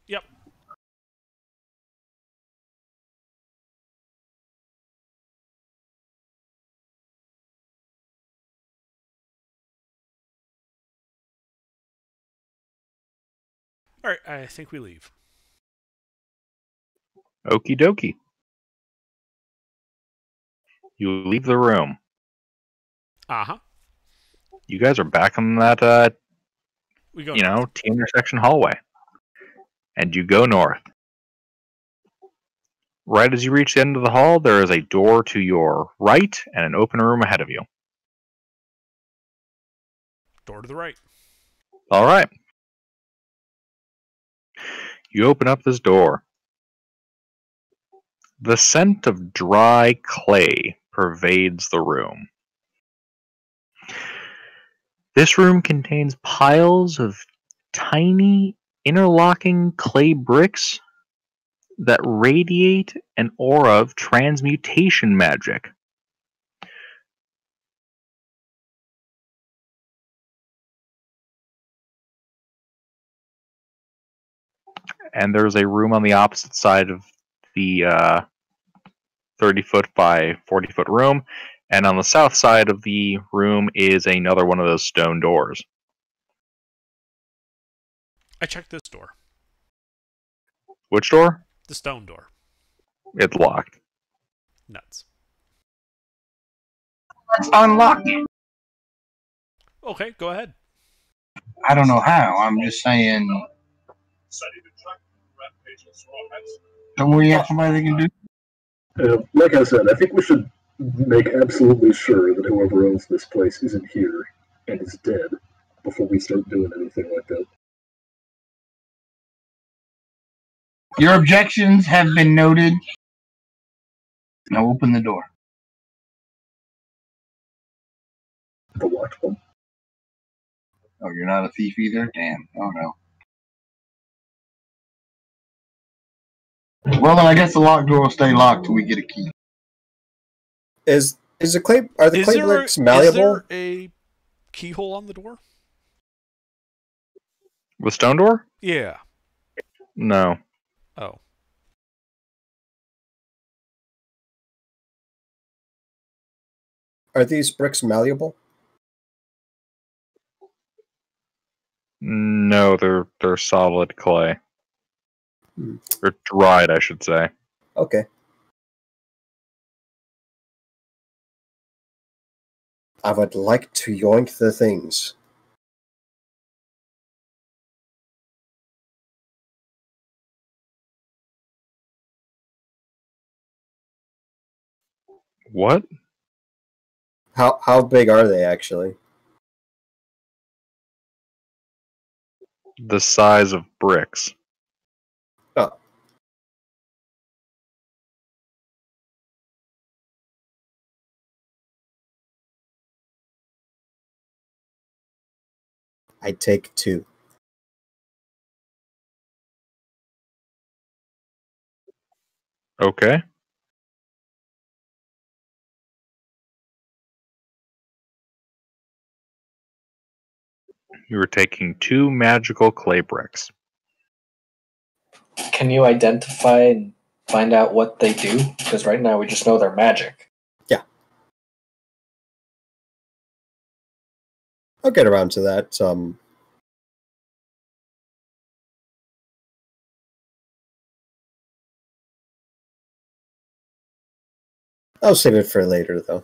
Yep. All right, I think we leave. Okie dokie. You leave the room. Uh-huh. You guys are back in that, We go T-intersection hallway. And you go north. Right as you reach the end of the hall, there is a door to your right and an open room ahead of you. Door to the right. All right. You open up this door. The scent of dry clay pervades the room. This room contains piles of tiny interlocking clay bricks that radiate an aura of transmutation magic. And there's a room on the opposite side of the 30-foot by 40-foot room, and on the south side of the room is another one of those stone doors. I checked this door. Which door? The stone door. It's locked. Nuts. Let's unlock it. Okay, go ahead. I don't know how. I'm just saying. Don't we have somebody that can do? Like I said, I think we should make absolutely sure that whoever owns this place isn't here and is dead before we start doing anything like that. Your objections have been noted. Now open the door. The locked one. Oh, you're not a thief either? Damn. Oh, no. Well, then I guess the locked door will stay locked till we get a key. Is the clay? Are the clay bricks malleable? Is there a keyhole on the door? The stone door? Yeah. No. Oh. Are these bricks malleable? No, they're solid clay. Or dried, I should say. Okay. I would like to yoink the things. What? How big are they actually? The size of bricks. Oh. I take 2. Okay. You were taking 2 magical clay bricks. Can you identify and find out what they do? Because right now we just know they're magic. Yeah. I'll get around to that. I'll save it for later, though.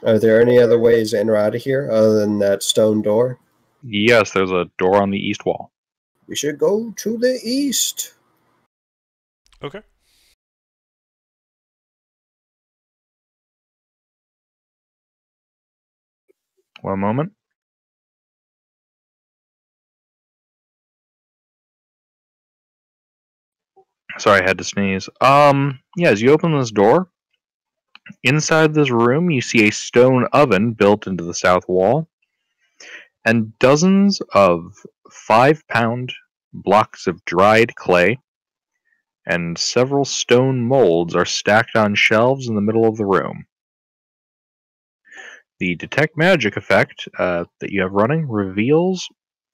Are there any other ways in or out of here other than that stone door? Yes, there's a door on the east wall. We should go to the east. Okay. One moment. Sorry, I had to sneeze. Yeah, as you open this door, inside this room, you see a stone oven built into the south wall, and dozens of 5-pound blocks of dried clay and several stone molds are stacked on shelves in the middle of the room. The detect magic effect that you have running reveals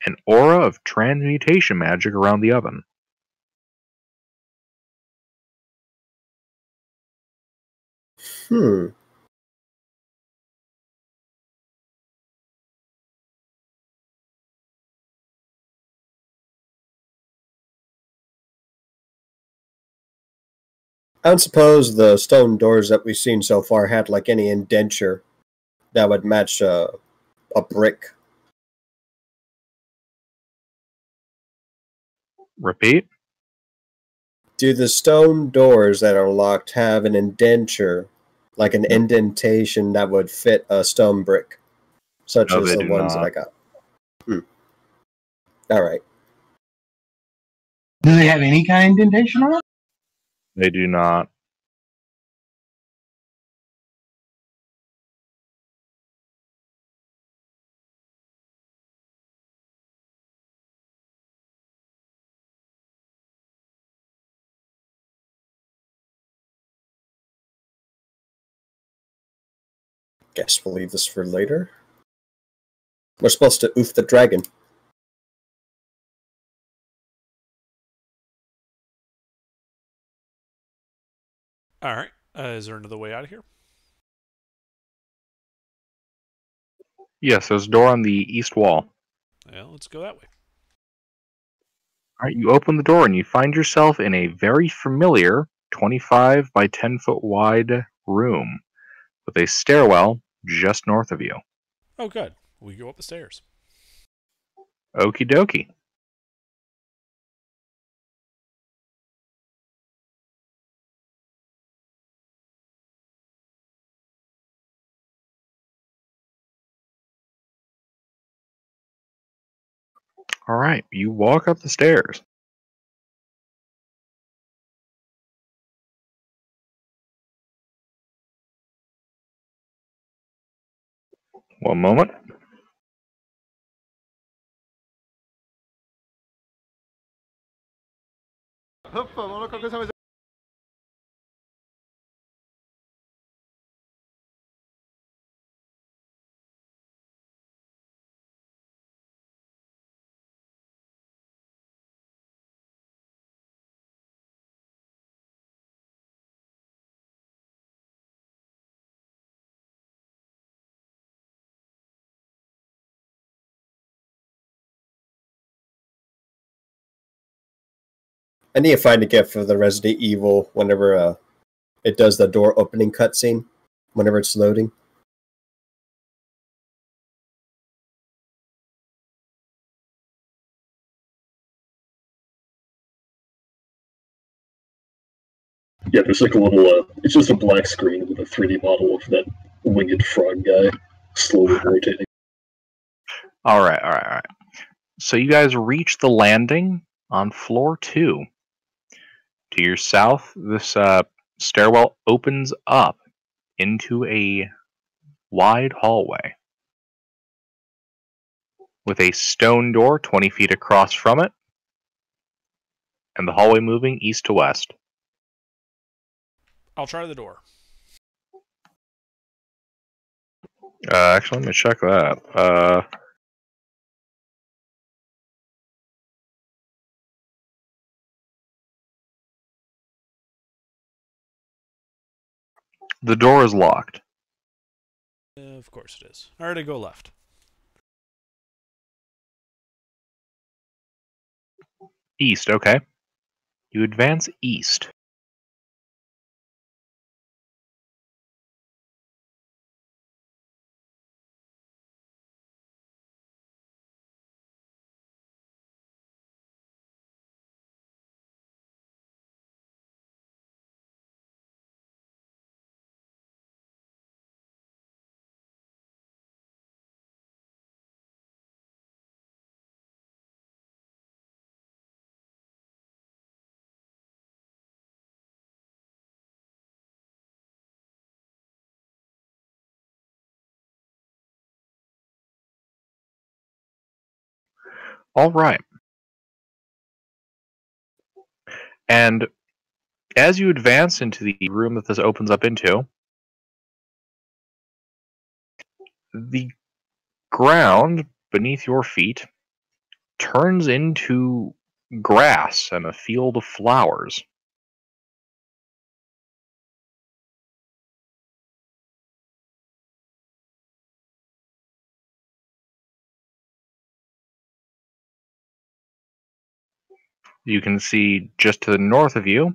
an aura of transmutation magic around the oven. I don't suppose the stone doors that we've seen so far had like any indenture that would match a brick. Repeat? Do the stone doors that are locked have an indenture, like an indentation that would fit a stone brick, such No, as they the do ones that not. I got? All right. Do they have any kind of indentation on it? They do not. Guess we'll leave this for later. We're supposed to oof the dragon. All right. Is there another way out of here? Yes, there's a door on the east wall. Yeah, let's go that way. All right, you open the door and you find yourself in a very familiar 25 by 10 foot wide room with a stairwell just north of you. Oh, good. We go up the stairs. Okie dokie. All right, you walk up the stairs. One moment. I need to find a gift for the Resident Evil whenever it does the door opening cutscene, whenever it's loading. Yeah, there's like a little, it's just a black screen with a 3D model of that winged frog guy slowly rotating. All right. So you guys reach the landing on floor 2. To your south, this stairwell opens up into a wide hallway with a stone door 20 feet across from it, and the hallway moving east to west. I'll try the door. Actually, let me check that. The door is locked. Of course it is. Alright, I go left. East, okay. You advance east. All right. And as you advance into the room that this opens up into, the ground beneath your feet turns into grass and a field of flowers. You can see just to the north of you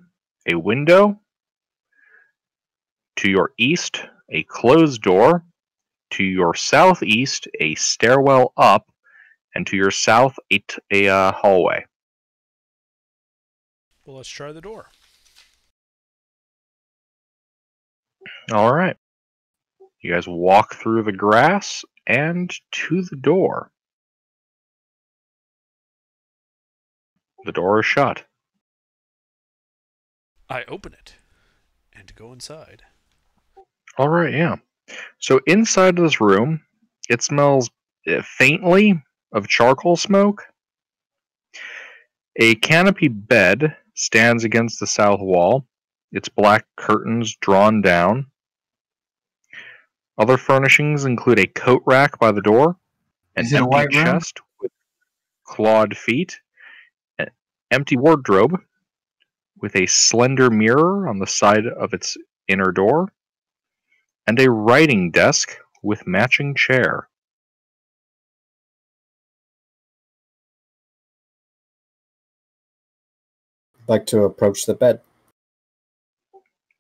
a window, to your east a closed door, to your southeast a stairwell up, and to your south a hallway. Well, let's try the door. All right. You guys walk through the grass and to the door. The door is shut. I open it and go inside. All right, yeah. So inside of this room, it smells faintly of charcoal smoke. A canopy bed stands against the south wall, its black curtains drawn down. Other furnishings include a coat rack by the door, an Is it a empty white room? chest with clawed feet, an empty wardrobe with a slender mirror on the side of its inner door, and a writing desk with matching chair. Like to approach the bed.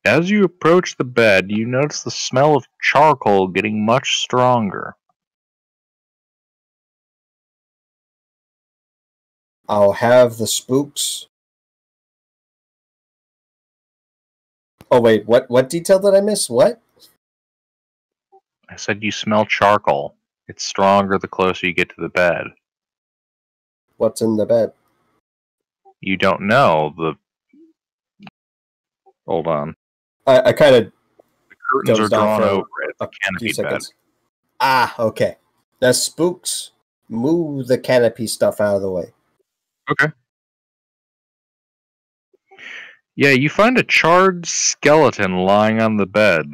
As you approach the bed, you notice the smell of charcoal getting much stronger. I'll have the spooks. Oh wait, what detail did I miss? What? I said you smell charcoal. It's stronger the closer you get to the bed. What's in the bed? You don't know. Hold on. I kind of The curtains are dozed off drawn for over it. It's a a few canopy bed. seconds. Ah, okay. The spooks move the canopy stuff out of the way. Okay. Yeah, you find a charred skeleton lying on the bed,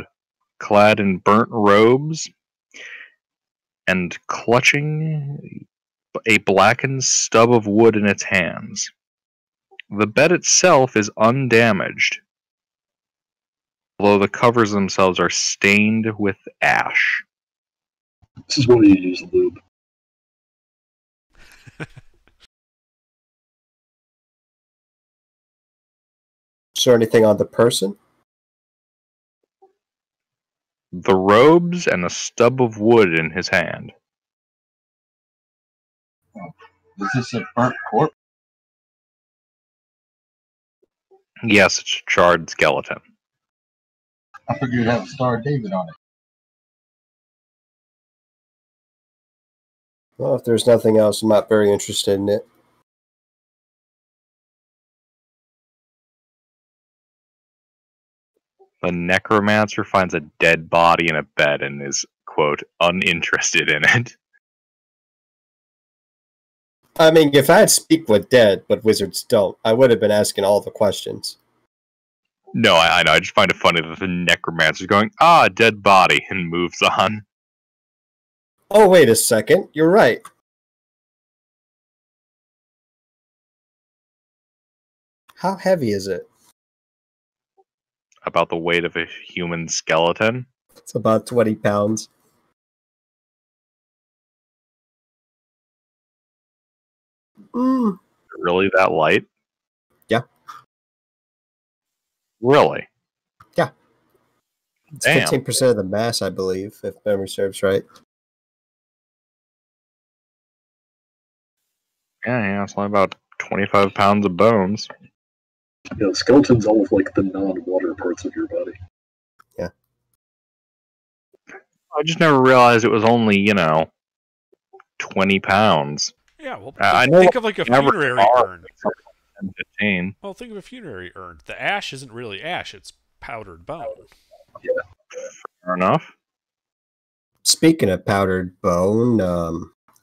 clad in burnt robes and clutching a blackened stub of wood in its hands. The bed itself is undamaged, although the covers themselves are stained with ash. This is why you use lube. Is there anything on the person? The robes and a stub of wood in his hand. Is this a burnt corpse? Yes, it's a charred skeleton. I figured it'd have a Star of David on it. Well, if there's nothing else, I'm not very interested in it. The necromancer finds a dead body in a bed and is, quote, uninterested in it. I mean, if I had speak with dead, but wizards don't, I would have been asking all the questions. No, I know. I just find it funny that the necromancer's going, dead body, and moves on. Oh, wait a second. You're right. How heavy is it? About the weight of a human skeleton. It's about 20 pounds. Really that light? Yeah. Really? Yeah. It's Damn. 15% of the mass, I believe, if memory serves right. Yeah, it's only about 25 pounds of bones. Yeah, skeleton's all of like the non-water parts of your body. Yeah. I just never realized it was only, 20 pounds. Yeah, well, I know think of like a funerary urn. 15. Well, think of a funerary urn. The ash isn't really ash; it's powdered bone. Yeah. Fair enough. Speaking of powdered bone,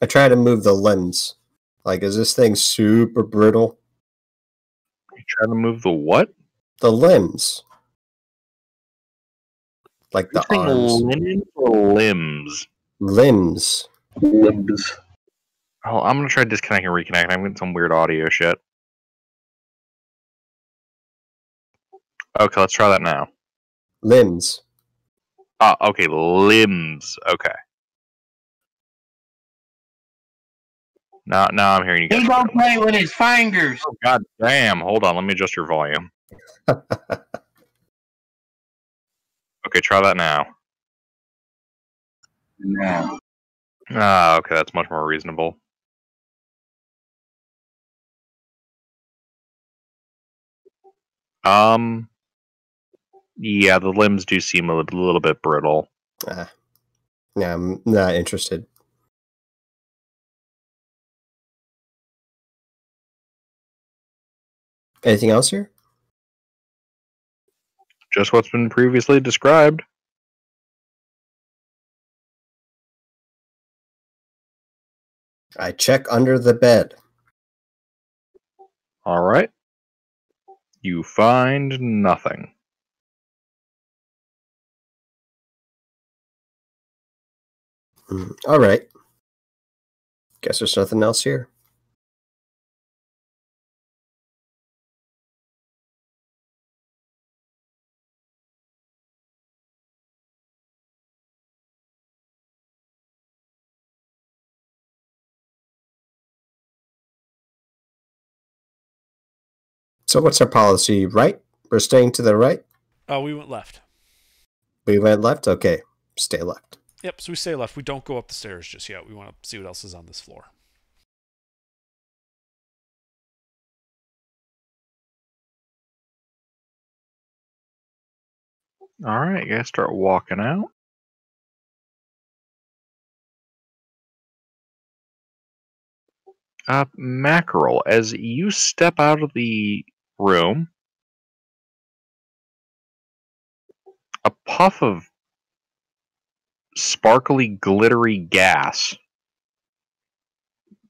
I try to move the limbs. Like, is this thing super brittle? You try to move the what? The limbs. Like the arms. Linen or limbs? Limbs. Limbs. Oh, I'm gonna try disconnecting and reconnecting. I'm getting some weird audio shit. Okay, let's try that now. Limbs. Okay, limbs. Okay. Now I'm hearing you guys. He don't play with his fingers. Oh, god damn. Hold on, let me adjust your volume. Okay, try that now. No. Okay, that's much more reasonable. Yeah, the limbs do seem a little bit brittle. Yeah, I'm not interested. Anything else here? Just what's been previously described. I check under the bed. Alright. You find nothing. Alright. Guess there's nothing else here. So what's our policy? Right? We're staying to the right? Oh, we went left. We went left? Okay. Stay left. Yep, so we stay left. We don't go up the stairs just yet. We want to see what else is on this floor. Alright, you guys start walking out. Mackerel, as you step out of the room, a puff of sparkly, glittery gas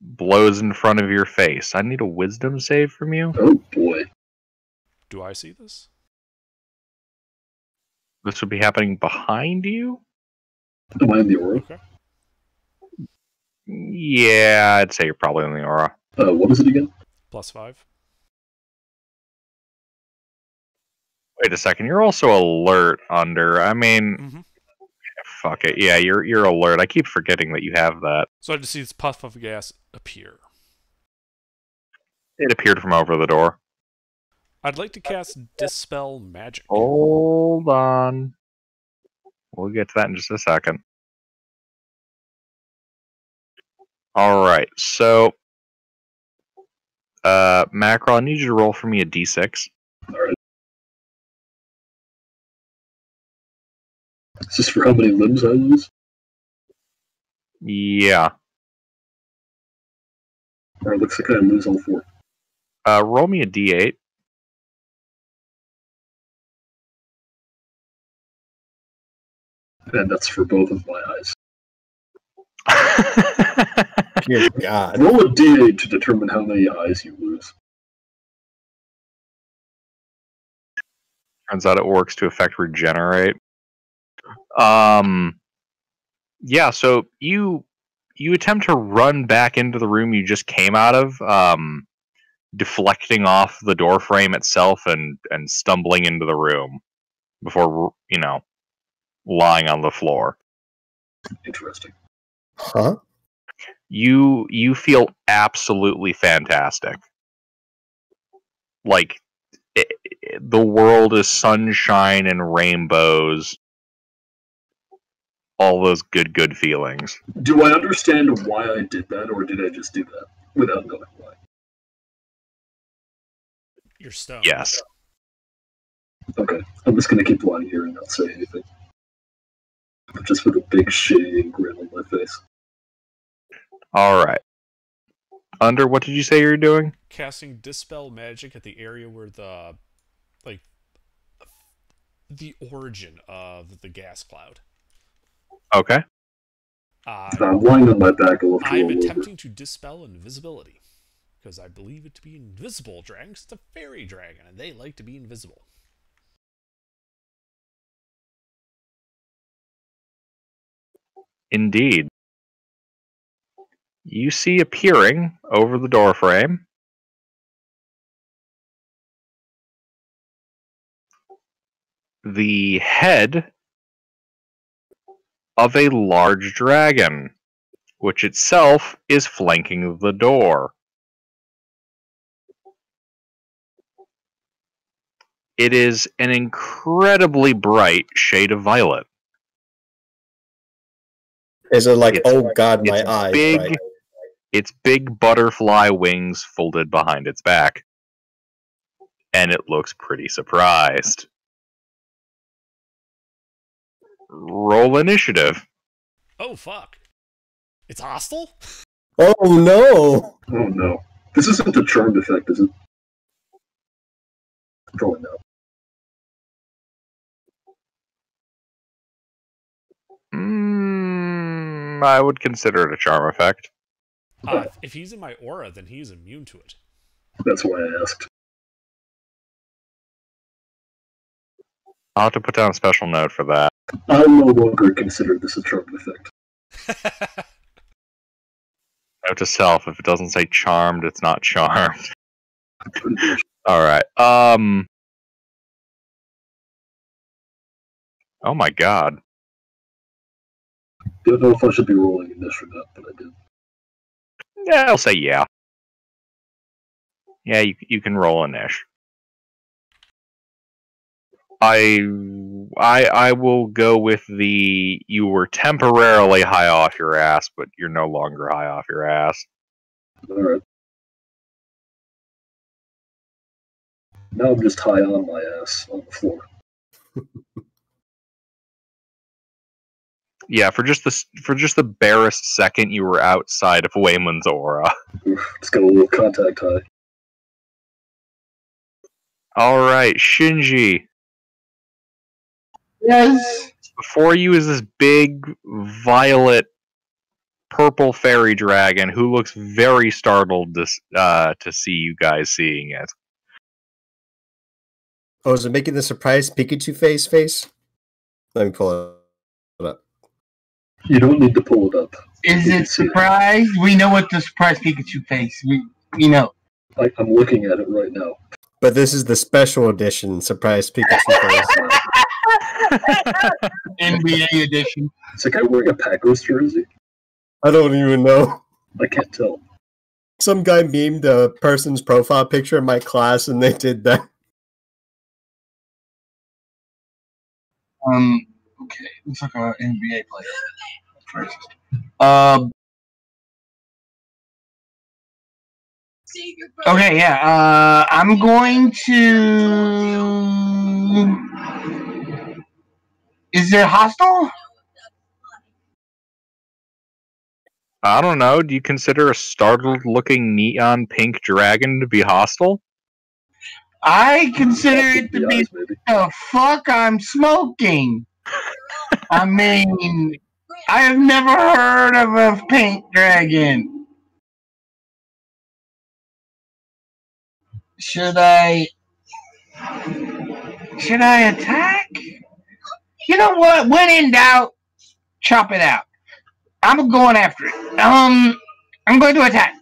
blows in front of your face. I need a wisdom save from you. Oh boy. Do I see this? This would be happening behind you? Am I in the aura? Okay. Yeah, I'd say you're probably in the aura. What is it again? +5. Wait a second, you're also alert under. I mean, fuck it. Yeah, you're alert. I keep forgetting that you have that. So I just see this puff of gas appear. It appeared from over the door. I'd like to cast Dispel Magic. Hold on. We'll get to that in just a second. Alright, so... Mackerel, I need you to roll for me a d6. Alright. Is this for how many limbs I lose? Yeah. Alright, looks like I lose all 4. Roll me a d8. And that's for both of my eyes. Dear God. Roll a d8 to determine how many eyes you lose. Turns out it works to affect regenerate. Yeah, so you attempt to run back into the room you just came out of, deflecting off the door frame itself and stumbling into the room before, lying on the floor. Interesting. Huh? You feel absolutely fantastic. Like, the world is sunshine and rainbows. All those good feelings. Do I understand why I did that, or did I just do that without knowing why? You're stoned. Yes. Okay, I'm just gonna keep lying here and not say anything. Just with a big shitty grin on my face. Alright. Under, what did you say you were doing? Casting Dispel Magic at the area where the origin of the gas cloud. Okay. I'm lying on my back a little. I'm attempting to dispel invisibility. Because I believe it to be invisible dragon. It's a fairy dragon, and they like to be invisible. Indeed. You see appearing over the doorframe the head of a large dragon, which itself is flanking the door. It is an incredibly bright shade of violet. Is it like, oh god, my it's eyes? Big, right? Its big butterfly wings folded behind its back. And it looks pretty surprised. Roll initiative. Oh, fuck. It's hostile? Oh no! Oh no. This isn't a charmed effect, is it? Probably not. I would consider it a charm effect. If he's in my aura, then he's immune to it. That's why I asked. I'll have to put down a special note for that. I'll no longer consider this a charmed effect. Note to self, if it doesn't say charmed, it's not charmed. Alright, oh my god. Don't know if I should be rolling in this or not, but I did. Yeah, I'll say yeah. Yeah, you can roll an ish. I will go with the you were temporarily high off your ass, but you're no longer high off your ass. Alright. Now I'm just high on my ass on the floor. Yeah, for just the barest second, you were outside of Wayman's aura. Oof, just got a little contact high. All right, Shinji. Yes. Before you is this big violet purple fairy dragon who looks very startled to see you guys seeing it. Oh, is it making the surprise Pikachu face? Let me pull it up. You don't need to pull it up. Is it surprise? We know what the surprise Pikachu face. We know. I'm looking at it right now. But this is the special edition surprise Pikachu face. NBA edition. Is that guy wearing a Packers jersey? I don't even know. I can't tell. Some guy memed a person's profile picture in my class, and they did that. Okay, looks like an NBA player. Okay, yeah. I'm going to. Is it hostile? I don't know. Do you consider a startled-looking neon pink dragon to be hostile? I consider it to be eyes, maybe. the fuck I'm smoking. I mean, I have never heard of a pink dragon. Should I attack? You know what? When in doubt, chop it out. I'm going after it. I'm going to attack.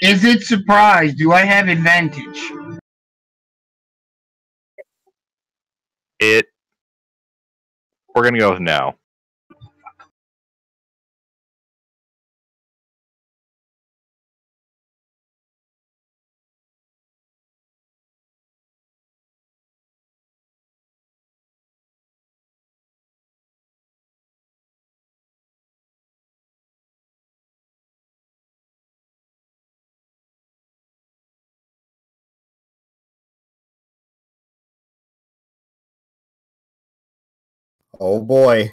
Is it surprise? Do I have advantage? We're gonna go with no. Oh boy.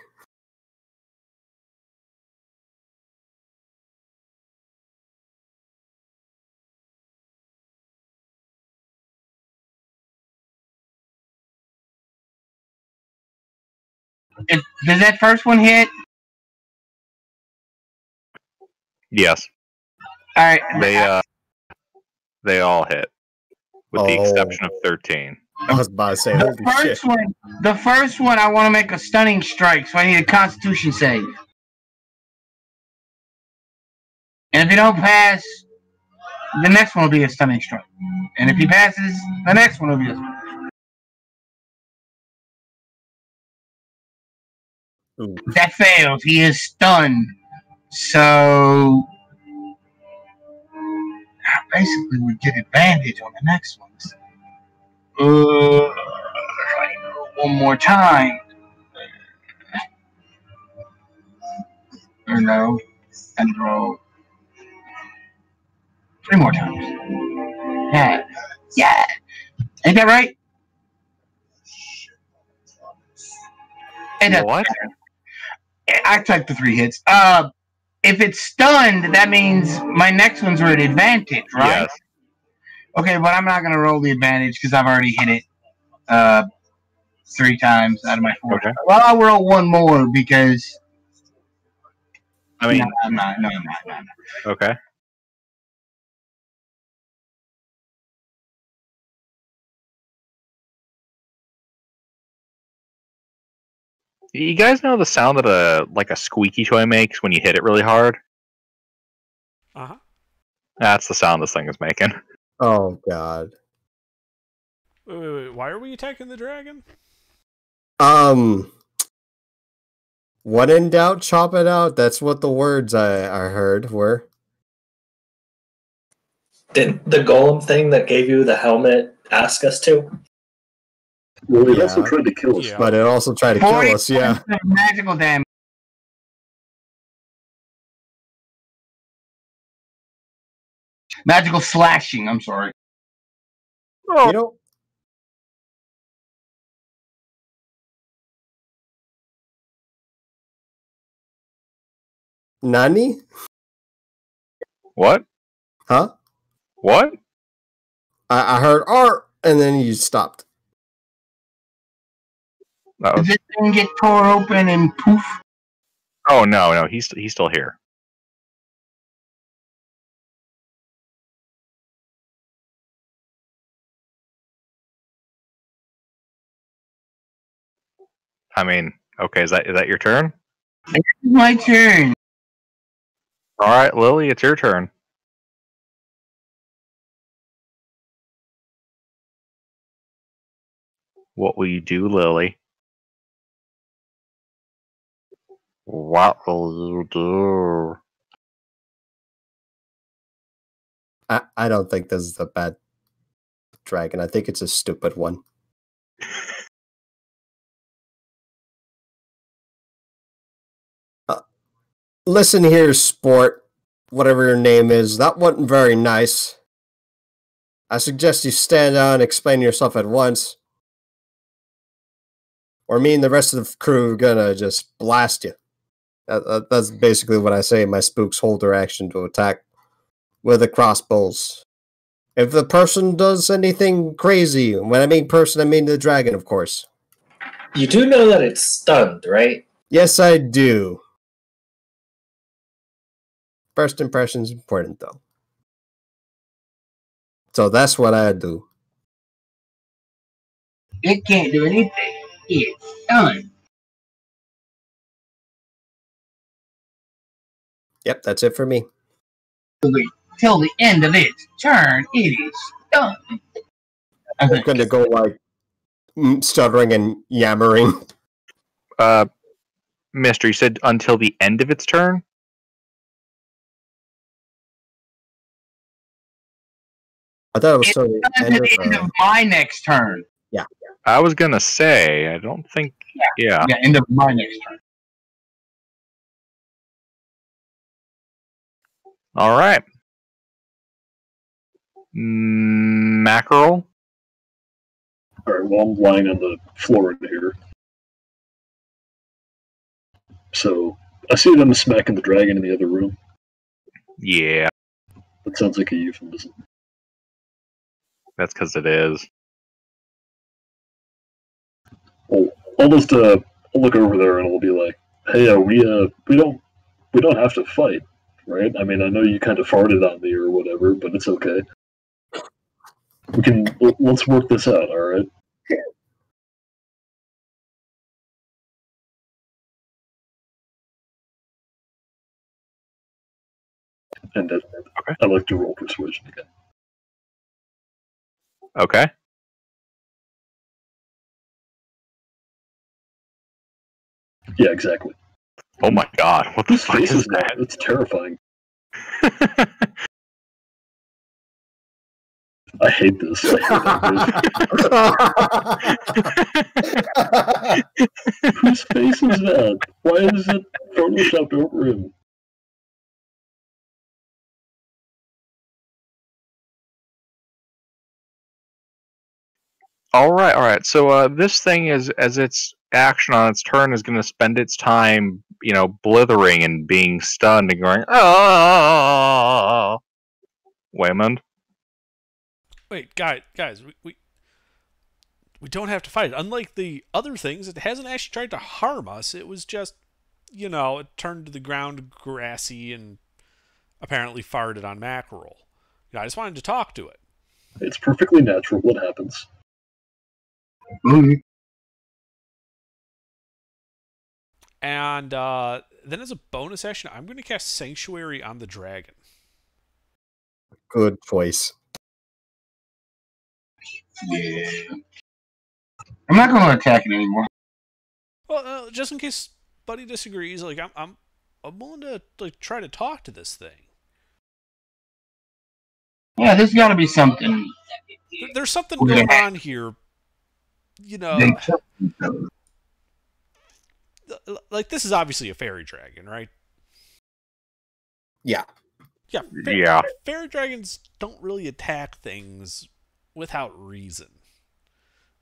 Does that first one hit? Yes, All right. they all hit, with the exception of 13. I was about to say, holy shit. The first one, I want to make a stunning strike, so I need a Constitution save. And if you don't pass, the next one will be a stunning strike. And if he passes, the next one will be a stunning. Ooh. That fails. He is stunned. So basically, we get advantage on the next one. One more time. Or no, and roll 3 more times. Yeah. Ain't that right? What? I took the 3 hits. If it's stunned, that means my next ones are at advantage, right? Yes. Okay, but I'm not gonna roll the advantage because I've already hit it 3 times out of my 4. Okay. Well, I'll roll 1 more because. I mean, no, I'm not. Okay. You guys know the sound that a squeaky toy makes when you hit it really hard? Uh-huh. That's the sound this thing is making. Oh god. Wait. Why are we attacking the dragon? When in doubt, chop it out. That's what the words I heard were. Didn't the golem thing that gave you the helmet ask us to? Well, it Yeah. also tried to kill us. Yeah. But it also tried to kill us, yeah. 40 points of magical damage. Magical slashing, I'm sorry. You know, Nani? What? Huh? What? I heard art, and then you stopped. Did this thing get tore open and poof? Oh no, he's still here. I mean, okay, is that your turn? It's my turn. All right, Lily, it's your turn. What will you do, Lily? What will you do? I don't think this is a bad dragon. I think it's a stupid one. Listen here, sport. Whatever your name is, that wasn't very nice. I suggest you stand down and explain yourself at once. Or me and the rest of the crew are gonna just blast you. That's basically what I say. My spooks hold their action to attack with the crossbows. If the person does anything crazy, when I mean person, I mean the dragon, of course. You do know that it's stunned, right? Yes, I do. First impression's important, though. So that's what I do. It can't do anything. It's done. Yep, that's it for me. Till the end of its turn, it is done. I'm gonna go like stuttering and yammering. Mister, you said until the end of its turn? I thought it was It's still done the to end the end of my next turn. Yeah. I was gonna say, I don't think. Yeah. Yeah, end of my next turn. All right. Mackerel. All right. Well, I'm lying on the floor in here, so I see them smacking the dragon in the other room. Yeah, That sounds like a euphemism. that's because it is. I'll just I'll look over there and I'll be like, "Hey, we don't have to fight, right? I mean, I know you kind of farted on me or whatever, but it's okay. Let's work this out, all right?" And then Okay. I like to roll persuasion again. Okay. Yeah, exactly. Oh my god, what the Whose fuck face is is that? It's terrifying. that? I hate this. Whose face is that? Why is it photoshopped over him? All right. So this thing is, as its action on its turn, is going to spend its time, blithering and being stunned and going, "Oh!" Waymond. Wait, guys, we don't have to fight it. Unlike the other things, it hasn't actually tried to harm us. It was just, it turned to the ground grassy and apparently farted on mackerel. I just wanted to talk to it. It's perfectly natural. What happens? And then as a bonus action, I'm going to cast Sanctuary on the dragon. Good choice. Yeah. I'm not going to attack it anymore. Well, just in case Buddy disagrees, I'm willing to try to talk to this thing. Yeah, there's got to be something. There's something going on here. Like, this is obviously a fairy dragon, right? Yeah. Yeah. Yeah. Fairy dragons don't really attack things without reason.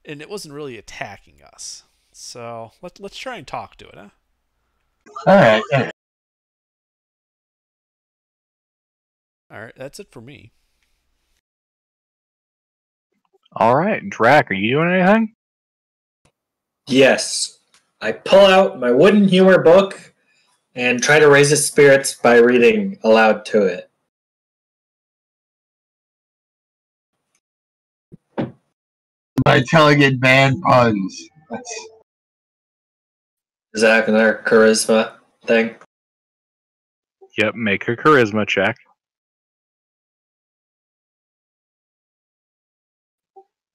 And it wasn't really attacking us. So, let's try and talk to it, huh? Alright. Alright, that's it for me. All right, Drac, are you doing anything? Yes. I pull out my wooden humor book and try to raise its spirits by reading aloud to it. By telling it bad puns. Is that another charisma thing? Yep, make a charisma check.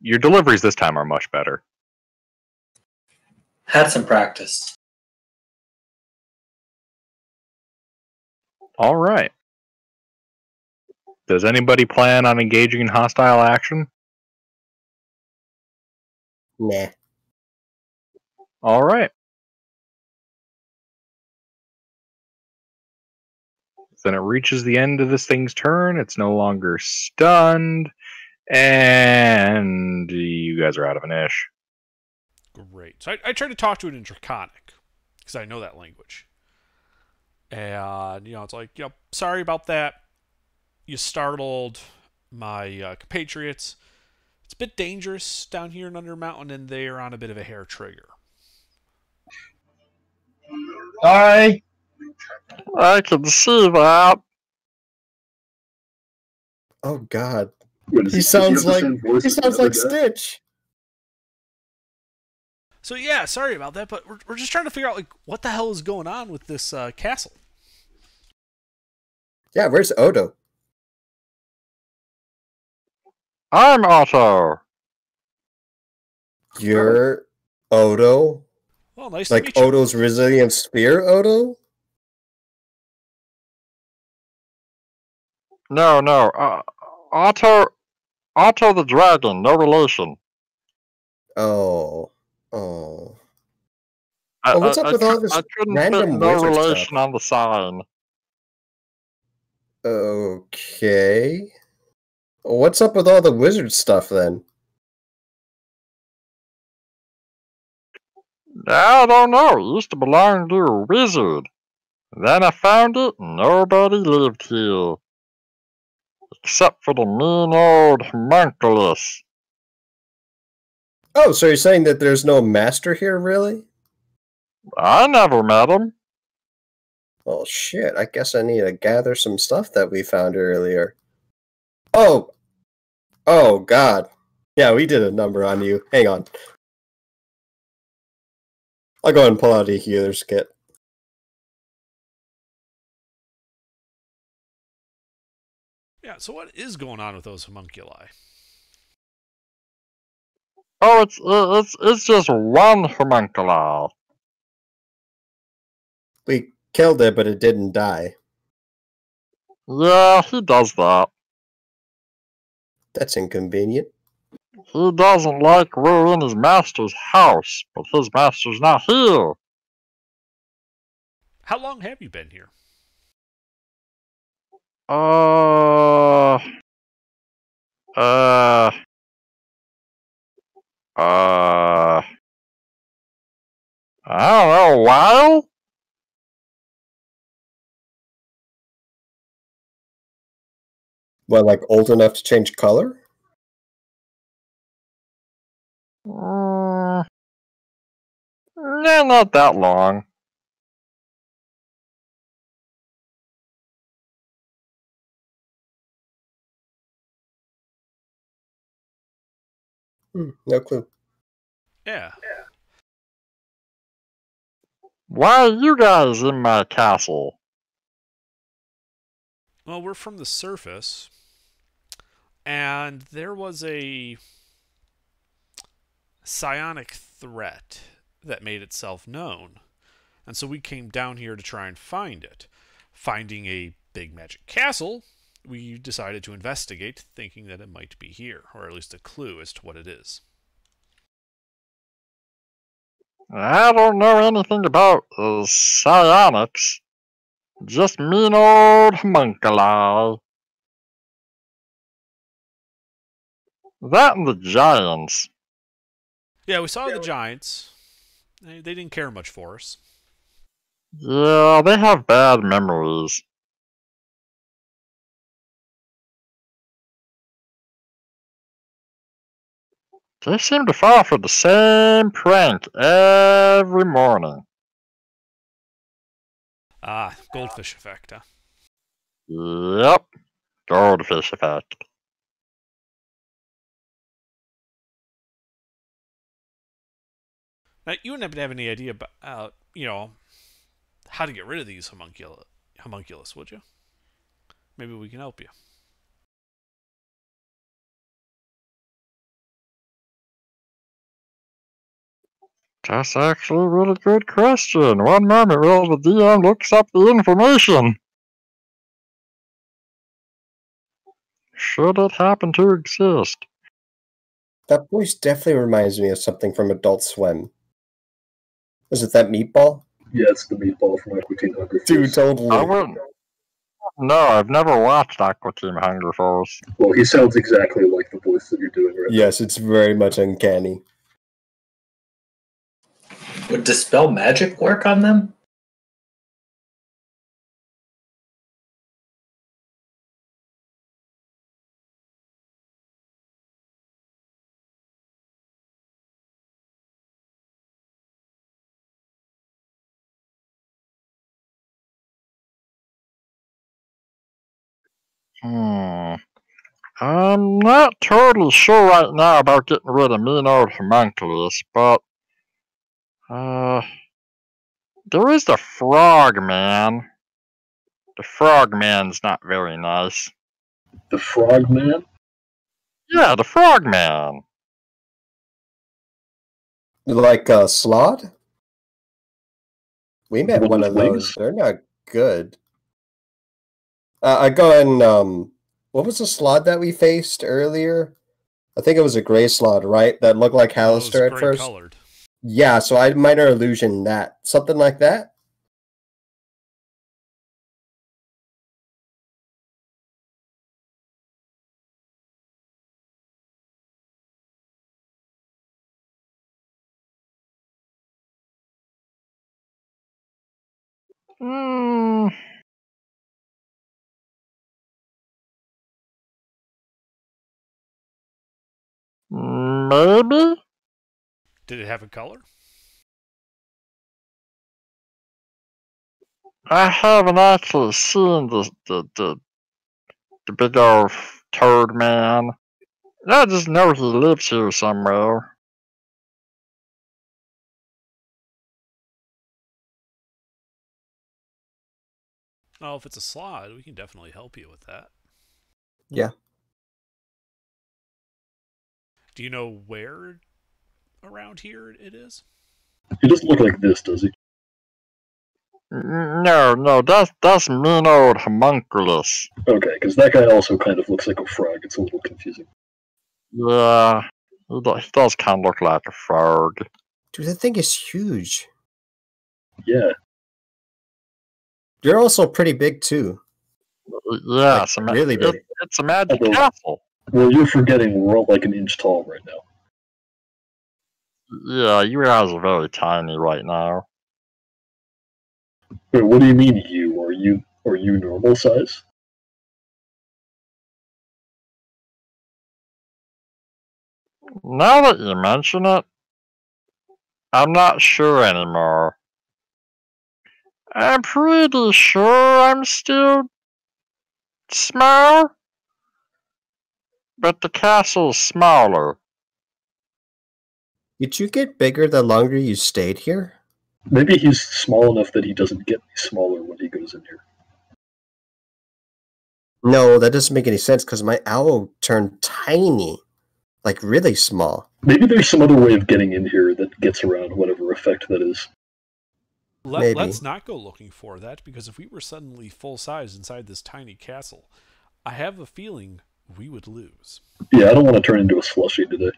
Your deliveries this time are much better. Had some practice. All right. Does anybody plan on engaging in hostile action? Nah. All right. Then it reaches the end of this thing's turn. It's no longer stunned. And you guys are out of an ish. Great. So I tried to talk to it in Draconic, because I know that language. And, it's like, sorry about that. You startled my compatriots. It's a bit dangerous down here in Blundermountain, and they're on a bit of a hair trigger. Sorry. I can see that. Oh God. Wait, He does have sounds the like same voice he as the sounds other like guy? Stitch. So yeah, sorry about that, but we're just trying to figure out like what the hell is going on with this castle. Yeah, where's Odo? I'm Otto. You're Odo? Well, nice to Like meet you. Odo's resilient spear, Odo? No. Otto the dragon. No relation. Oh. Well, what's up with all this I couldn't random fit no wizard relation stuff? on the sign. Okay. What's up with all the wizard stuff then? I don't know. It used to belong to a wizard. Then I found it, and nobody lived here. Except for the mean old homunculus. Oh, so you're saying that there's no master here, really? I never met him. Well, shit, I guess I need to gather some stuff that we found earlier. Oh! Oh, God. Yeah, we did a number on you. Hang on. I'll go ahead and pull out a healer's kit. Yeah. So what is going on with those homunculi? Oh, it's just one homunculi. We killed it, but it didn't die. Yeah, he does that. That's inconvenient. He doesn't like we're in his master's house, but his master's not here. How long have you been here? Uh, I don't know, a while? Well, like old enough to change color? No, not that long. No clue. Yeah. Why are you guys in my castle? Well, we're from the surface, and there was a psionic threat that made itself known. And so we came down here to try and find it. Finding a big magic castle, we decided to investigate, thinking that it might be here, or at least a clue as to what it is. I don't know anything about psionics. Just mean old homunculi. That and the giants. Yeah, we saw the giants. They didn't care much for us. Yeah, they have bad memories. They seem to fall for the same prank every morning. Ah, goldfish effect, huh? Yep, goldfish effect. Now, you wouldn't have any idea about, how to get rid of these homunculus, would you? Maybe we can help you. That's actually a really good question. One moment while the DM looks up the information. should it happen to exist. That voice definitely reminds me of something from Adult Swim. Is it that meatball? Yeah, it's the meatball from Aqua Teen Hunger Force. Dude, totally. I wouldn't. No, I've never watched Aqua Team Hunger Force. Well, he sounds exactly like the voice that you're doing right Yes, it's very much uncanny. Would Dispel Magic work on them? I'm not totally sure right now about getting rid of mean old homunculus, but there is the Frogman. The Frogman's not very nice. The Frogman? Yeah, the Frogman. Like Slod? We met one of those. They're not good. I go and what was the Slod that we faced earlier? I think it was a gray Slod, right? That looked like Hallister at first. Colored. Yeah, so I minor illusion that. Something like that? Maybe? Did it have a color? I haven't actually seen the big old turd man. I just know he lives here somewhere. Oh, if it's a Slod, we can definitely help you with that. Yeah. Do you know where around here it is? He doesn't look like this, does he? No, that's mean old homunculus. Okay, because that guy also kind of looks like a frog. It's a little confusing. Yeah, he does kind of look like a frog. Dude, that thing is huge. Yeah. You're also pretty big, too. Yeah, like, really big. It's a magic castle. Well, you're forgetting we're all like an inch tall right now. Yeah, you guys are very tiny right now. Wait, what do you mean you? Are you normal size? Now that you mention it, I'm not sure anymore. I'm pretty sure I'm still small, but the castle's smaller. Did you get bigger the longer you stayed here? Maybe he's small enough that he doesn't get any smaller when he goes in here. No, that doesn't make any sense because my owl turned tiny. Like, really small. Maybe there's some other way of getting in here that gets around whatever effect that is. Let's not go looking for that, because if we were suddenly full size inside this tiny castle, I have a feeling we would lose. Yeah, I don't want to turn into a slushie today.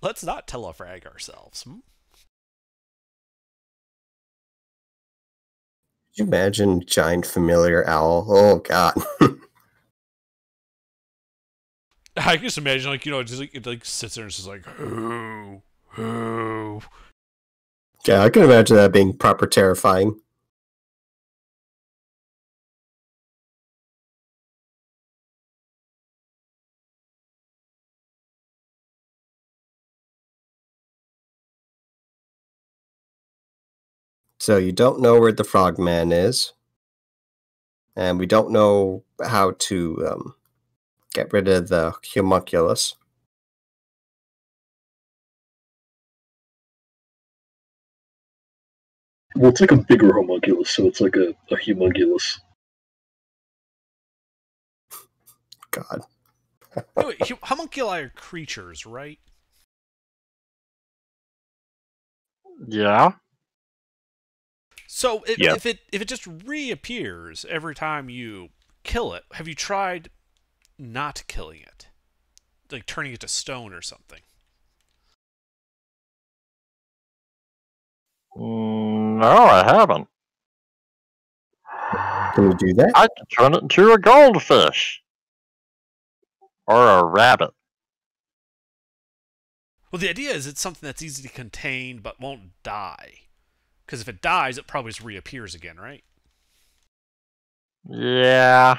Let's not telefrag ourselves. Could you imagine giant familiar owl? Oh, God. I can just imagine, like, it sits there and it's just like, who? Yeah, I can imagine that being proper terrifying. So you don't know where the Frogman is, and we don't know how to get rid of the homunculus. Well, it's like a bigger homunculus, so it's like a humongulus. God. Anyway, homunculi are creatures, right? Yeah. So Yeah. if it just reappears every time you kill it, have you tried not killing it? Like turning it to stone or something? No, I haven't. Can we do that? I can turn it into a goldfish. Or a rabbit. Well, the idea is it's something that's easy to contain but won't die. Because if it dies, it probably just reappears again, right? Yeah.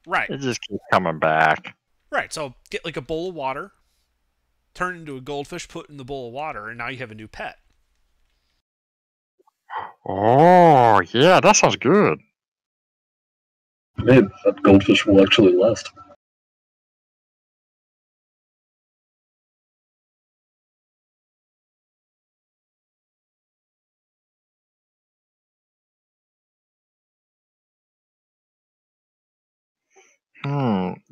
Right. It just keeps coming back. Right, so get like a bowl of water, turn it into a goldfish, put it in the bowl of water, and now you have a new pet. Oh, yeah, that sounds good. Maybe that goldfish will actually last.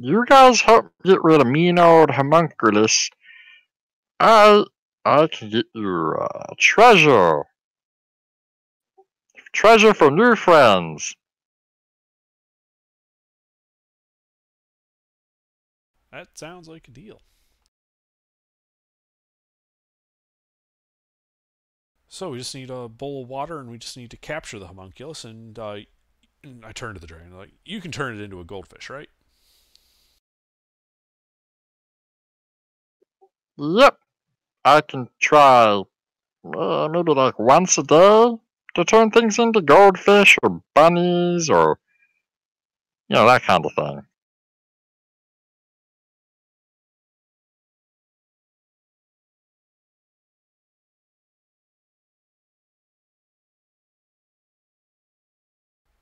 You guys help get rid of mean old homunculus. I can get you treasure. Treasure for new friends. That sounds like a deal. So we just need a bowl of water, and we just need to capture the homunculus, and I turn to the dragon, like, you can turn it into a goldfish, right? Yep. I can try maybe like once a day to turn things into goldfish or bunnies or, that kind of thing.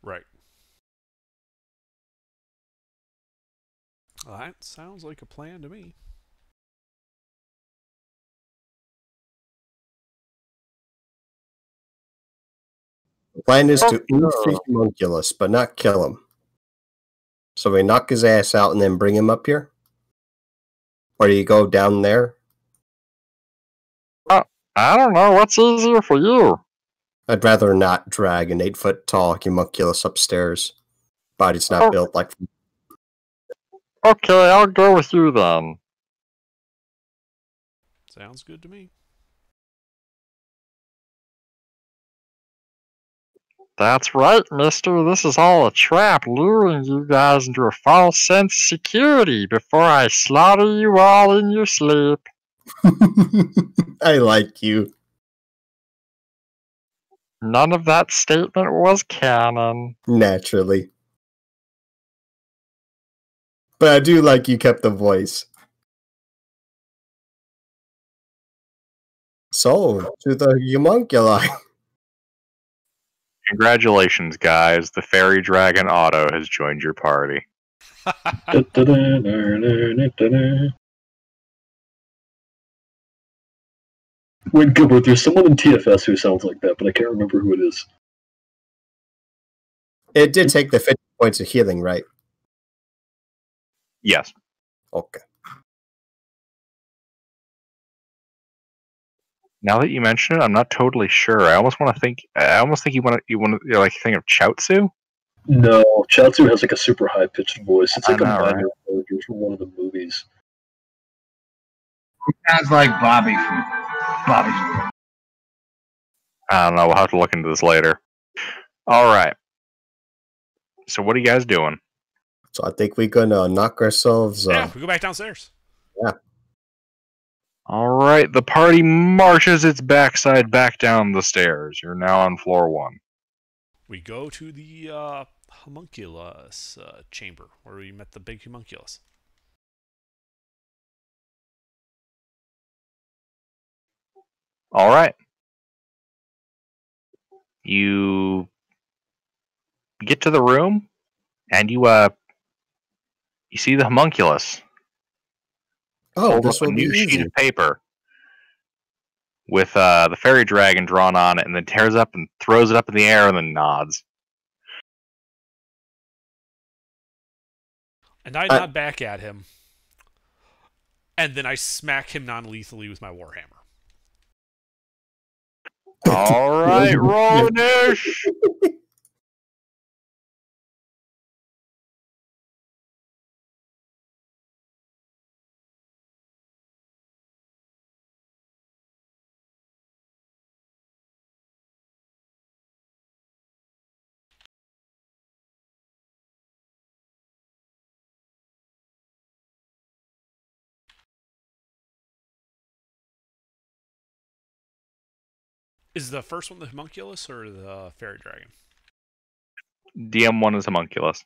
Right. Well, that sounds like a plan to me. The plan is to eat the homunculus, but not kill him. So we knock his ass out and then bring him up here? Or do you go down there? I don't know. What's easier for you? I'd rather not drag an 8-foot-tall homunculus upstairs. Body's not built like... Okay, I'll go with you then. Sounds good to me. That's right, mister. This is all a trap, luring you guys into a false sense of security before I slaughter you all in your sleep. I like you. None of that statement was canon. Naturally. But I do like you kept the voice. So, to the homunculi. Congratulations, guys. The fairy dragon Otto has joined your party. Wait, Gilbert, there's someone in TFS who sounds like that, but I can't remember who it is. It did take the 50 points of healing, right? Yes. Okay. Now that you mention it, I'm not totally sure. I almost think you want to like think of Chaozu. No, Chaozu has like a super high pitched voice. It's like a minor right? character from one of the movies. Sounds like Bobby from Bobby's World. I don't know. We'll have to look into this later. All right. So what are you guys doing? So I think we're gonna knock ourselves. Yeah, we go back downstairs. Yeah. All right. The party marches its backside back down the stairs. You're now on floor 1. We go to the homunculus chamber where we met the big homunculus. All right. You get to the room, and you see the homunculus. Oh, Hold this up a will be new sheet easy. of paper with the fairy dragon drawn on it, and then tears up and throws it up in the air, and then nods. And I nod back at him, and then I smack him non-lethally with my warhammer. All right, roll initiative. Is the first one the homunculus or the fairy dragon? DM1 is homunculus.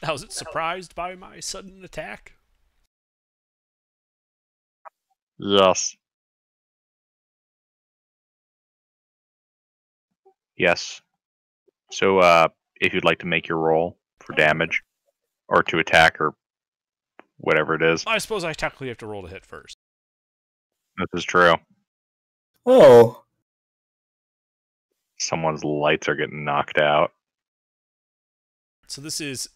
Now, was it surprised by my sudden attack? Yes. Yes. So, if you'd like to make your roll for damage, or to attack, or whatever it is. I suppose I technically have to roll to hit first. This is true. Oh. Someone's lights are getting knocked out. So this is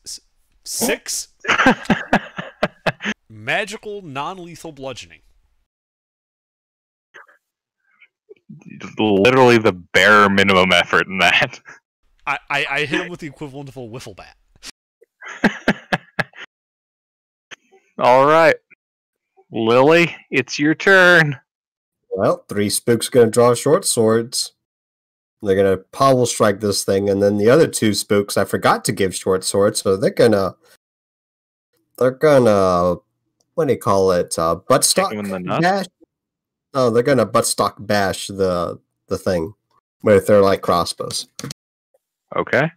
6 magical non-lethal bludgeoning. Literally the bare minimum effort in that. I hit him with the equivalent of a wiffle bat. Alright. Lily, it's your turn. Well, 3 spooks gonna draw short swords. They're gonna pommel strike this thing, and then the other 2 spooks I forgot to give short swords, so they're gonna what do you call it? Buttstock bash? No, they're gonna buttstock bash the thing with their light crossbows. Okay.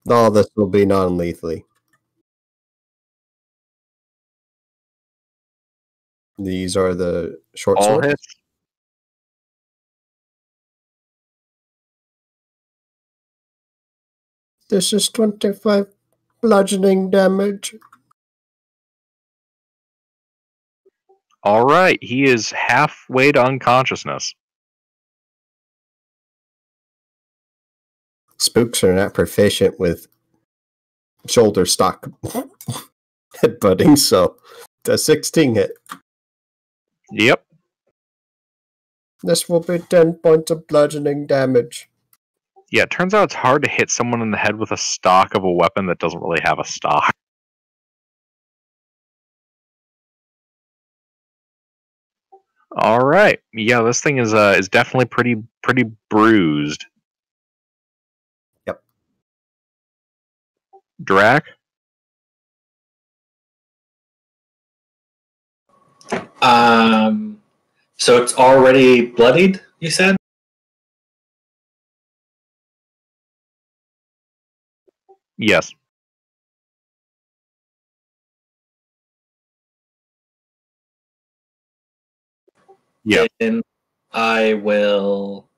All this will be non-lethally. These are the short All swords. hits. This is 25 bludgeoning damage. Alright, he is halfway to unconsciousness. Spooks are not proficient with shoulder stock headbutting, so the 16 hit. Yep. This will be 10 points of bludgeoning damage. Yeah, it turns out it's hard to hit someone in the head with a stock of a weapon that doesn't really have a stock. Alright. Yeah, this thing is definitely pretty bruised. Yep. Drac? So it's already bloodied, you said? Yes. Yeah. Then I will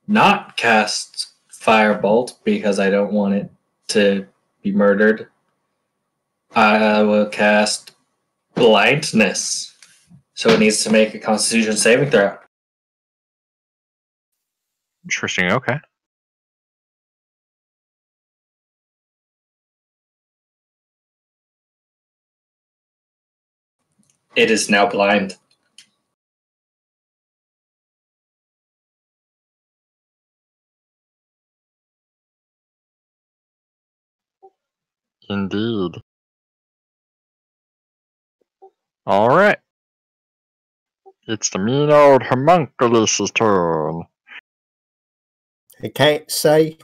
not cast Firebolt because I don't want it to be murdered. I will cast Blindness. So it needs to make a Constitution saving throw. Interesting, okay. It is now blind. Indeed. Alright. It's the mean old homunculus's turn. I can't say.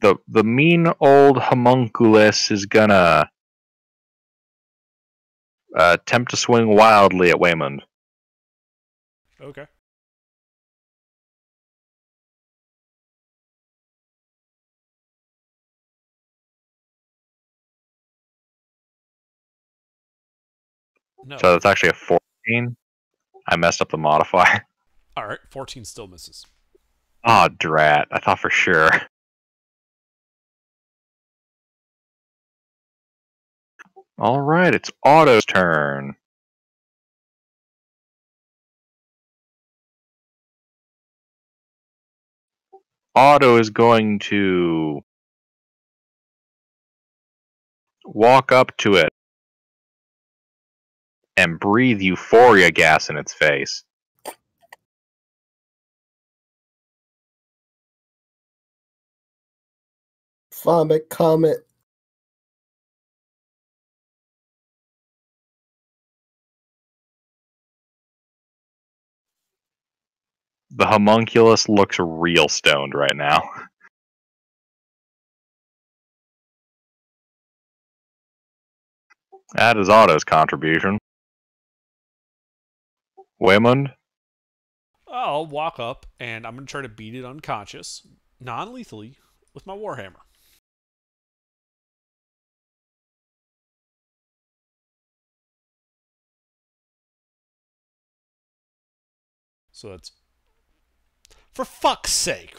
The mean old homunculus is gonna attempt to swing wildly at Waymond. Okay. No. So that's actually a 14. I messed up the modifier. Alright, 14 still misses. Aw, drat. I thought for sure. Alright, it's Otto's turn. Otto is going to walk up to it and breathe euphoria gas in its face. Vomit comet. The homunculus looks real stoned right now. That is Otto's contribution. Waymond? I'll walk up and I'm going to try to beat it unconscious, non-lethally, with my warhammer. So that's... For fuck's sake!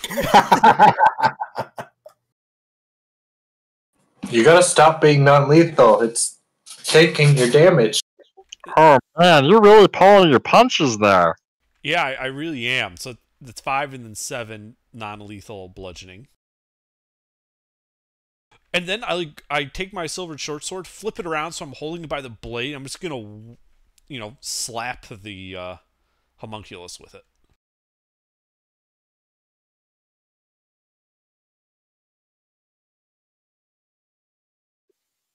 You gotta stop being non-lethal. It's taking your damage. Oh man, you're really pulling your punches there. Yeah, I really am. So that's 5 and then 7 non-lethal bludgeoning. And then I take my silver short sword, flip it around so I'm holding it by the blade. I'm just gonna, slap the homunculus with it.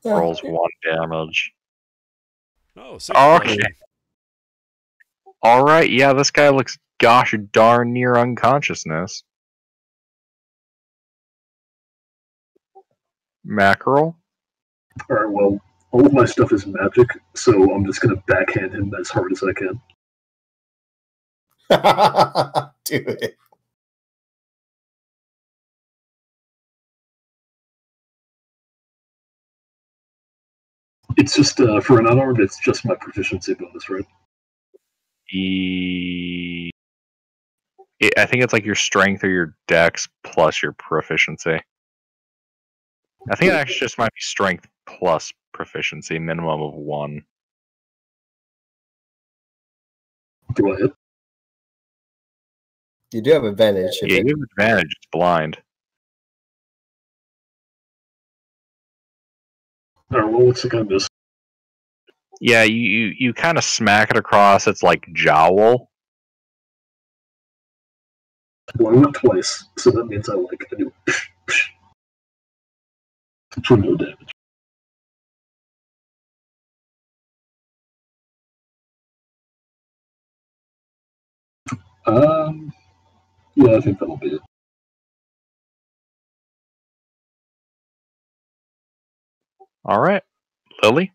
Rolls 1 damage. Oh, 6 Okay. bludgeoning. Alright, yeah, this guy looks gosh darn near unconsciousness. Mackerel? Alright, well, all of my stuff is magic, so I'm just gonna backhand him as hard as I can. Do it. It's just, for an unarmed, it's just my proficiency bonus, right? I think it's like your strength or your dex plus your proficiency. I think it actually just might be strength plus proficiency, minimum of 1. Do I hit? You do have advantage. Yeah, you have advantage, it's blind. Alright, well, what's the kind of miss? Yeah, you kind of smack it across its like jowl. Well, I went twice, so that means I do for no damage. Yeah, I think that'll be it. Alright. Lily?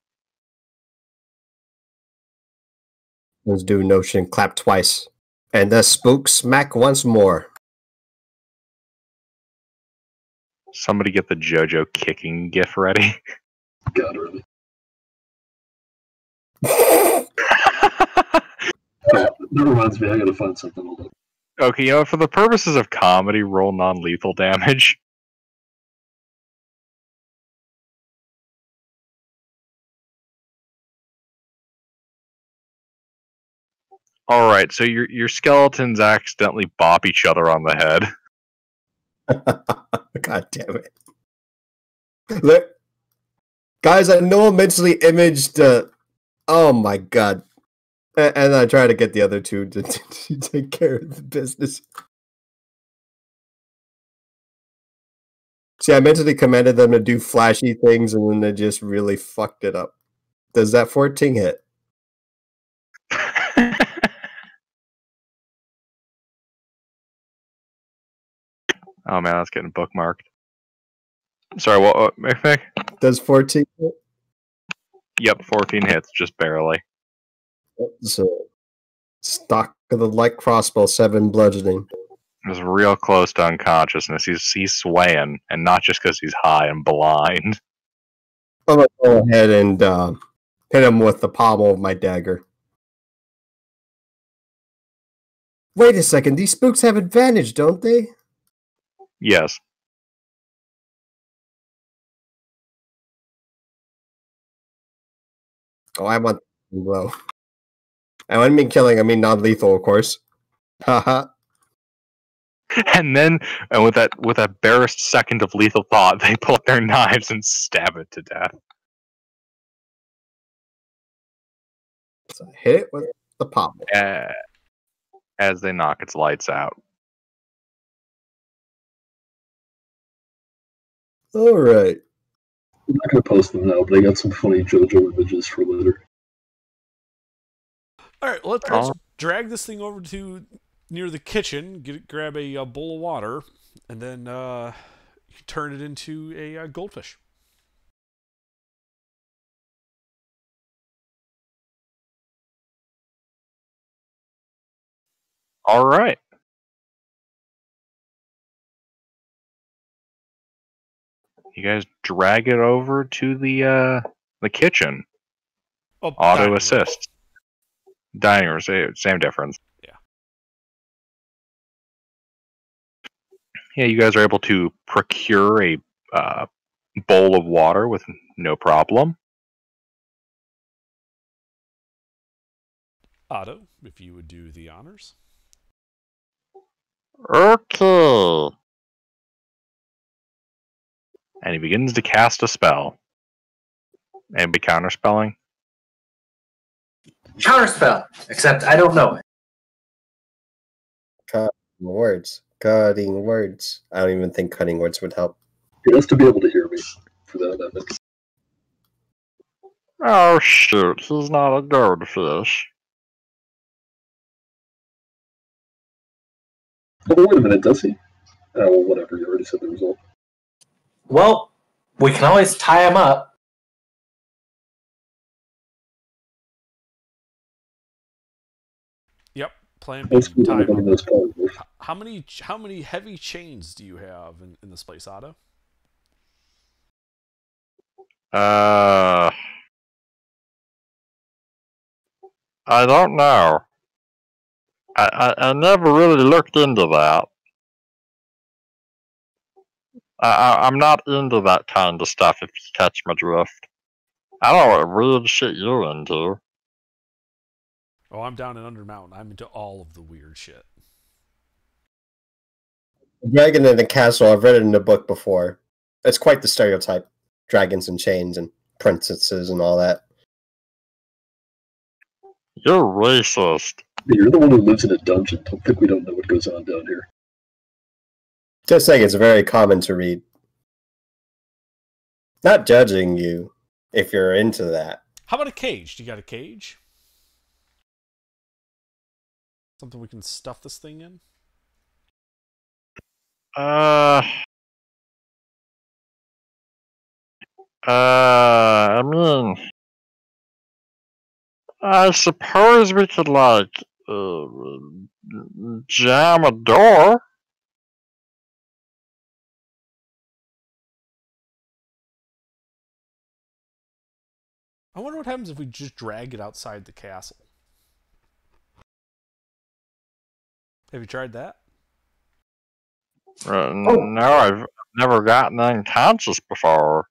Let's do notion clap twice. And the spook smack once more. Somebody get the JoJo kicking gif ready. God, really. That reminds me, I gotta find something. Hold on. Okay, for the purposes of comedy, roll non-lethal damage. Alright, so your skeletons accidentally bop each other on the head. God damn it. Look, guys, I know I mentally imaged oh my god. And I try to get the other two to take care of the business. See, I mentally commanded them to do flashy things, and then they just really fucked it up. Does that 14 hit? Oh man, that's getting bookmarked. Sorry, what Mick? Does 14 hit? Yep, 14 hits, just barely. So, stock of the light crossbow, 7 bludgeoning. It was real close to unconsciousness. He's swaying, and not just because he's high and blind. I'm gonna go ahead and hit him with the pommel of my dagger. Wait a second, these spooks have advantage, don't they? Yes. Oh, I want low. I don't mean killing, I mean non-lethal, of course. Haha. And then, with that barest second of lethal thought, they pull out their knives and stab it to death. So I hit it with the pommel. As they knock its lights out. All right. I'm not going to post them now, but I got some funny JoJo images for later. All right, let's drag this thing over to near the kitchen, grab a bowl of water, and then turn it into a goldfish. All right. You guys drag it over to the kitchen. Oh, Auto assist. Dining room, same difference. Yeah. Yeah, you guys are able to procure a bowl of water with no problem. Otto, if you would do the honors. Okay. And he begins to cast a spell. Anybody counterspelling? Counterspell, except I don't know it. Cutting words. Cutting words. I don't even think cutting words would help. He has to be able to hear me for that. Oh shoot, he's not a goldfish. Oh, wait a minute, does he? Oh, well, whatever, you already said the result. Well, we can always tie him up. Yep, plan B. How many heavy chains do you have in this place, Otto? I don't know. I never really looked into that. I'm not into that kind of stuff, if you catch my drift. I don't know what weird shit you're into. Oh, I'm down in Blundermountain. I'm into all of the weird shit. Dragon in a castle, I've read it in a book before. It's quite the stereotype. Dragons and chains and princesses and all that. You're racist. You're the one who lives in a dungeon. Don't think we don't know what goes on down here. Just saying, it's very common to read. Not judging you if you're into that. How about a cage? Do you got a cage? Something we can stuff this thing in? I mean, I suppose we could, like, jam a door. I wonder what happens if we just drag it outside the castle. Have you tried that? No, I've never gotten unconscious before.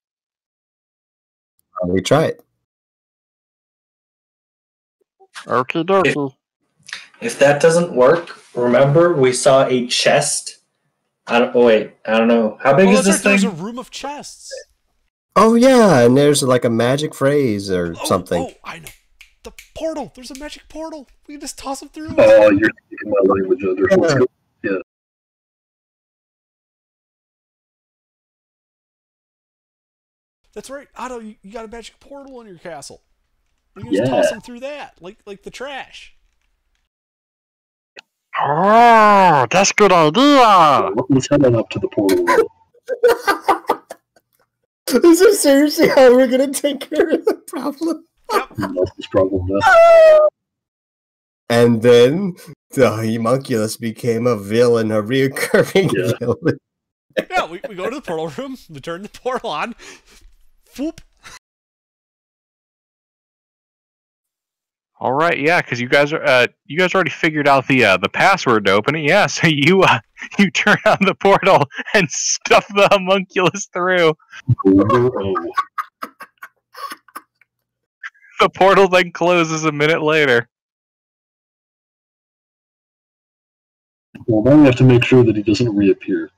We try it. Okie dokie. If that doesn't work, remember we saw a chest. I don't know. How big is this thing? There's a room of chests. Oh yeah, and there's like a magic phrase or something. Oh, I know. The portal. There's a magic portal. We can just toss them through. Oh, you're speaking my language under. Yeah. That's right, Otto. You got a magic portal in your castle. We can just toss them through that, like the trash. Oh, that's a good idea. Let's head on up to the portal. Is this seriously how we're gonna take care of the problem? This problem now. And then the homunculus became a villain, a reoccurring villain. Yeah, we go to the portal room, we turn the portal on, whoop. All right, yeah, because you guys already figured out the password to open it. Yeah, so you turn on the portal and stuff the homunculus through. Oh. The portal then closes a minute later. Well, now we have to make sure that he doesn't reappear.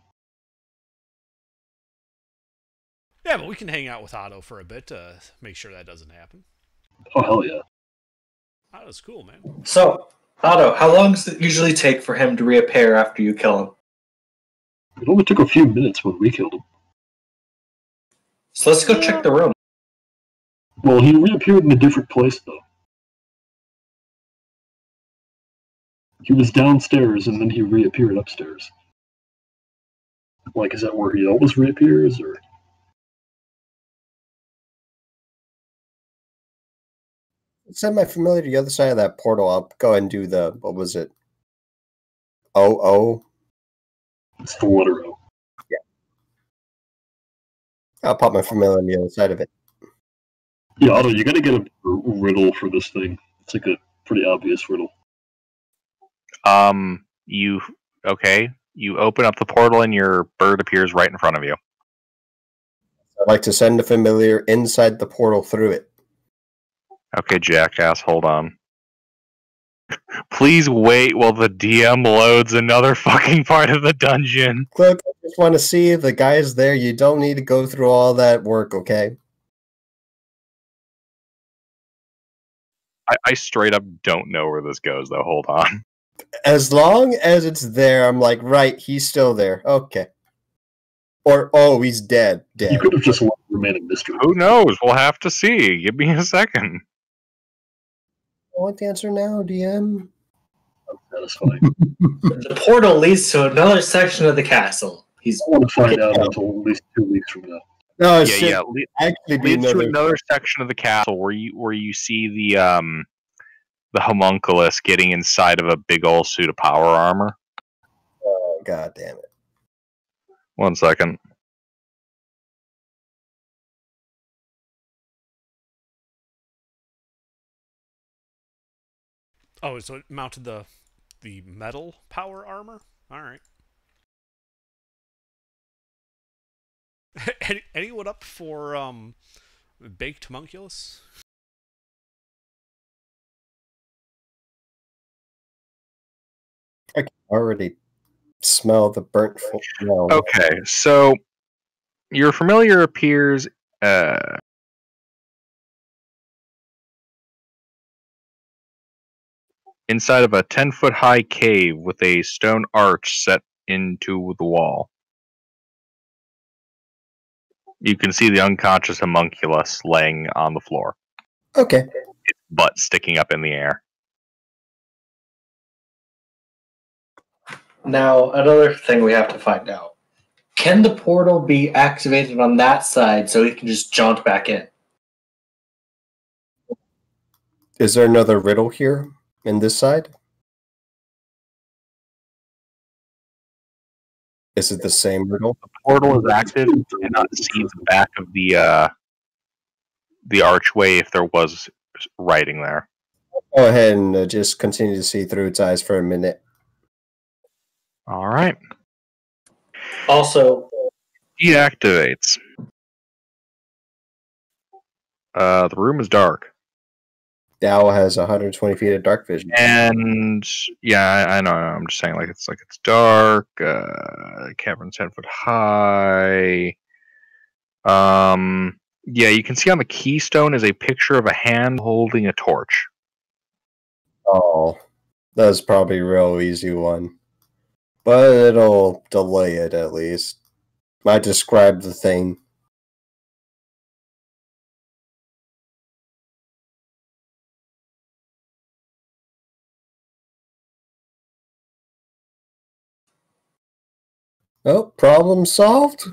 Yeah, but we can hang out with Otto for a bit to make sure that doesn't happen. Oh, hell yeah. That was cool, man. So, Otto, how long does it usually take for him to reappear after you kill him? It only took a few minutes when we killed him. So let's go check the room. Well, he reappeared in a different place, though. He was downstairs, and then he reappeared upstairs. Like, is that where he always reappears, or...? Send my familiar to the other side of that portal. I'll go ahead and do the, what was it? O. It's the letter O. Yeah. I'll pop my familiar on the other side of it. Yeah, Otto, you gotta get a riddle for this thing. It's like a pretty obvious riddle. You open up the portal and your bird appears right in front of you. I'd like to send a familiar inside the portal through it. Okay, jackass, hold on. Please wait while the DM loads another fucking part of the dungeon. Look, I just want to see if the guy's there. You don't need to go through all that work, okay? I straight up don't know where this goes, though. Hold on. As long as it's there, I'm like, right, he's still there. Okay. Or, oh, he's dead. You could have just left remaining mystery. Who knows? We'll have to see. Give me a second. I want the answer now, DM. Satisfying. The portal leads to another section of the castle. I want to find out until at least 2 weeks from now. No, it Yeah. actually be Leads to another section of the castle where you see the homunculus getting inside of a big old suit of power armor. Oh, god damn it. 1 second. Oh, so it mounted the metal power armor? Alright. Anyone up for baked homunculus? I can already smell the burnt smell. Okay, so your familiar appears inside of a 10-foot high cave with a stone arch set into the wall. You can see the unconscious homunculus laying on the floor. Okay. Its butt sticking up in the air. Now, another thing we have to find out. Can the portal be activated on that side so he can just jaunt back in? Is there another riddle here in this side? Is it the same riddle? The portal is active. You cannot see the back of the archway if there was writing there. Go ahead and just continue to see through its eyes for a minute. All right. Also, Deactivates. The room is dark. The owl has 120 feet of dark vision. And yeah, I know. I'm just saying, it's dark. Cavern's 10 foot high. Yeah, you can see on the keystone is a picture of a hand holding a torch. Oh, that's probably a real easy one. But it'll delay it at least. I describe the thing. Oh, problem solved?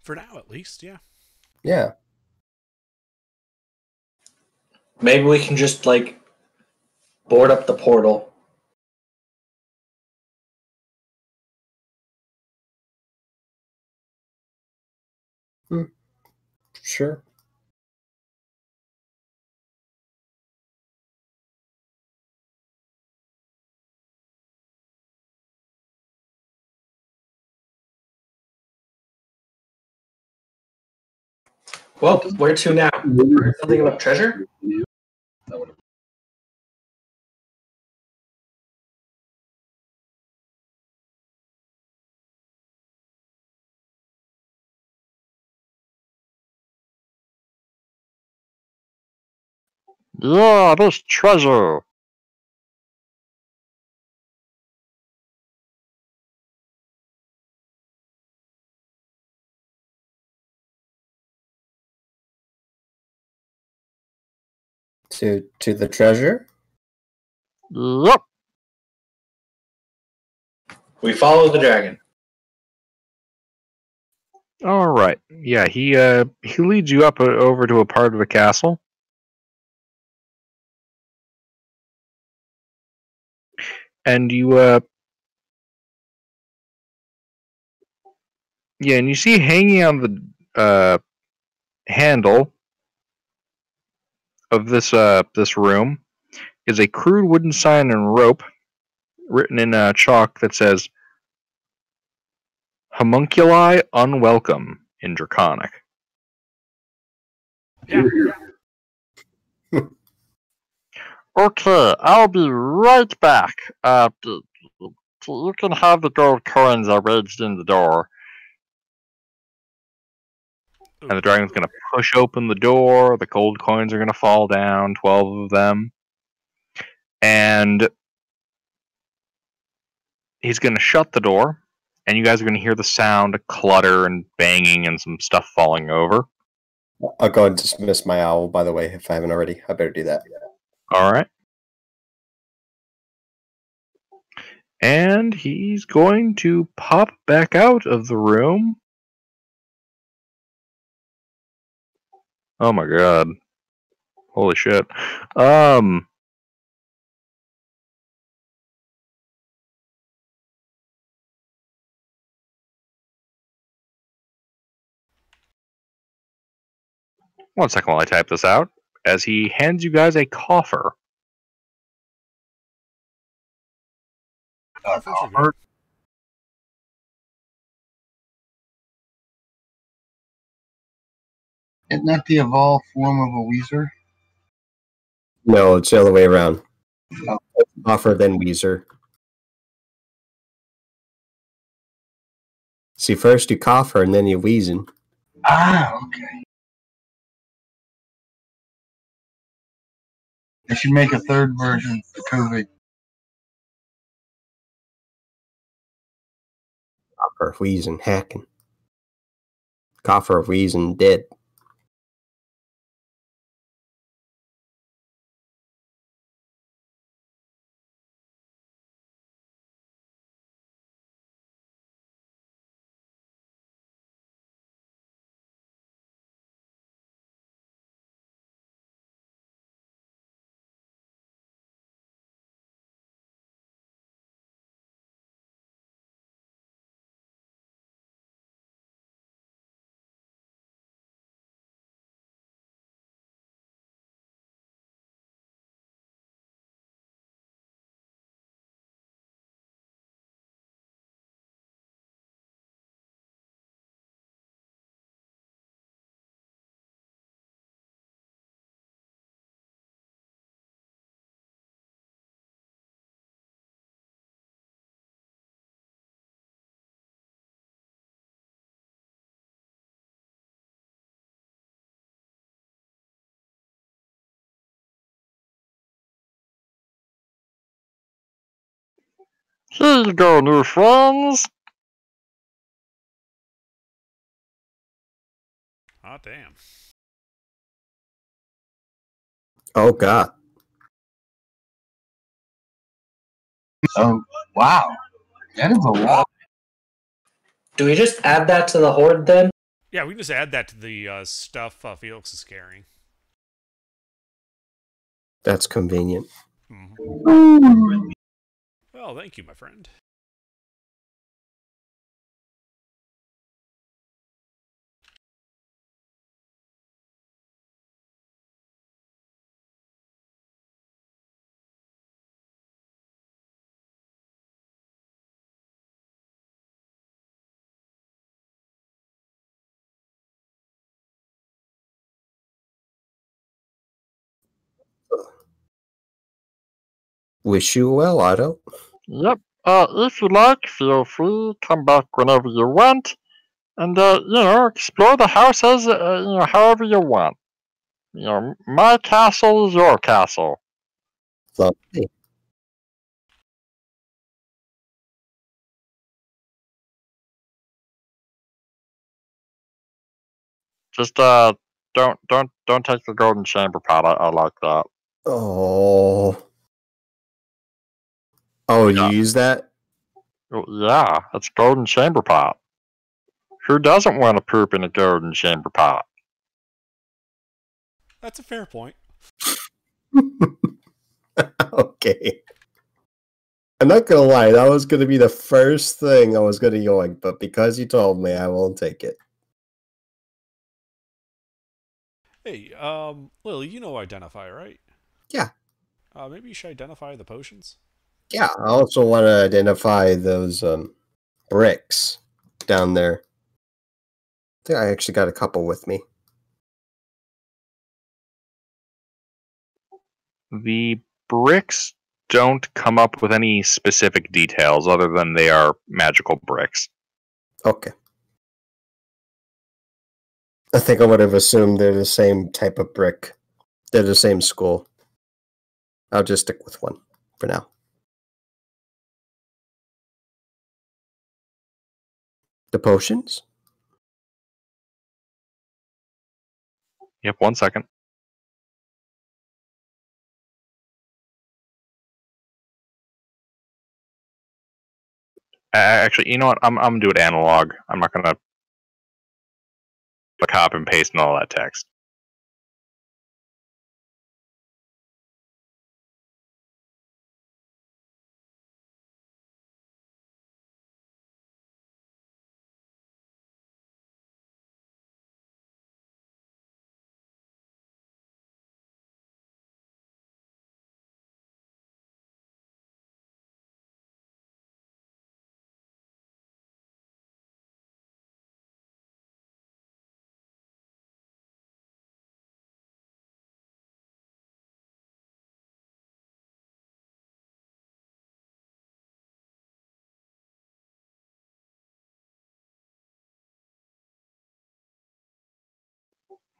For now, at least, yeah. Yeah. maybe we can just, board up the portal. Sure. Well, where to now? Something about treasure? Yeah, this treasure. To the treasure? Yep. We follow the dragon. All right. Yeah, he leads you up over to a part of the castle. And you yeah, and you see hanging on the handle of this room is a crude wooden sign and rope written in chalk that says "Homunculi unwelcome" in Draconic. Yeah. Okay, I'll be right back. You can have the gold coins arranged in the door. And the dragon's going to push open the door. The gold coins are going to fall down, 12 of them. And he's going to shut the door. And you guys are going to hear the sound of clutter and banging and some stuff falling over. I'll go and dismiss my owl, by the way, if I haven't already. I better do that. All right. And he's going to pop back out of the room. Oh my god. Holy shit. One second while I type this out. As he hands you guys a coffer. Isn't that the evolved form of a Weezer? No, it's the other way around. Oh. Offer, then Weezer. See, first you coffer, and then you wheezing. Ah, okay. They should make a third version for COVID. Coffer, wheezing, hacking. Coffer, wheezing, dead. Here you go, new friends. Oh, damn. Oh, God. Oh, wow. That is a lot. Do we just add that to the horde then? Yeah, we can just add that to the stuff Felix is carrying. That's convenient. Mm-hmm. Well, thank you, my friend. Wish you well, Otto. Yep. If you like, feel free. Come back whenever you want, and explore the house as however you want. You know, my castle is your castle. Lovely. Just don't take the golden chamber pot. I like that. Oh. Oh, you use that? Oh, yeah, it's golden chamber pot. Who doesn't want to poop in a golden chamber pot? That's a fair point. Okay. I'm not gonna lie, that was gonna be the first thing I was gonna yoink, but because you told me, I won't take it. Hey, Lily, you know Identify, right? Yeah. Maybe you should identify the potions. Yeah, I also want to identify those bricks down there. I think I actually got a couple with me. The bricks don't come up with any specific details other than they are magical bricks. Okay. I think I would have assumed they're the same type of brick. They're the same school. I'll just stick with one for now. The potions? Yep, 1 second. Actually, you know what? I'm gonna do it analog. I'm not gonna copy and paste and all that text.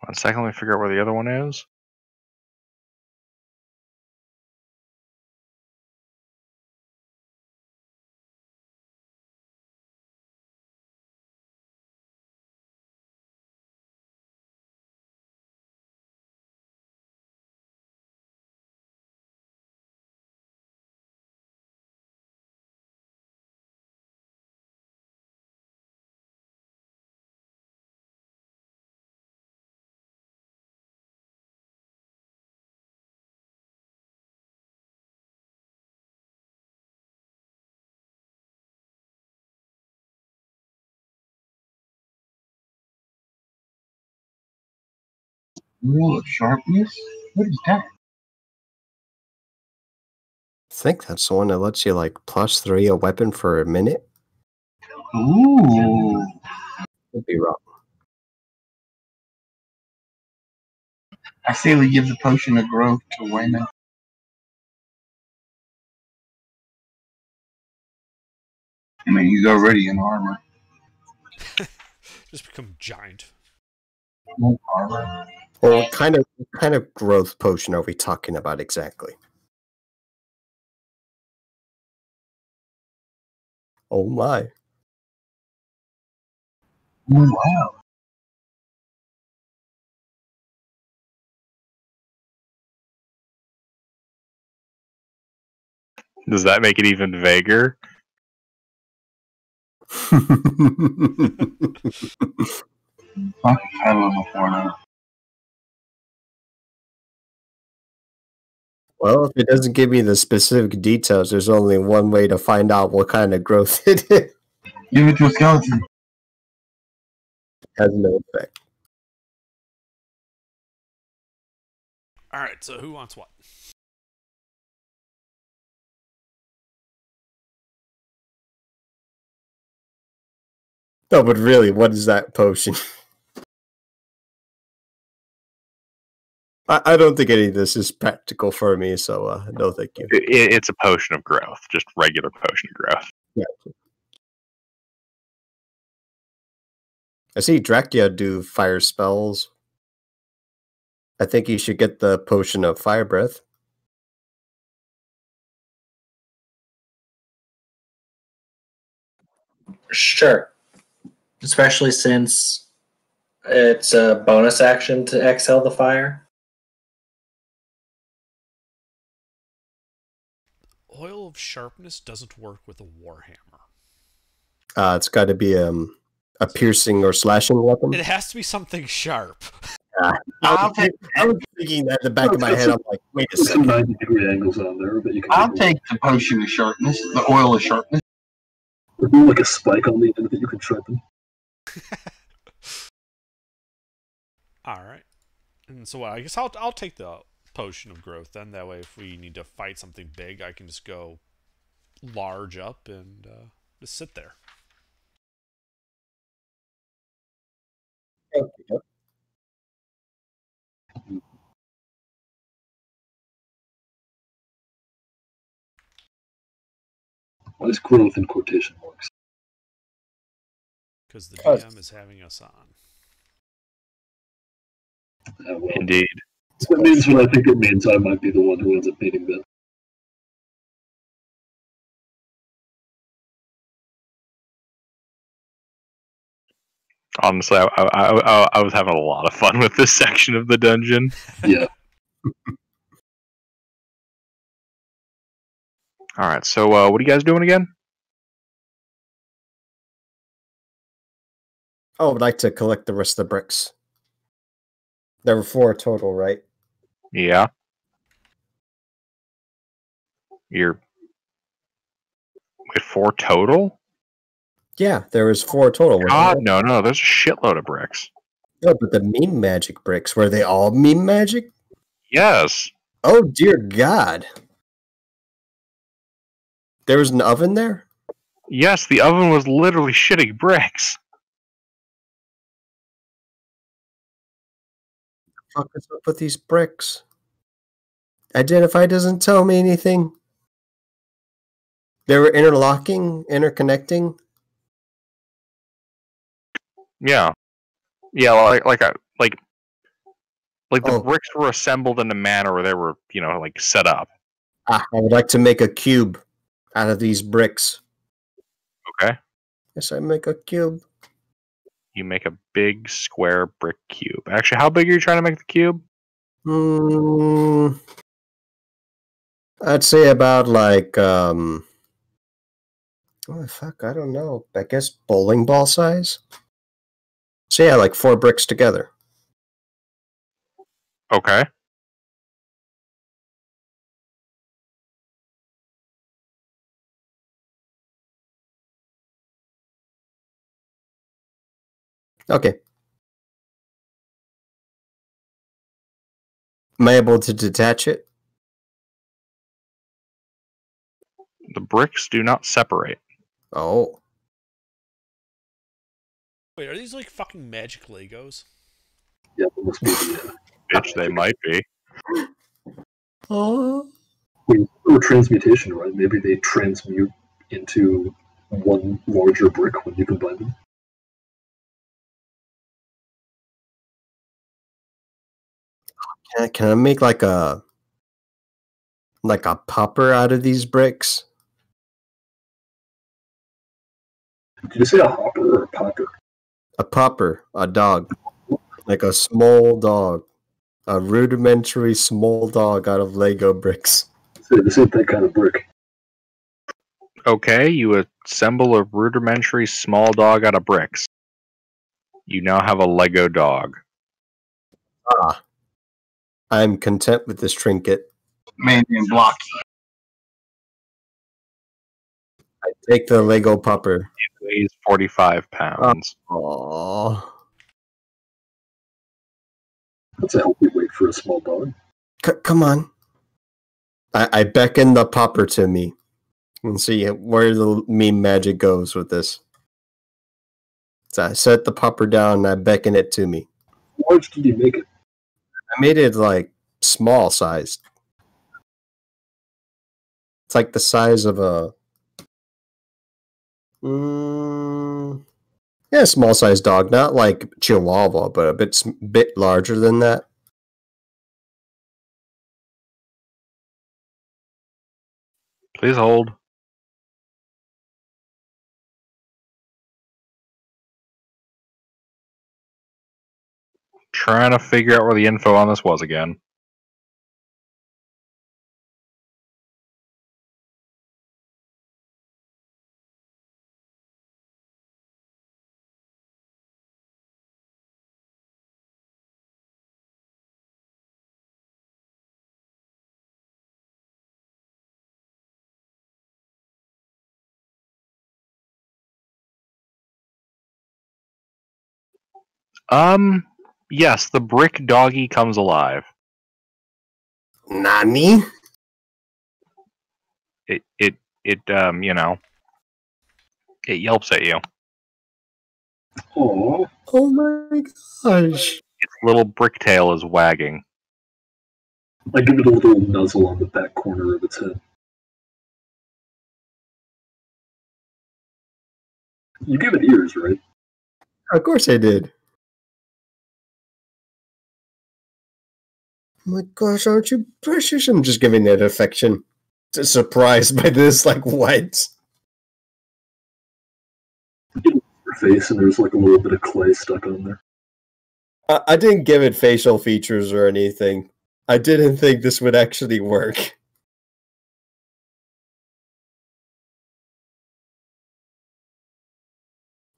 One second, let me figure out where the other one is. Rule of sharpness? What is that? I think that's the one that lets you like +3 a weapon for a minute. Ooh. Could be wrong. I say we give the potion of growth to Wayman. I mean, he's already in armor. Just become giant. No armor. Well, what kind of growth potion are we talking about exactly? Oh my. Oh, wow. Does that make it even vaguer? Fuck, I level 4 now. Well, if it doesn't give me the specific details, there's only one way to find out what kind of growth it is. Give it to a skeleton. Has no effect. Alright, so who wants what? No, but really, what is that potion? I don't think any of this is practical for me, so no thank you. It's a potion of growth, just regular potion of growth. Yeah. I see Dracula do fire spells. I think you should get the potion of fire breath. Sure. Especially since it's a bonus action to exhale the fire. Oil of sharpness doesn't work with a warhammer. It's got to be a piercing or slashing weapon. It has to be something sharp. I was thinking that in the back of my head. I'm like, wait a There's some second. 90-degree angles on there that you can. I'll take the potion of sharpness, the oil of sharpness. There'd be like a spike on the end that you can sharpen. All right. And so I guess I'll take the potion of growth then. That way, if we need to fight something big, I can just go large up and just sit there. Why is growth in quotation marks? Because the DM is having us on. Well, Indeed. that means what I think it means. I might be the one who ends up beating them. Honestly, I was having a lot of fun with this section of the dungeon. Yeah. All right, so what are you guys doing again? Oh, I would like to collect the rest of the bricks. There were 4 total, right? Yeah. You're... Wait, 4 total? Yeah, there was 4 total. wasn't God, there? no, there's a shitload of bricks. No, but the meme magic bricks, were they all meme magic? Yes. Oh, dear God. There was an oven there? Yes, the oven was literally shitting bricks. What the fuck is up with these bricks? Identify doesn't tell me anything. They were interlocking, interconnecting. Yeah. Yeah, like the Oh. bricks were assembled in a manner where they were, like set up. I would like to make a cube out of these bricks. Okay. Yes, I make a cube. You make a big square brick cube. Actually, how big are you trying to make the cube? I'd say about like oh fuck, I don't know. I guess bowling ball size. So yeah, like 4 bricks together. Okay. Okay. Am I able to detach it? The bricks do not separate. Oh. Wait, are these like fucking magic Legos? Yeah, that must be the. Bitch, they might be. Oh. Or transmutation, right? Maybe they transmute into one larger brick when you combine them. Can I make like a popper out of these bricks? Did you say a hopper or a popper? A popper, a dog. Like a small dog. A rudimentary small dog out of Lego bricks. This ain't that kind of brick. Okay, you assemble a rudimentary small dog out of bricks. You now have a Lego dog. Ah. I'm content with this trinket. Man in blocky. I take the Lego popper. It weighs 45 pounds. Aww. That's a healthy weight for a small dog. Come on. I beckon the popper to me. And see where the meme magic goes with this. So I set the popper down and I beckon it to me. How large did you make it? I made it like small sized. It's like the size of a small sized dog, not like Chihuahua, but a bit larger than that. Please hold. Trying to figure out where the info on this was again. Yes, the brick doggy comes alive. Nani? It, you know, it yelps at you. Oh, Oh my gosh. Its little brick tail is wagging. I give it a little nuzzle on the back corner of its head. You give it ears, right? Of course I did. Oh my gosh, aren't you precious? I'm just giving it affection. Surprised by this, like, what? Your face, and there's like a little bit of clay stuck on there. I didn't give it facial features or anything. I didn't think this would actually work.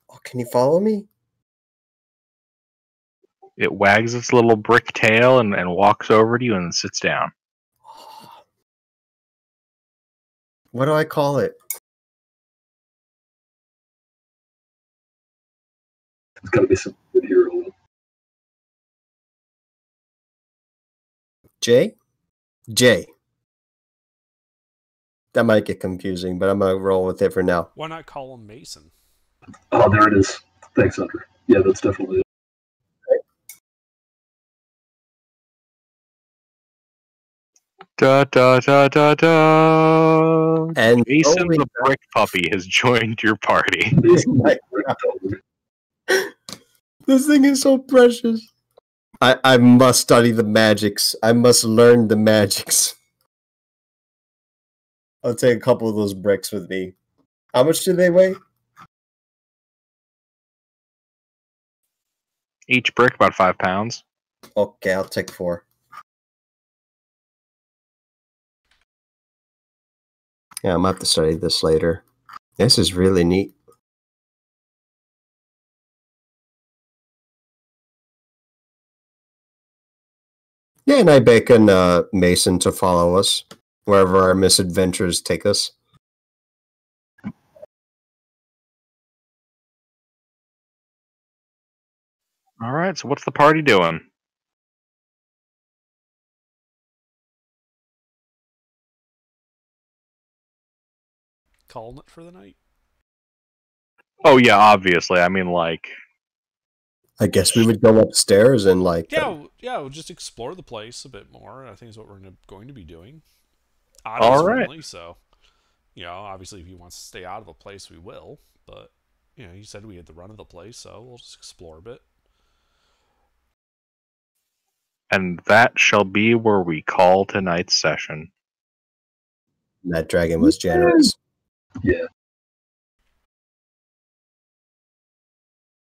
Oh, can you follow me? It wags its little brick tail and walks over to you and sits down. What do I call it? It's got to be some good hero. J? J. That might get confusing, but I'm going to roll with it for now. Why not call him Mason? Oh, there it is. Thanks, Hunter. Yeah, that's definitely it. Da da da da da. And Mason the brick puppy has joined your party. This thing is so precious. I must study the magics. I must learn the magics. I'll take a couple of those bricks with me. How much do they weigh? Each brick about 5 pounds. Okay, I'll take 4. Yeah, I'm gonna have to study this later. This is really neat. Yeah, and I beckon Mason to follow us wherever our misadventures take us. All right, so what's the party doing? Calling it for the night? Oh yeah, obviously. I mean, like, I guess we would go upstairs and like. Yeah, we'll just explore the place a bit more. I think is what we're going to be doing. All right. Friendly, so obviously, if he wants to stay out of the place, we will. But he said we had the run of the place, so we'll just explore a bit. And that shall be where we call tonight's session. That dragon was generous. Yeah.